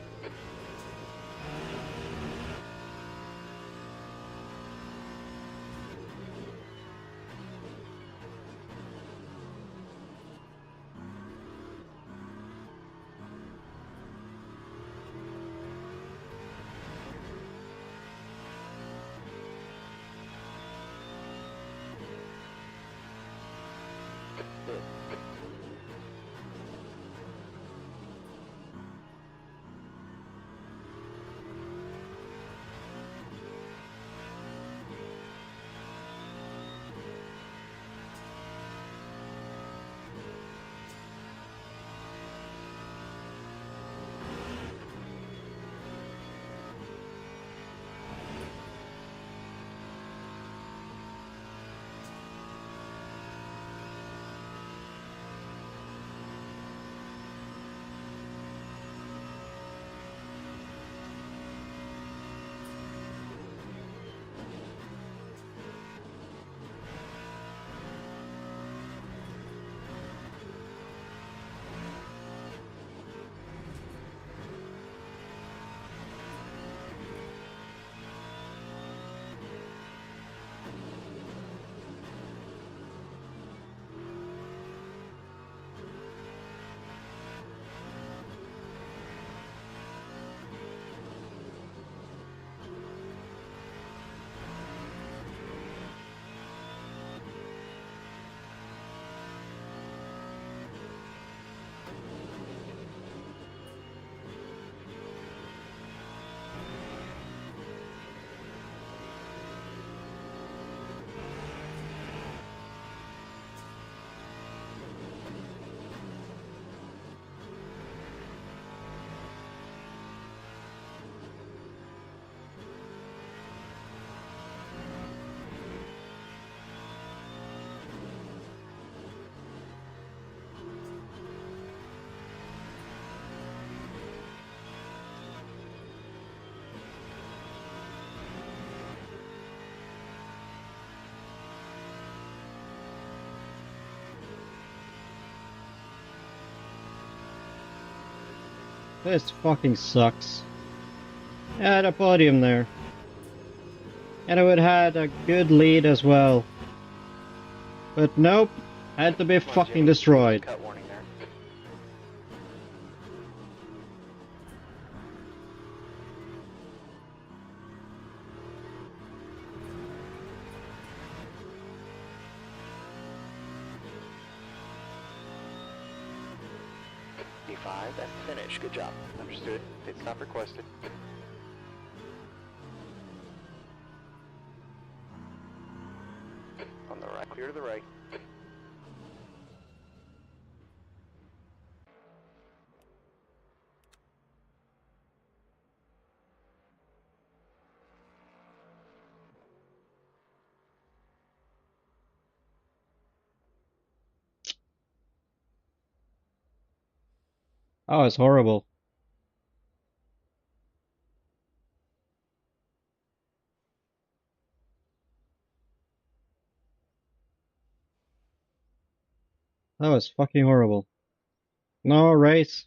S1: This fucking sucks. I had a podium there. And I would have had a good lead as well. But nope, had to be
S2: Come on,
S1: fucking
S2: Jimmy.
S1: destroyed.
S2: Cut warning there. D5, that's the finish. Good job. Understood. Pit stop requested. On the right, clear to the right.
S1: Oh, it's horrible. That was fucking horrible. No race.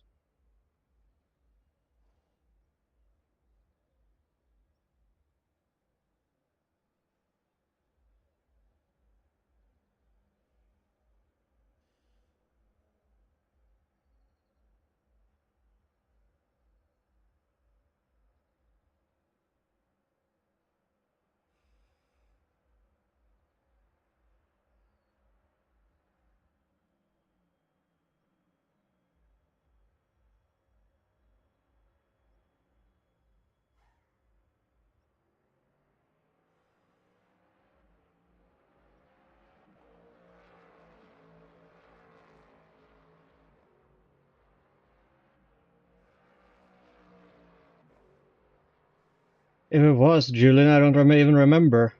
S1: If it was Julian, I don't even remember.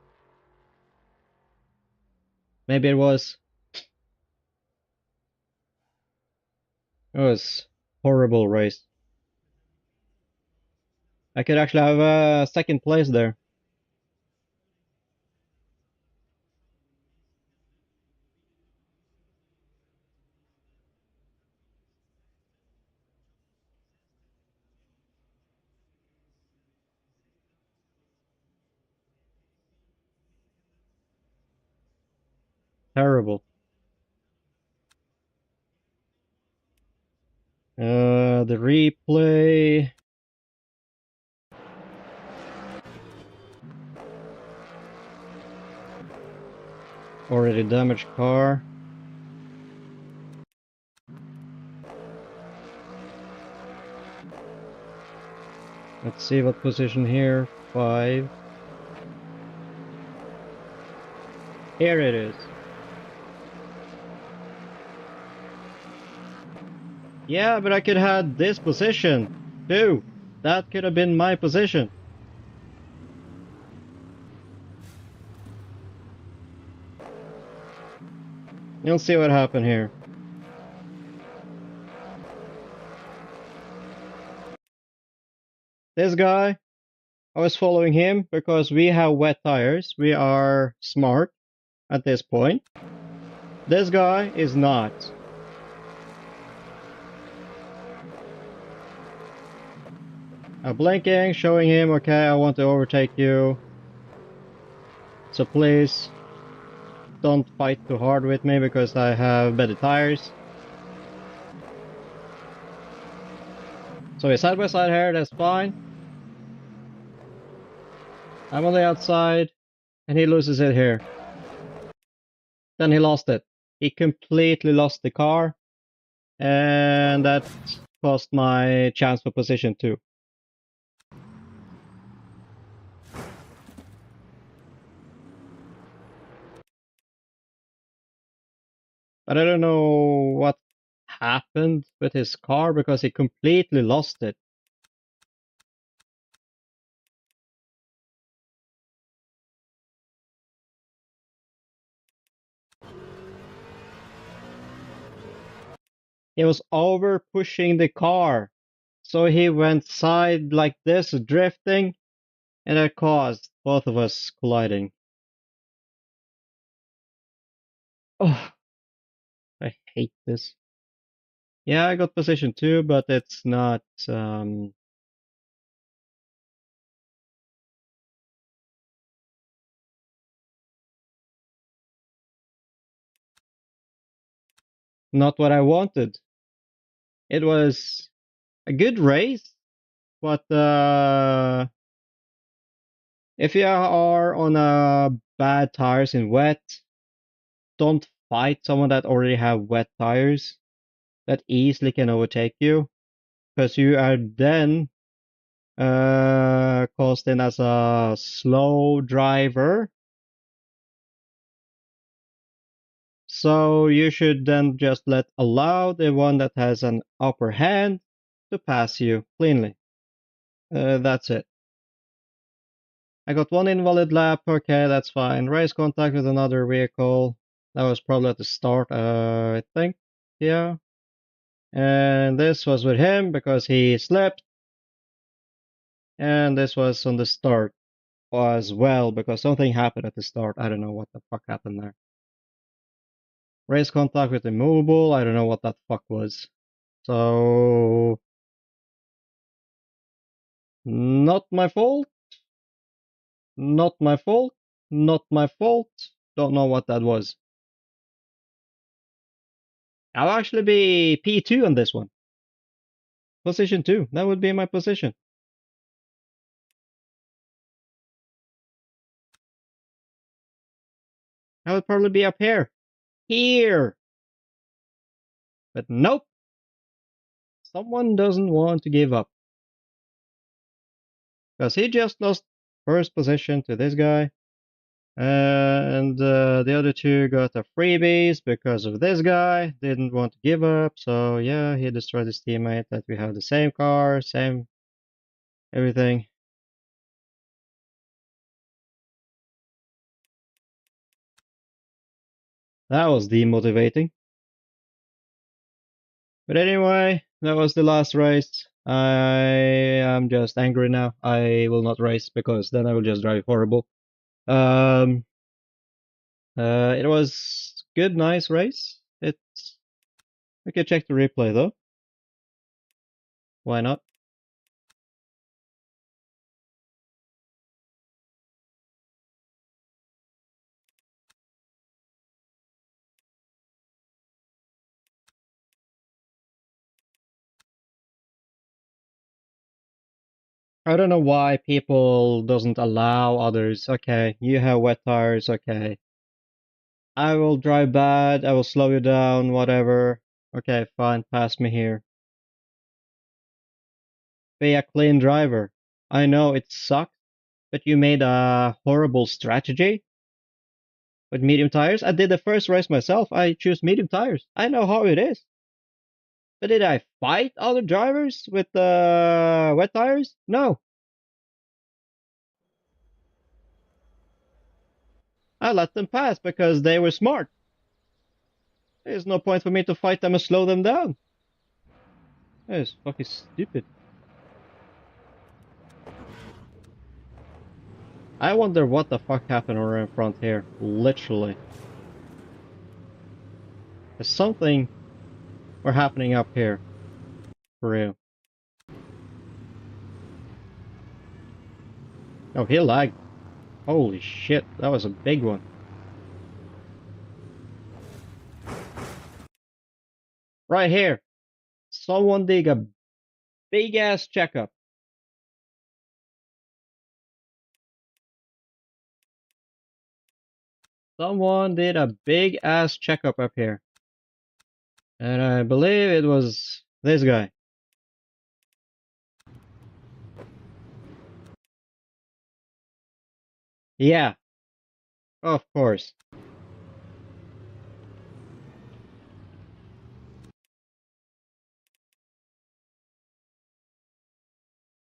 S1: Maybe it was. It was horrible race. I could actually have a second place there. Terrible. The replay. Already damaged car. Let's see what position here. 5. Here it is. Yeah, but I could have had this position too. That could have been my position. You'll see what happened here. This guy, I was following him because we have wet tires. We are smart at this point. This guy is not. I'm blinking, showing him, okay, I want to overtake you. So please, don't fight too hard with me because I have better tires. So we're side by side here, that's fine. I'm on the outside, and he loses it here. Then he lost it. He completely lost the car, and that cost my chance for position too. But I don't know what happened with his car because he completely lost it. He was over pushing the car. So he went side like this, drifting, and that caused both of us colliding. Oh, I hate this. Yeah, I got position 2, but it's not not what I wanted. It was a good race, but if you are on bad tires in wet, don't fight someone that already have wet tires that easily can overtake you, because you are then cast in as a slow driver. So you should then just allow the one that has an upper hand to pass you cleanly. That's it. I got one invalid lap. Okay, that's fine. Race contact with another vehicle. That was probably at the start, I think. Yeah. And this was with him because he slipped. And this was on the start as well because something happened at the start. I don't know what the fuck happened there. Race contact with immovable. I don't know what that fuck was. So, not my fault. Not my fault. Not my fault. Don't know what that was. I'll actually be P2 on this one. Position 2. That would be my position. I would probably be up here. Here. But nope. Someone doesn't want to give up. Because he just lost first position to this guy. And the other two got a freebies because of this guy. Didn't want to give up. So yeah, he destroyed his teammate that we have the same car, same everything. That was demotivating. But anyway, that was the last race. I am just angry now. I will not race because then I will just drive horrible. Um, it was good, nice race. It's we can check the replay though. Why not? I don't know why people doesn't allow others. Okay, you have wet tires. Okay, I will drive bad. I will slow you down. Whatever. Okay, fine. Pass me here. Be a clean driver. I know it sucks, but you made a horrible strategy with medium tires. I did the first race myself. I choose medium tires. I know how it is. But did I fight other drivers with wet tires? No. I let them pass because they were smart. There's no point for me to fight them and slow them down. It's fucking stupid. I wonder what the fuck happened over in front here. Literally. There's something were happening up here. For real. Oh, he lagged. Holy shit, that was a big one. Right here. Someone dig a big ass checkup. Someone did a big ass checkup up here. And I believe it was this guy. Yeah, of course.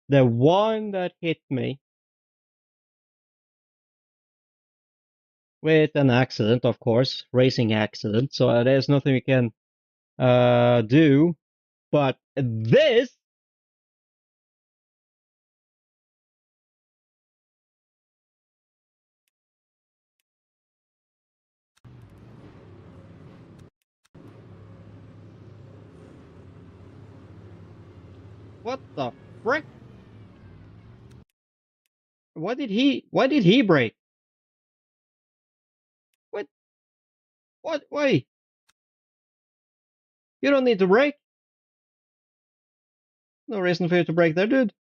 S1: The one that hit me with an accident, of course, racing accident. So there's nothing we can do. But this, What the frick? Why did he brake? What? What? Wait. You don't need to brake. No reason for you to brake there, dude.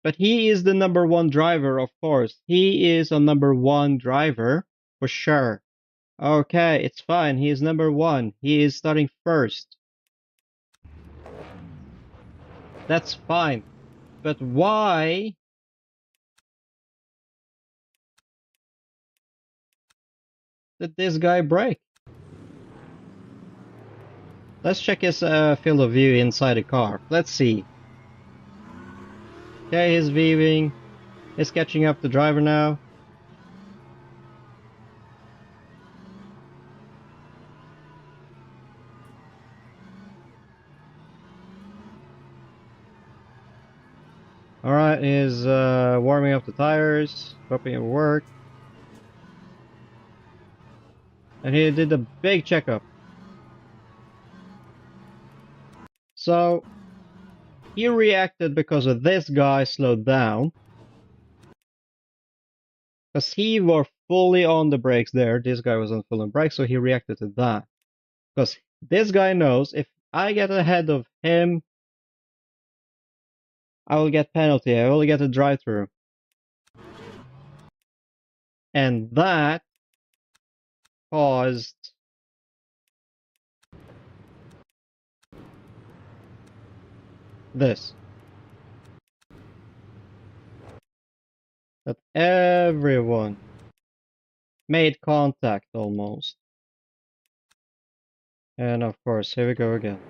S1: But he is the #1 driver, of course. He is a #1 driver, for sure. Okay, it's fine. He is #1. He is starting first. That's fine. But why? Did this guy brake? Let's check his field of view inside the car. Let's see. Okay, he's weaving. He's catching up the driver now. Alright, he's warming up the tires, hoping it will work. And he did a big checkup. So, he reacted because of this guy slowed down. Because he were fully on the brakes there. This guy was on full on brakes, so he reacted to that. Because this guy knows if I get ahead of him, I will get penalty. I will get a drive-through. And that caused this. That everyone made contact almost. And of course, here we go again.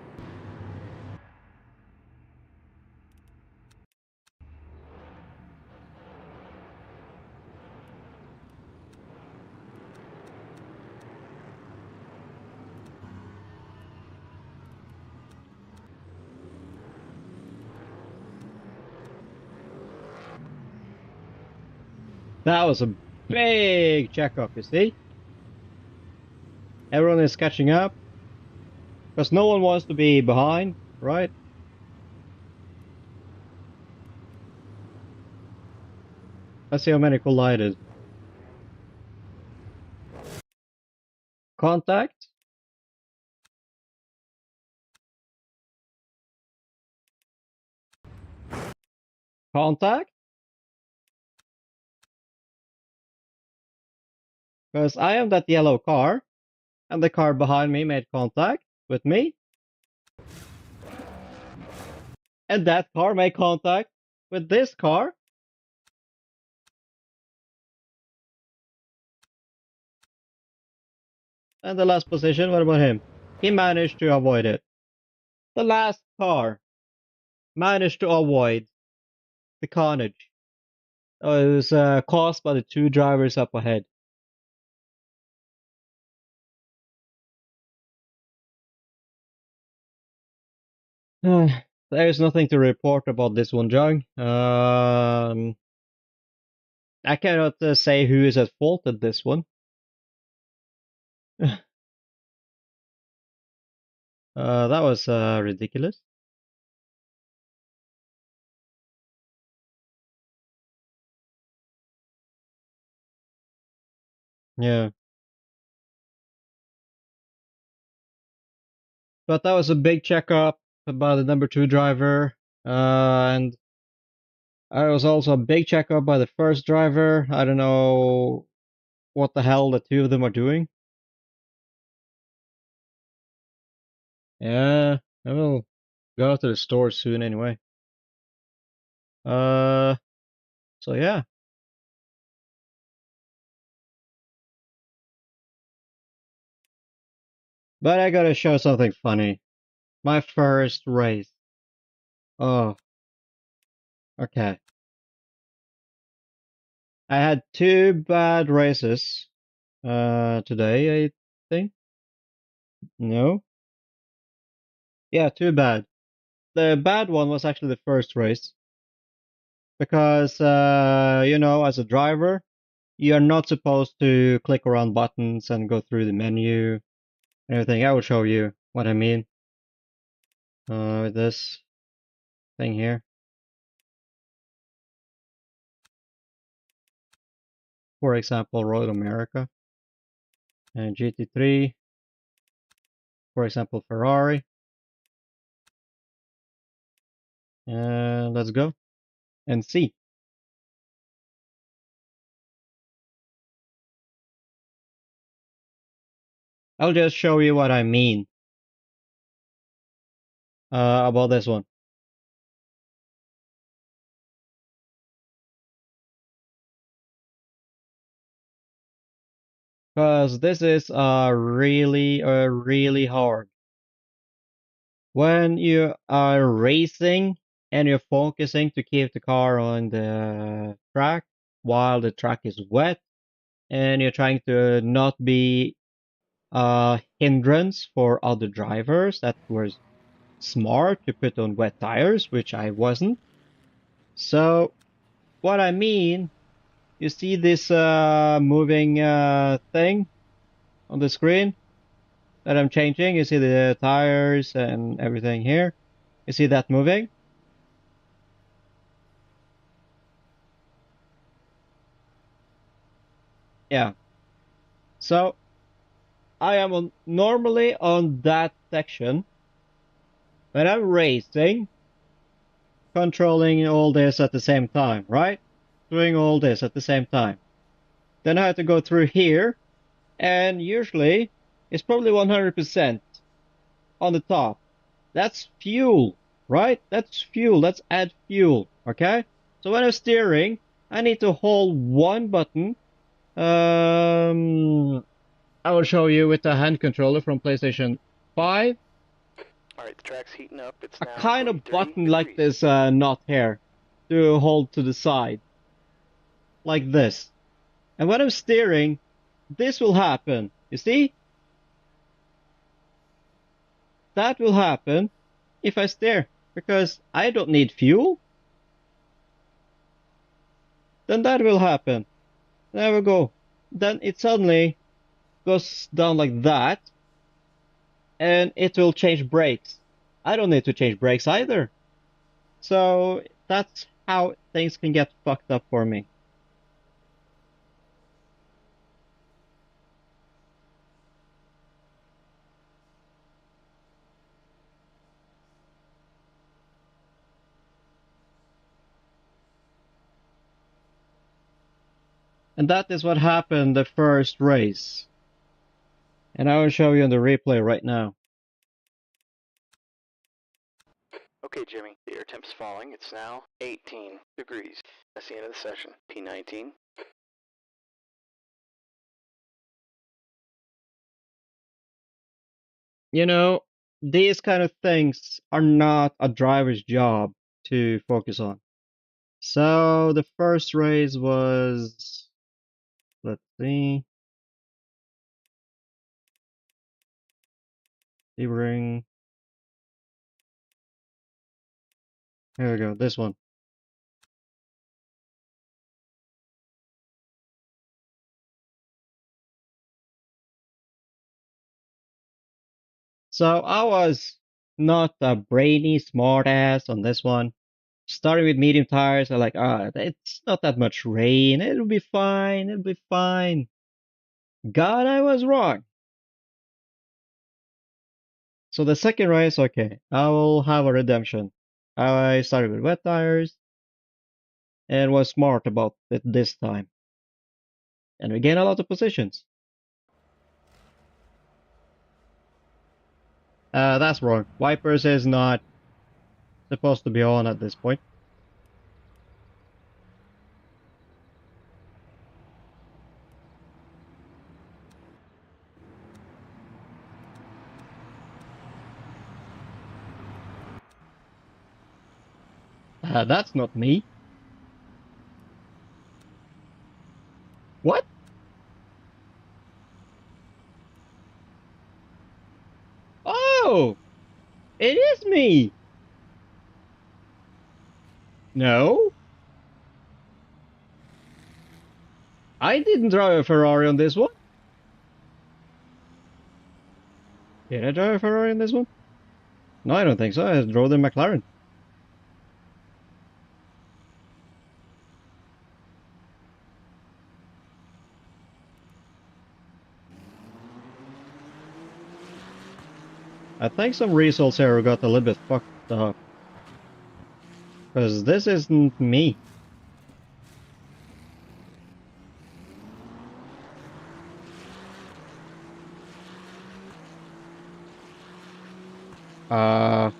S1: That was a big checkup, you see? Everyone is catching up. Because no one wants to be behind, right? Let's see how many collided. Contact. Contact. Because I am that yellow car, and the car behind me made contact with me. And that car made contact with this car. And the last position, what about him? He managed to avoid it. The last car managed to avoid the carnage. Oh, it was caused by the two drivers up ahead. There is nothing to report about this one, Jung. I cannot say who is at fault at this one. That was ridiculous. Yeah. But that was a big checkup by the #2 driver. And it was also a big checkup by the first driver. I don't know what the hell the two of them are doing. Yeah, I will go to the store soon anyway. So yeah. But I gotta show something funny. My first race. Oh. Okay. I had 2 bad races today, I think. No? Yeah, 2 bad. The bad one was actually the first race. Because, you know, as a driver, you're not supposed to click around buttons and go through the menu. everything. I will show you what I mean with this thing here. For example, Road America and GT3. For example, Ferrari. And let's go and see. I'll just show you what I mean about this one. Because this is really hard. When you are racing and you're focusing to keep the car on the track while the track is wet, and you're trying to not be a hindrance for other drivers that were smart to put on wet tires, which I wasn't. So what I mean, you see this moving thing on the screen that I'm changing. You see the tires and everything here. You see that moving? Yeah. So I am normally on that section when I'm racing, controlling all this at the same time, right? Doing all this at the same time. Then I have to go through here, and usually it's probably 100% on the top. That's fuel, right? That's fuel. Let's add fuel, okay? So when I'm steering, I need to hold one button. I will show you with the hand controller from PlayStation 5.
S2: Alright, the track's heating up. It's
S1: A
S2: now
S1: kind of
S2: 43
S1: button
S2: degrees.
S1: like this knot here to hold to the side, like this. And when I'm steering, this will happen. You see? That will happen if I steer, because I don't need fuel. Then that will happen. There we go. Then it suddenly goes down like that, and it will change brakes. I don't need to change brakes either. So that's how things can get fucked up for me. And that is what happened the first race. And I will show you on the replay right now.
S2: Okay, Jimmy, the air temp's falling. It's now 18 degrees. That's the end of the session. P19.
S1: You know, these kind of things are not a driver's job to focus on. So the first race was, let's see, Sebring. Here we go, this one. So I was not a brainy smartass on this one. Starting with medium tires, I'm like, it's not that much rain. It'll be fine. It'll be fine. God, I was wrong. So the second race, okay, I will have a redemption. I started with wet tires and was smart about it this time. And we gain a lot of positions. That's wrong. Wipers is not supposed to be on at this point. That's not me. What? Oh, it is me. No, I didn't drive a Ferrari on this one. Did I drive a Ferrari in this one? No, I don't think so. I drove the McLaren. I think some results here got a little bit fucked up. Because this isn't me. Uh...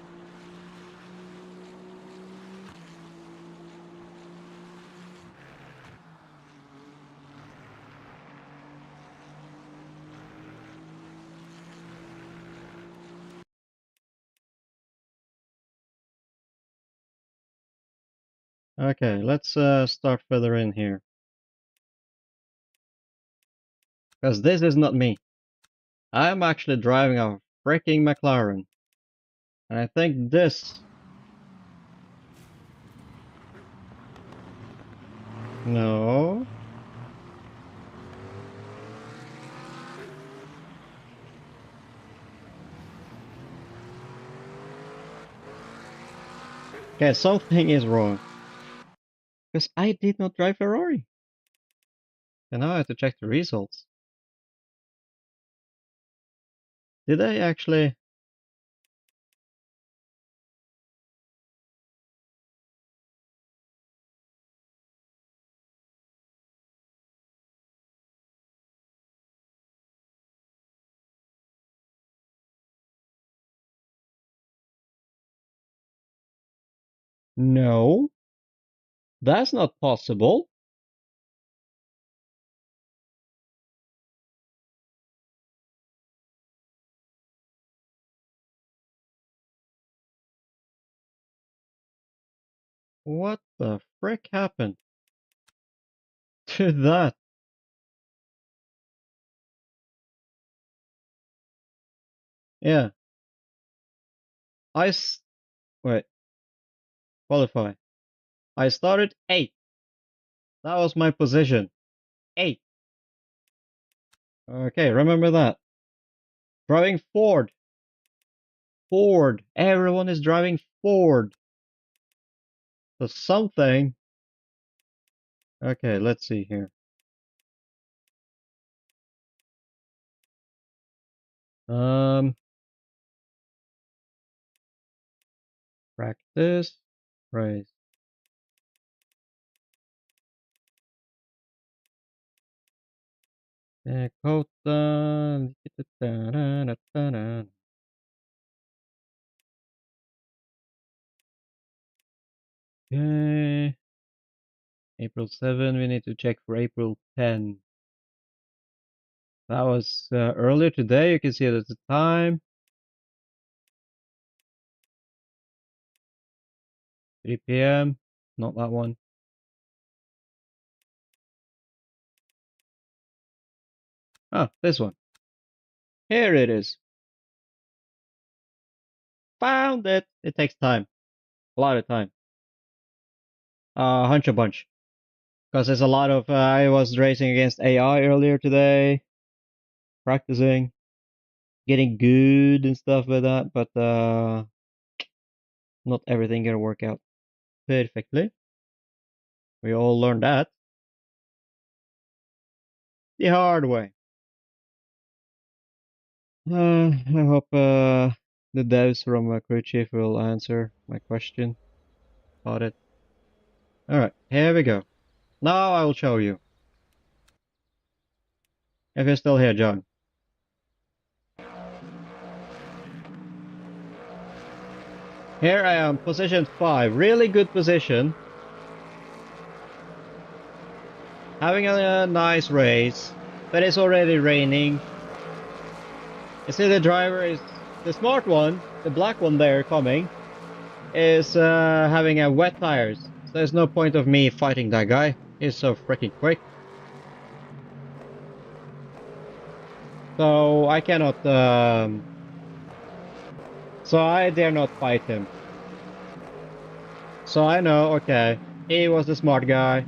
S1: Okay, let's start further in here. Because this is not me. I'm actually driving a freaking McLaren. And I think this... No... Okay, something is wrong. Because I did not drive Ferrari. And now I have to check the results. Did I actually... No, that's not possible. What the frick happened to that? Yeah, wait, qualify. I started 8th. That was my position. 8th. Okay, remember that. Driving Ford. Ford. Everyone is driving Ford. So something. Okay, let's see here. Practice. Race. Dakota. Okay. April 7, we need to check for April 10. That was earlier today, you can see it at the time. 3 p.m. Not that one. Ah, this one. Here it is. Found it. It takes time. A lot of time. Hunch a bunch. Because there's a lot of, I was racing against AI earlier today. Practicing. Getting good and stuff with that, but not everything gonna work out perfectly. We all learned that the hard way. I hope the devs from Crew Chief will answer my question about it. Alright, here we go. Now I will show you. If you're still here, John. Here I am, position 5. Really good position. Having a nice race, but it's already raining. You see the driver is, the smart one, the black one there coming, is having a wet tires. So there's no point of me fighting that guy. He's so freaking quick. So I cannot, so I dare not fight him. So I know, okay, he was the smart guy.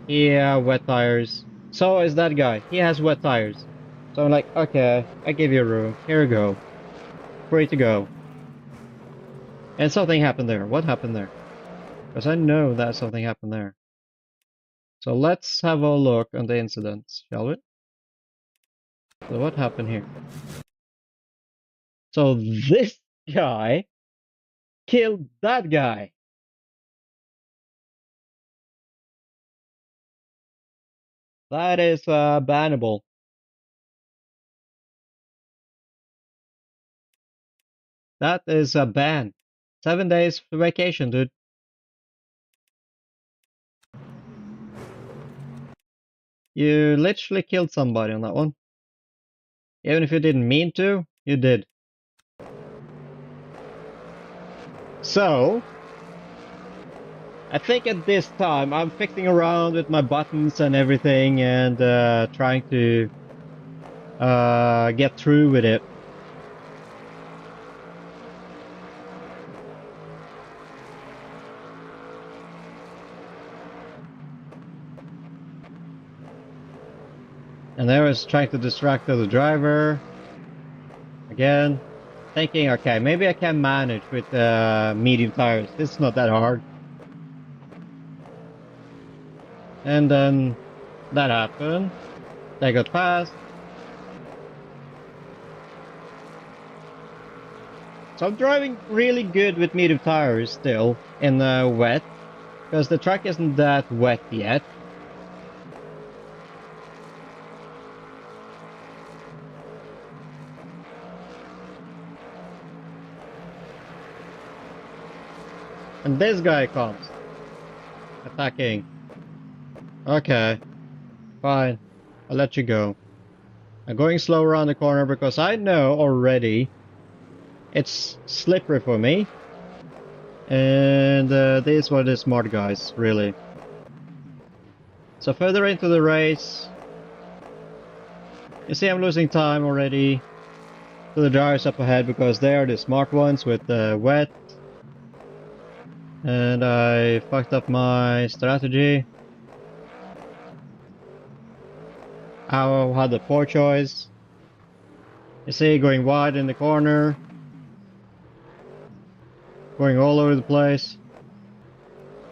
S1: He wet tires. So is that guy. He has wet tires. So I'm like, okay, I give you room. Here we go. free to go. And something happened there. What happened there? Because I know that something happened there. So let's have a look on the incidents, shall we? So what happened here? So this guy killed that guy. That is bannable. That is a ban. 7 days vacation, dude. You literally killed somebody on that one. Even if you didn't mean to, you did. So, I think at this time I'm fixing around with my buttons and everything and trying to get through with it. And I was trying to distract the driver. Again, thinking, okay, maybe I can manage with medium tires. It's not that hard. And then that happened. They got past. So I'm driving really good with medium tires still in wet, because the track isn't that wet yet. And this guy comes, attacking. Okay, fine, I'll let you go. I'm going slow around the corner because I know already it's slippery for me. And these were the smart guys, really. So further into the race, you see I'm losing time already to the drivers up ahead because they are the smart ones with the wet. And I fucked up my strategy. I had the poor choice. You see, going wide in the corner. Going all over the place.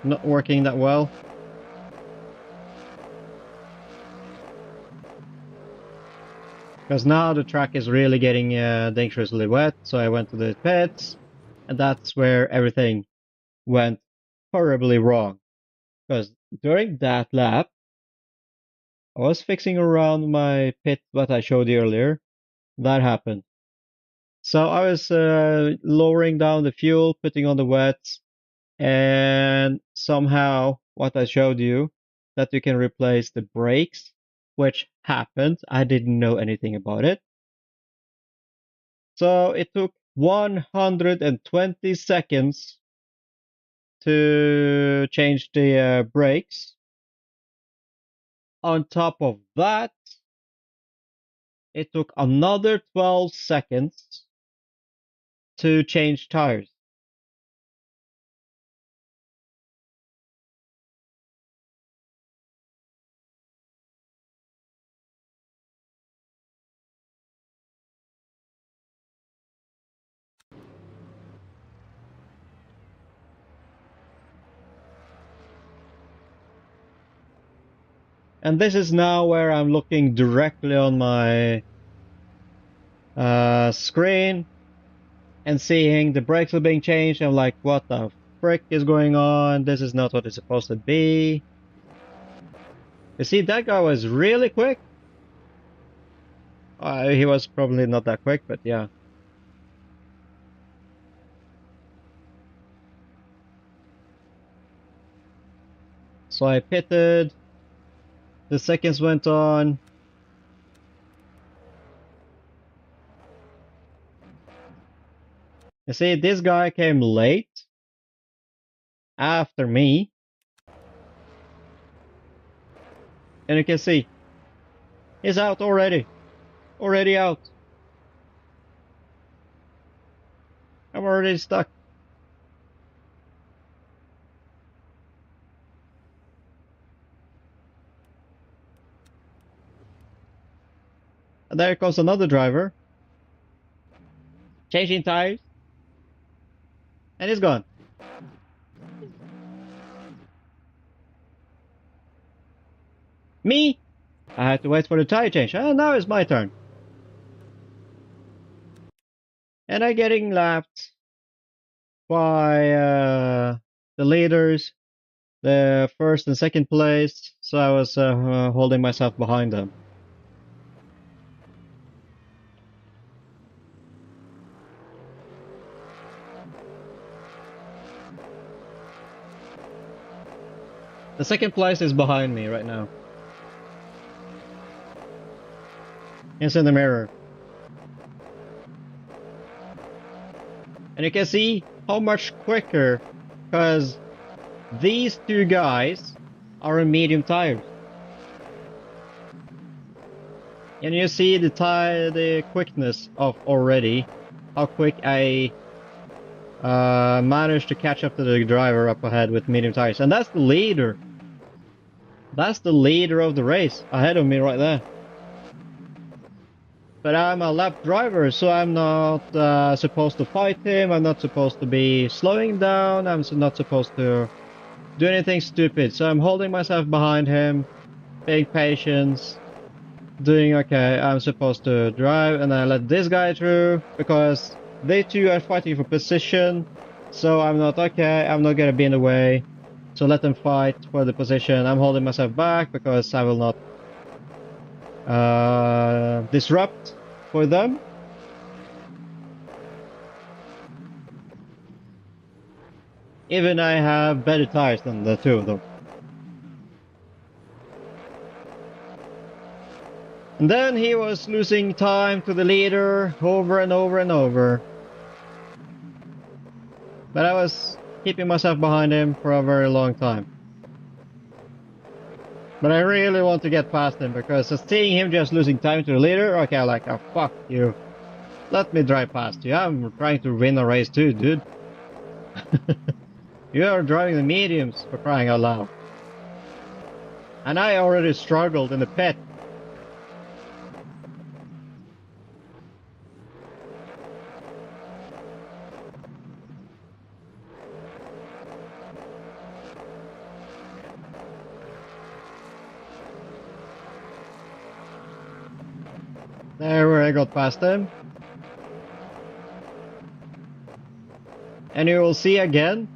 S1: Not working that well. Because now the track is really getting dangerously wet, so I went to the pits. And that's where everything went horribly wrong. Because during that lap, I was fixing around my pit, what I showed you earlier. That happened. So I was lowering down the fuel, putting on the wets, and somehow what I showed you, that you can replace the brakes, which happened. I didn't know anything about it. So it took 120 seconds to change the brakes. On top of that, it took another 12 seconds to change tires. And this is now where I'm looking directly on my screen and seeing the brakes are being changed. I'm like, what the frick is going on? This is not what it's supposed to be. You see, that guy was really quick. He was probably not that quick, but yeah. So I pitted. The seconds went on. You see, this guy came late after me. And you can see, he's out already. Already out. I'm already stuck. And there comes another driver. changing tires, and he's gone. Me? I had to wait for the tire change. Now it's my turn. And I'm getting lapped by the leaders, the first and second place, so I was holding myself behind them. The second place is behind me right now. It's in the mirror. And you can see how much quicker, because these two guys are in medium tires. And you see the quickness of already, how quick I managed to catch up to the driver up ahead with medium tires. And that's the leader. That's the leader of the race, ahead of me right there. But I'm a lap driver, so I'm not supposed to fight him, I'm not supposed to be slowing down, I'm not supposed to do anything stupid. So I'm holding myself behind him, being patient, doing okay. I'm supposed to drive, and I let this guy through, because they two are fighting for position, so I'm not okay, I'm not gonna be in the way. So let them fight for the position. I'm holding myself back because I will not disrupt for them. Even I have better tires than the two of them. And then he was losing time to the leader over and over and over. But I was keeping myself behind him for a very long time. But I really want to get past him, because seeing him just losing time to the leader, okay, I'm like, oh, fuck you. Let me drive past you. I'm trying to win a race too, dude. You are driving the mediums, for crying out loud. And I already struggled in the pit. There where I got past him. And you will see again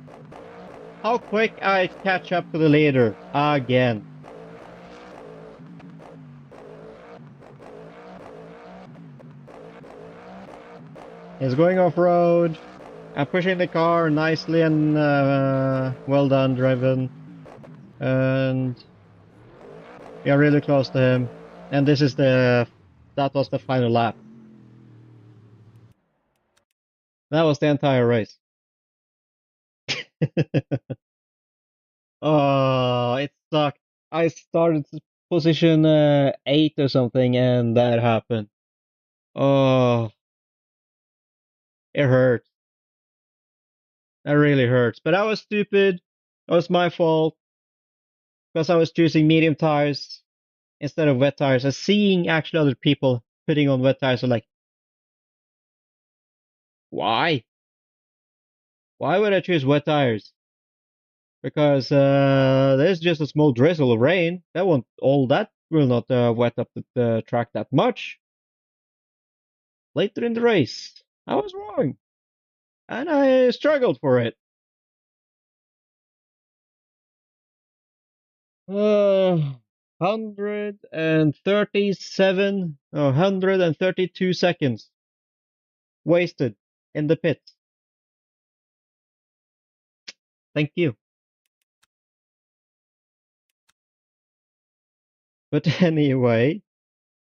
S1: how quick I catch up to the leader again. He's going off-road. I'm pushing the car nicely and well done driven. And we are really close to him. And this is that was the final lap. That was the entire race. Oh, it sucked. I started position 8 or something, and that happened. Oh, it hurts. That really hurts. But I was stupid. It was my fault, because I was choosing medium tires instead of wet tires. And seeing actually other people putting on wet tires, I'm like, why? Why would I choose wet tires? Because there's just a small drizzle of rain. That will not wet up the track that much. Later in the race, I was wrong, and I struggled for it. 137, 132 seconds wasted in the pit. Thank you. But anyway,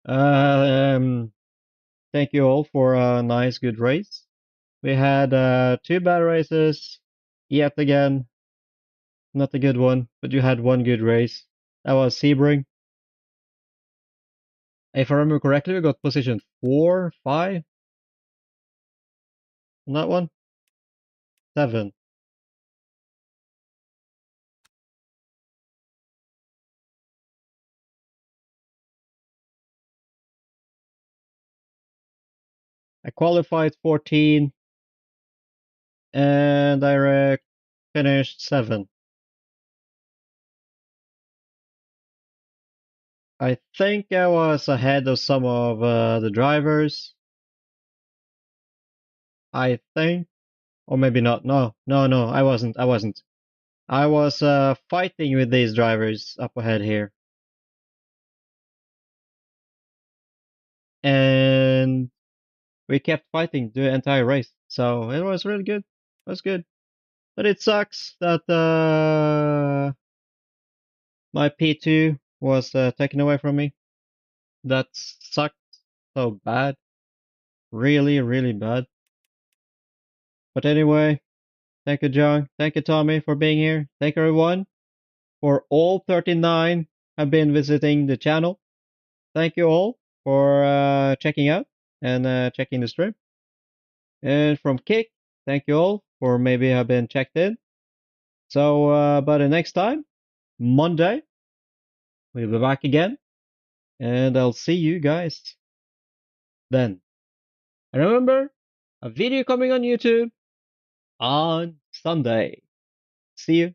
S1: thank you all for a nice, good race. We had 2 bad races, yet again, not a good one, but you had 1 good race. That was Sebring. If I remember correctly, we got position 4, 5 on that one. 7. I qualified 14, and I finished 7. I think I was ahead of some of the drivers. I think, or maybe not. No, I wasn't. I was fighting with these drivers up ahead here. And we kept fighting the entire race. So it was really good. It was good. But it sucks that my P2 was taken away from me. That sucked so bad. Really, really bad. But anyway, thank you, John. Thank you, Tommy, for being here. Thank you, everyone, for all 39 have been visiting the channel. Thank you all for checking out and checking the stream. And from Kick, thank you all for maybe have been checked in. So, but the next time, Monday, we'll be back again. And I'll see you guys then. And remember, a video coming on YouTube on Sunday. See you.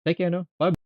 S1: Take care now. Bye.